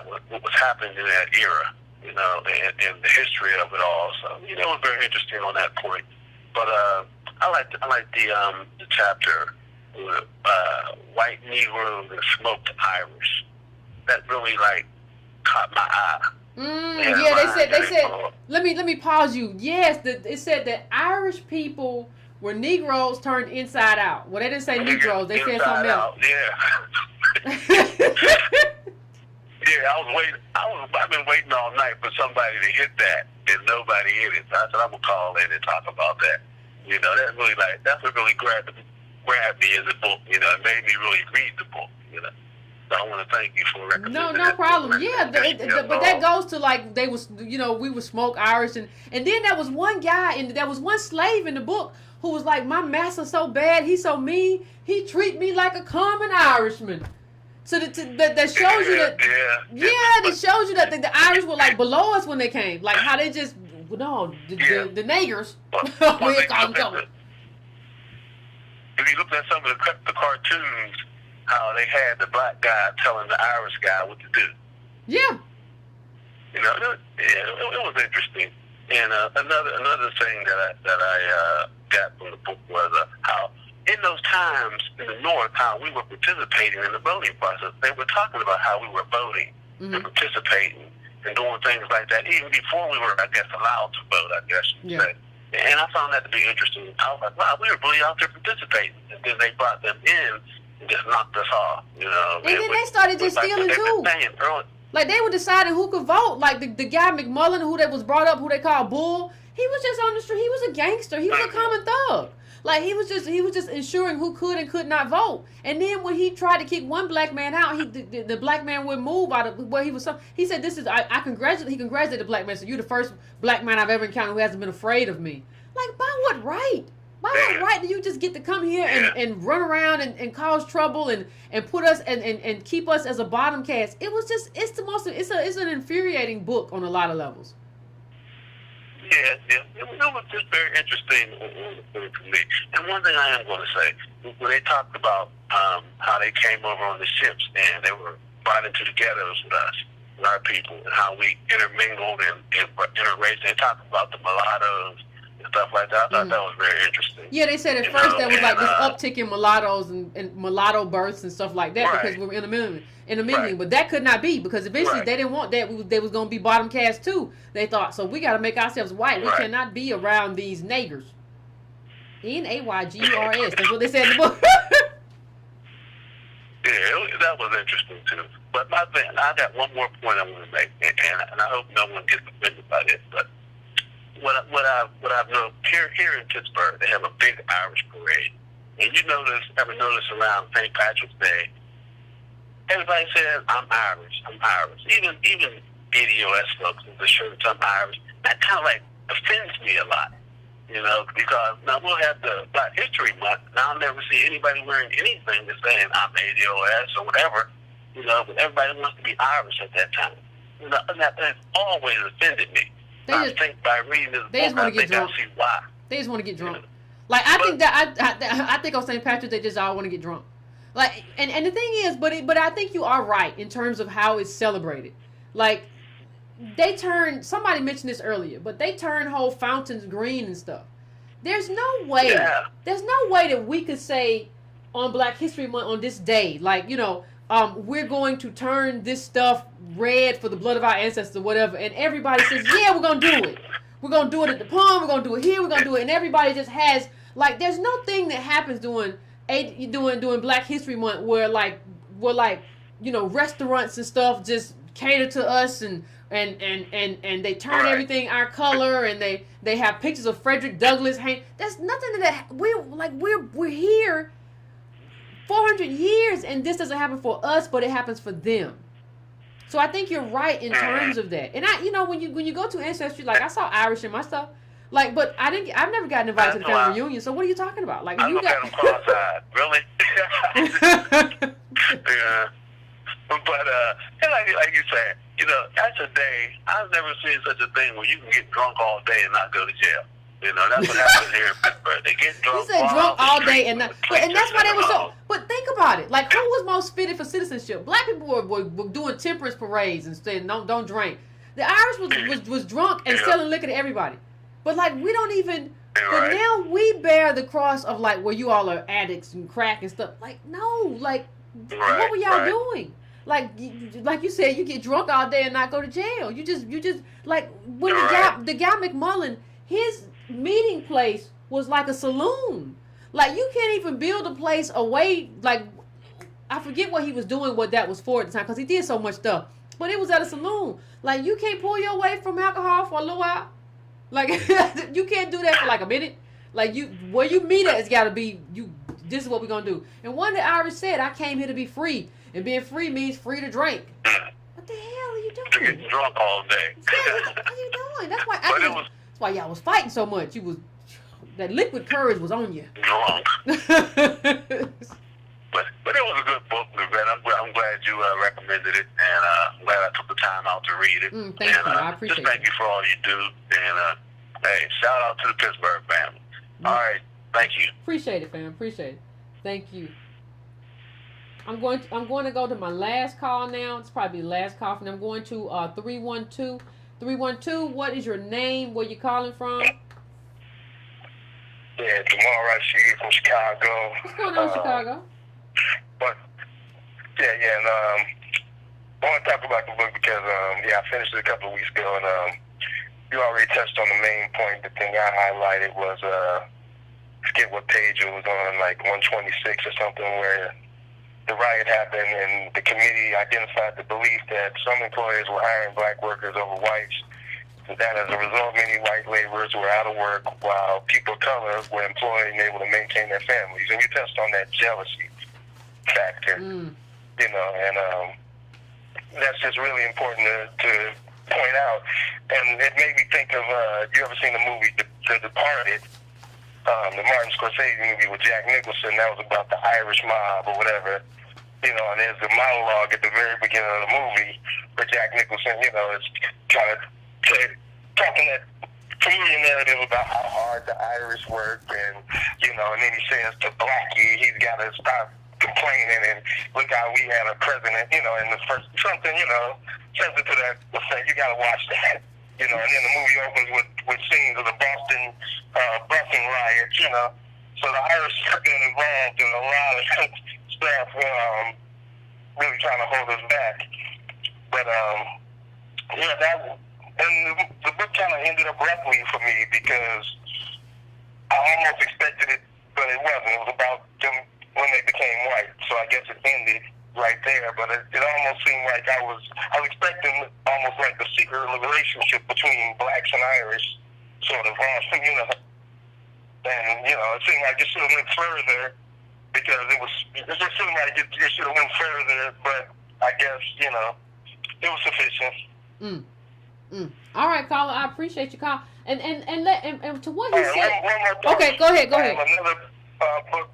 what was happening in that era, and the history of it all. So, it was very interesting on that point. But I like the chapter with white Negroes and smoked Irish. That really caught my eye. They said. Let me pause you. Yes, it said that Irish people were Negroes turned inside out. Well, they didn't say Negroes. They said something else. I've been waiting all night for somebody to hit that, and nobody hit it. So I said I'm gonna call in and talk about that. That's what really grabbed me in the book. It made me really read the book. So I want to thank you for recommending No problem. Yeah, but that goes to they was, we would smoke Irish, and then there was one guy and there was one slave in the book who was like, my master's so bad, he's so mean, he treat me like a common Irishman. So that shows you that that shows you that the Irish were below us when they came, like how they just the niggers. If you look at some of the cartoons, how they had the black guy telling the Irish guy what to do. Yeah. It was interesting. And another thing that I got from the book was how in those times in the North, how we were participating in the voting process. They were talking about how we were voting and participating and doing things like that, even before we were, I guess, allowed to vote, I guess you say. And I found that to be interesting. I was like, wow, we were really out there participating. And then they brought them in and just knocked us off, And then they started just stealing too. Like they were deciding who could vote. Like the guy McMullen, who they was brought up, who they called Bull, he was just on the street. He was a gangster. He was a common thug. Like he was just ensuring who could and could not vote. And then when he tried to kick one black man out, the black man would move out of where he was. He said, "This is I congratulate." He congratulated the black man. So you're the first black man I've ever encountered who hasn't been afraid of me. Like by what right? By what right do you just get to come here and run around and cause trouble and put us and keep us as a bottom caste? It was just, it's an infuriating book on a lot of levels. Yeah. It was just very interesting for me. And one thing I am going to say, when they talked about how they came over on the ships and they were brought into the ghettos with us, with our people, and how we intermingled and interraced, they talked about the mulattoes and stuff like that. I thought that was very interesting. Yeah, they said at first there was like this uptick in mulattoes and mulatto births and stuff like that because we were intermingling. But that could not be because eventually they didn't want that. They was going to be bottom caste too. They thought, so we got to make ourselves white. We cannot be around these niggers. Naygurs. That's what they said in the book. Yeah, that was interesting too. But my thing, I got one more point I want to make, and I hope no one gets offended by this. But what I've known here in Pittsburgh, they have a big Irish parade, and you ever notice around St. Patrick's Day, everybody says I'm Irish. Even DDOS folks with the shirts, I'm Irish. That kind of like offends me a lot. Because now we'll have the Black History Month, and I'll never see anybody wearing anything that's saying I'm ADOS or whatever, but everybody wants to be Irish at that time. And that's always offended me. I think by reading this book, I think I see why. They just want to get drunk. Like, I think on St. Patrick's, they just all want to get drunk. Like, and the thing is, but I think you are right in terms of how it's celebrated. Like, somebody mentioned this earlier, but they turn whole fountains green and stuff. There's no way that we could say on Black History Month on this day, like, we're going to turn this stuff red for the blood of our ancestors or whatever, and everybody says, yeah, we're going to do it. We're going to do it at the pond, we're going to do it here, we're going to do it, and everybody just has, like, there's no thing that happens during Black History Month where restaurants and stuff just cater to us and they turn everything our color and they have pictures of Frederick Douglass. That's nothing that we're here 400 years and this doesn't happen for us, but it happens for them. So I think you're right in terms of that. And when you go to Ancestry, like I saw Irish in my stuff, like, but I've never gotten invited to the family reunion. So what are you talking about? Like, I look at them cross-eyed. Really? Yeah. But like you said, that's a day. I've never seen such a thing where you can get drunk all day and not go to jail. That's what happens here in Pittsburgh. They get drunk. You said drunk all day and not, and that's why they were so. But think about it. Like, who was most fitted for citizenship? Black people were doing temperance parades and saying don't drink. The Irish was drunk and selling liquor to everybody. But like, we don't even. But now we bear the cross of like where you all are addicts and crack and stuff. Like, no, like what were y'all doing? Like you said, you get drunk all day and not go to jail. You just like when the guy McMullen, his meeting place was like a saloon. Like, you can't even build a place away. Like, I forget what he was doing, what that was for at the time, because he did so much stuff. But it was at a saloon. Like, you can't pull your way from alcohol for a little while. Like, you can't do that for like a minute. Like, where you meet at, it's got to be this is what we're gonna do. And one of the Irish said, I came here to be free. And being free means free to drink. What the hell are you doing? You're getting drunk all day. What are you doing? That's why y'all was fighting so much. That liquid courage was on you. Drunk. But it was a good book, Yvette. I'm glad you recommended it, and I'm glad I took the time out to read it. Thank you. I appreciate it. Just thank you for all you do, and hey, shout out to the Pittsburgh family. All right, thank you. Appreciate it, fam. Appreciate it. Thank you. I'm going to go to my last call now. It's probably the last call, and I'm going to 312. 312. What is your name? Where you calling from? Yeah, Jamal Rashid from Chicago. What's going on in Chicago? But and I want to talk about the book because I finished it a couple of weeks ago, and you already touched on the main point. The thing I highlighted was forget what page it was on, like 126 or something, where the riot happened and the committee identified the belief that some employers were hiring black workers over whites, and that as a result many white laborers were out of work while people of color were employed and able to maintain their families. And you touched on that jealousy factor, and that's just really important to point out. And it made me think of, you ever seen the movie The Departed? the Martin Scorsese movie with Jack Nicholson. That was about the Irish mob or whatever. You know, and there's a monologue at the very beginning of the movie where Jack Nicholson, you know, is kind of talking that familiar narrative about how hard the Irish work, and you know, and then he says to Blackie, he's got to stop complaining, and look how we had a president, you know, in the first something, you know, something to that effect. You got to watch that, you know. And then the movie opens with scenes of the Boston busing riots, you know. So the Irish have been involved in a lot of stuff, really trying to hold us back. But yeah, that. And the book kind of ended abruptly for me because I almost expected it, but it wasn't. It was about them when they became white. So I guess it ended right there. But it almost seemed like I was expecting almost like the secret relationship between blacks and Irish, sort of, you know. And, you know, it seemed like it should have went further because it just seemed like it should have went further. But I guess, you know, it was sufficient. All right, Colin, I appreciate you, Colin. And to what he said. One more thing. Okay, go ahead. Another book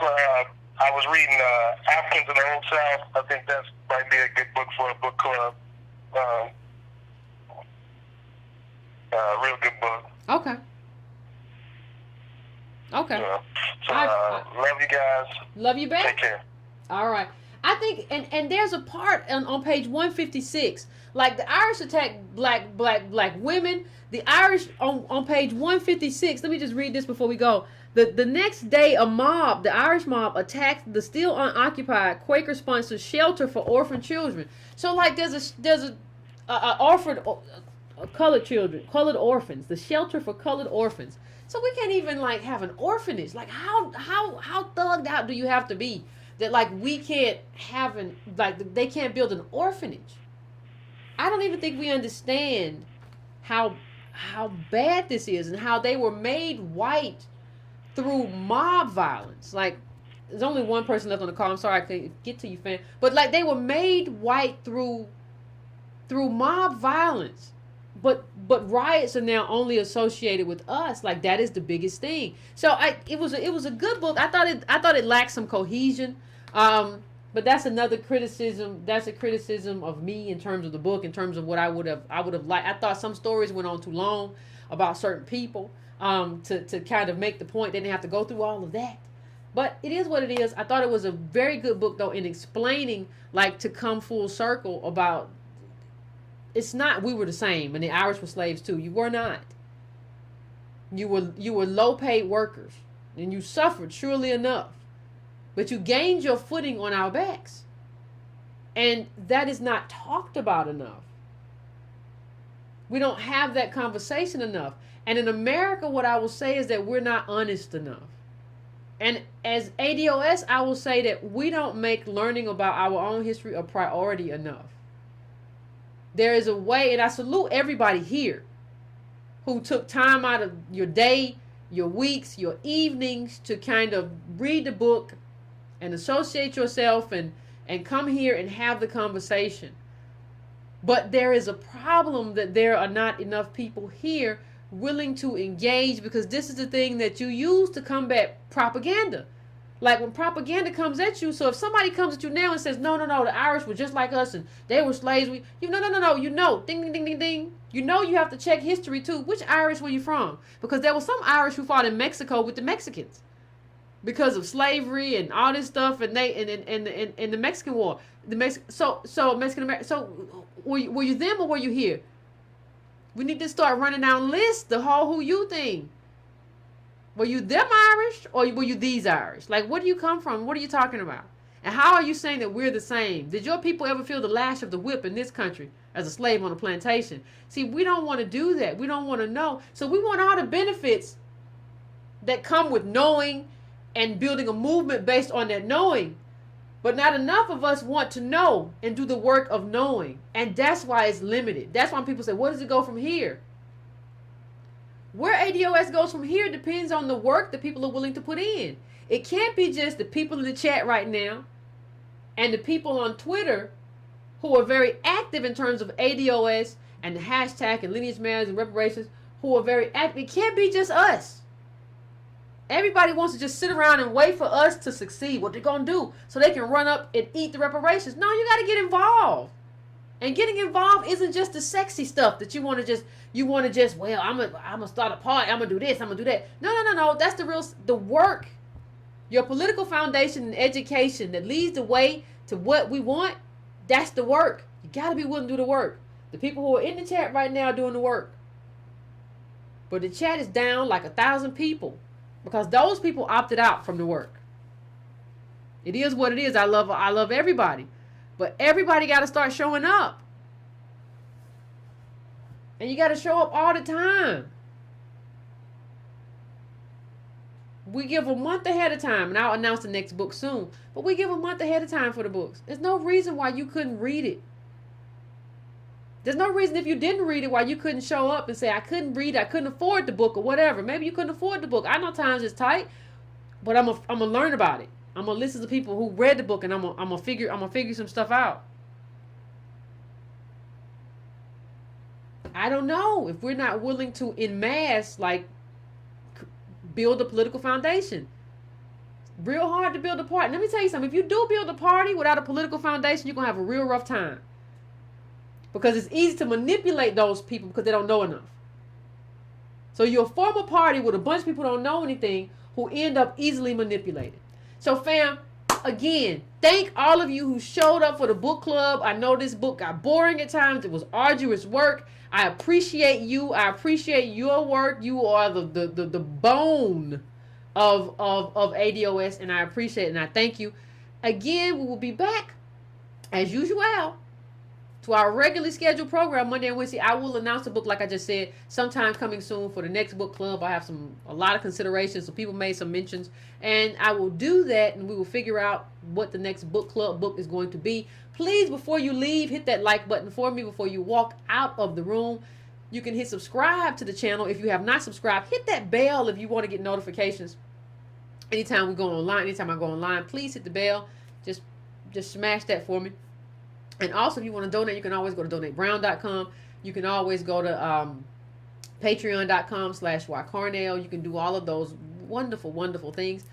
I was reading, Africans in the Old South. I think that might be a good book for a book club. Real good book. Okay. So, love you guys. Love you back. Take care. All right. I think, and there's a part on page 156, like the Irish attack black women. The Irish on page 156. Let me just read this before we go. The next day, the Irish mob attacked the still unoccupied Quaker-sponsored shelter for orphan children. So, like, there's colored orphans, the shelter for colored orphans. So we can't even like have an orphanage. Like, how thugged out do you have to be that like we can't have they can't build an orphanage? I don't even think we understand how bad this is and how they were made white through mob violence. Like, there's only one person left on the call. I'm sorry I couldn't get to you, fam. But like, they were made white through mob violence. But riots are now only associated with us. Like, that is the biggest thing. So it was a good book. I thought it lacked some cohesion. But that's another criticism. That's a criticism of me in terms of the book, in terms of what I would have liked. I thought some stories went on too long about certain people. To kind of make the point. They didn't have to go through all of that. But it is what it is. I thought it was a very good book, though, in explaining, like, to come full circle about, it's not we were the same and the Irish were slaves too. You were not. You were low-paid workers, and you suffered, surely enough. But you gained your footing on our backs. And that is not talked about enough. We don't have that conversation enough. And in America, what I will say is that we're not honest enough. And as ADOS, I will say that we don't make learning about our own history a priority enough. There is a way, and I salute everybody here who took time out of your day, your weeks, your evenings to kind of read the book and associate yourself and come here and have the conversation. But there is a problem that there are not enough people here willing to engage, because this is the thing that you use to combat propaganda. Like, when propaganda comes at you, so if somebody comes at you now and says, no, the Irish were just like us and they were slaves, no, ding, ding, ding, ding, ding. You know you have to check history too. Which Irish were you from? Because there were some Irish who fought in Mexico with the Mexicans because of slavery and all this stuff, and they in the Mexican War. So Mexican American. So were you them or were you here? We need to start running down lists, the whole who you thing. Were you them Irish or were you these Irish? Like, where do you come from? What are you talking about? And how are you saying that we're the same? Did your people ever feel the lash of the whip in this country as a slave on a plantation? See, we don't want to do that. We don't want to know. So we want all the benefits that come with knowing and building a movement based on that knowing. But not enough of us want to know and do the work of knowing. And that's why it's limited. That's why people say, where does it go from here? Where ADOS goes from here depends on the work that people are willing to put in. It can't be just the people in the chat right now and the people on Twitter who are very active in terms of ADOS and the hashtag and lineage matters and reparations, who are very active. It can't be just us. Everybody wants to just sit around and wait for us to succeed. What they're going to do so they can run up and eat the reparations. No, you got to get involved. And getting involved isn't just the sexy stuff that you want to just, well, I'm gonna start a party. I'm going to do this. I'm going to do that. No. That's the work. Your political foundation and education that leads the way to what we want, that's the work. You got to be willing to do the work. The people who are in the chat right now are doing the work. But the chat is down like 1,000 people because those people opted out from the work. It is what it is. I love everybody. But everybody got to start showing up. And you got to show up all the time. We give a month ahead of time, and I'll announce the next book soon. But we give a month ahead of time for the books. There's no reason why you couldn't read it. There's no reason if you didn't read it why you couldn't show up and say, I couldn't read, I couldn't afford the book or whatever. Maybe you couldn't afford the book. I know times it's tight, but I'm gonna learn about it. I'm gonna listen to people who read the book, and I'm gonna figure some stuff out. I don't know if we're not willing to en masse build a political foundation. Real hard to build a party. Let me tell you something. If you do build a party without a political foundation, you're gonna have a real rough time. Because it's easy to manipulate those people because they don't know enough. So you'll form a party with a bunch of people who don't know anything who end up easily manipulated. So fam, again, thank all of you who showed up for the book club. I know this book got boring at times. It was arduous work. I appreciate you. I appreciate your work. You are the bone of ADOS, and I appreciate it, and I thank you. Again, we will be back as usual to our regularly scheduled program Monday and Wednesday. I will announce the book, like I just said, sometime coming soon for the next book club. I have a lot of considerations, so people made some mentions, and I will do that, and we will figure out what the next book club book is going to be. Please, before you leave, hit that like button for me before you walk out of the room. You can hit subscribe to the channel if you have not subscribed. Hit that bell if you want to get notifications. Anytime we go online, anytime I go online, please hit the bell. Just smash that for me. And also, if you want to donate, you can always go to donatebrown.com. You can always go to patreon.com/ycarnell. You can do all of those wonderful, wonderful things.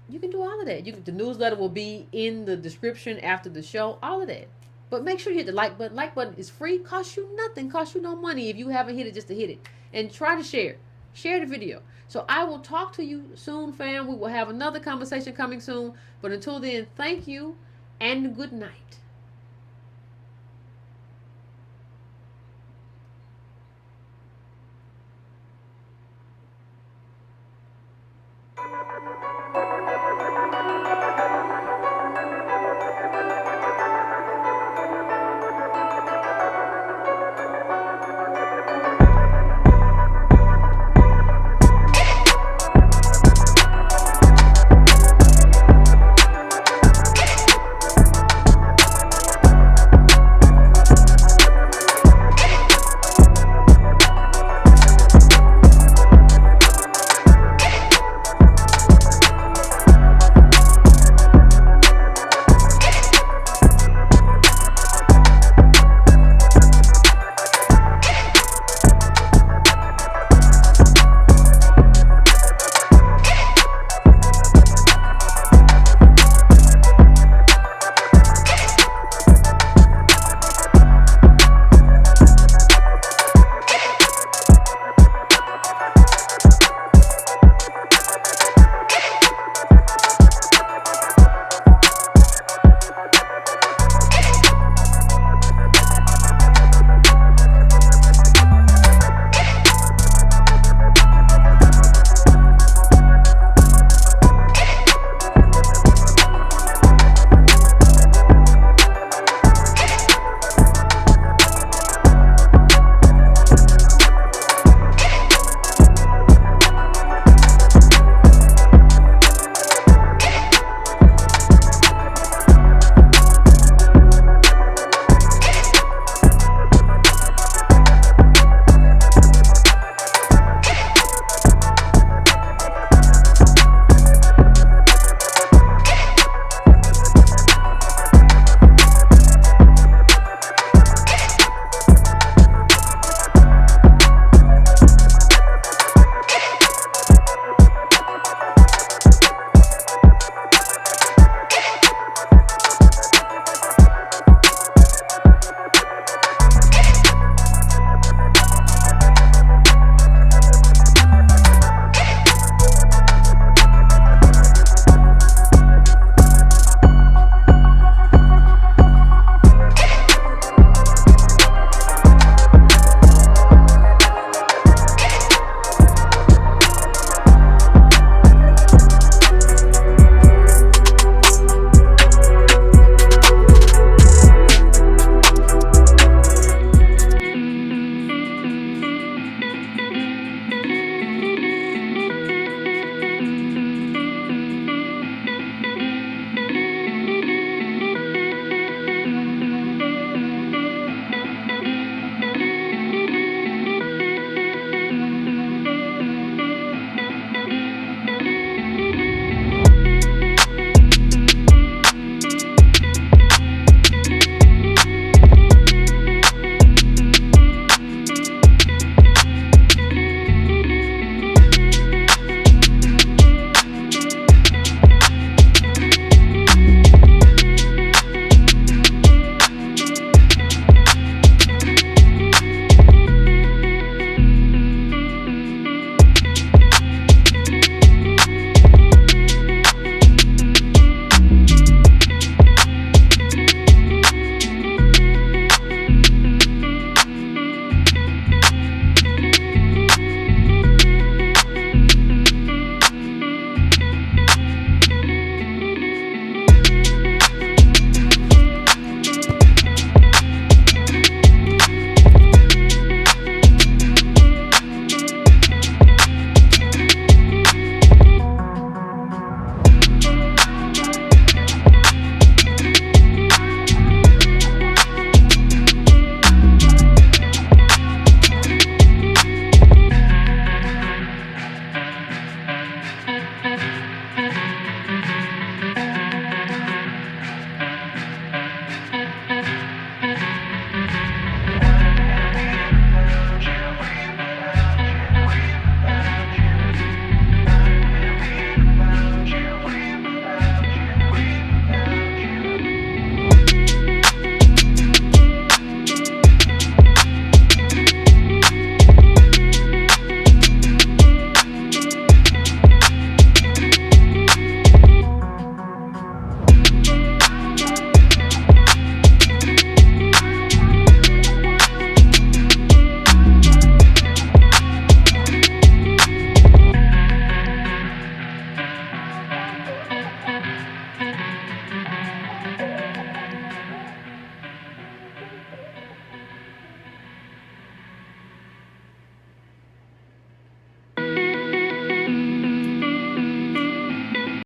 You can do all of that. The newsletter will be in the description after the show. All of that. But make sure you hit the like button. Like button is free. Costs you nothing. Costs you no money if you haven't hit it just to hit it. And try to share. Share the video. So I will talk to you soon, fam. We will have another conversation coming soon. But until then, thank you and good night.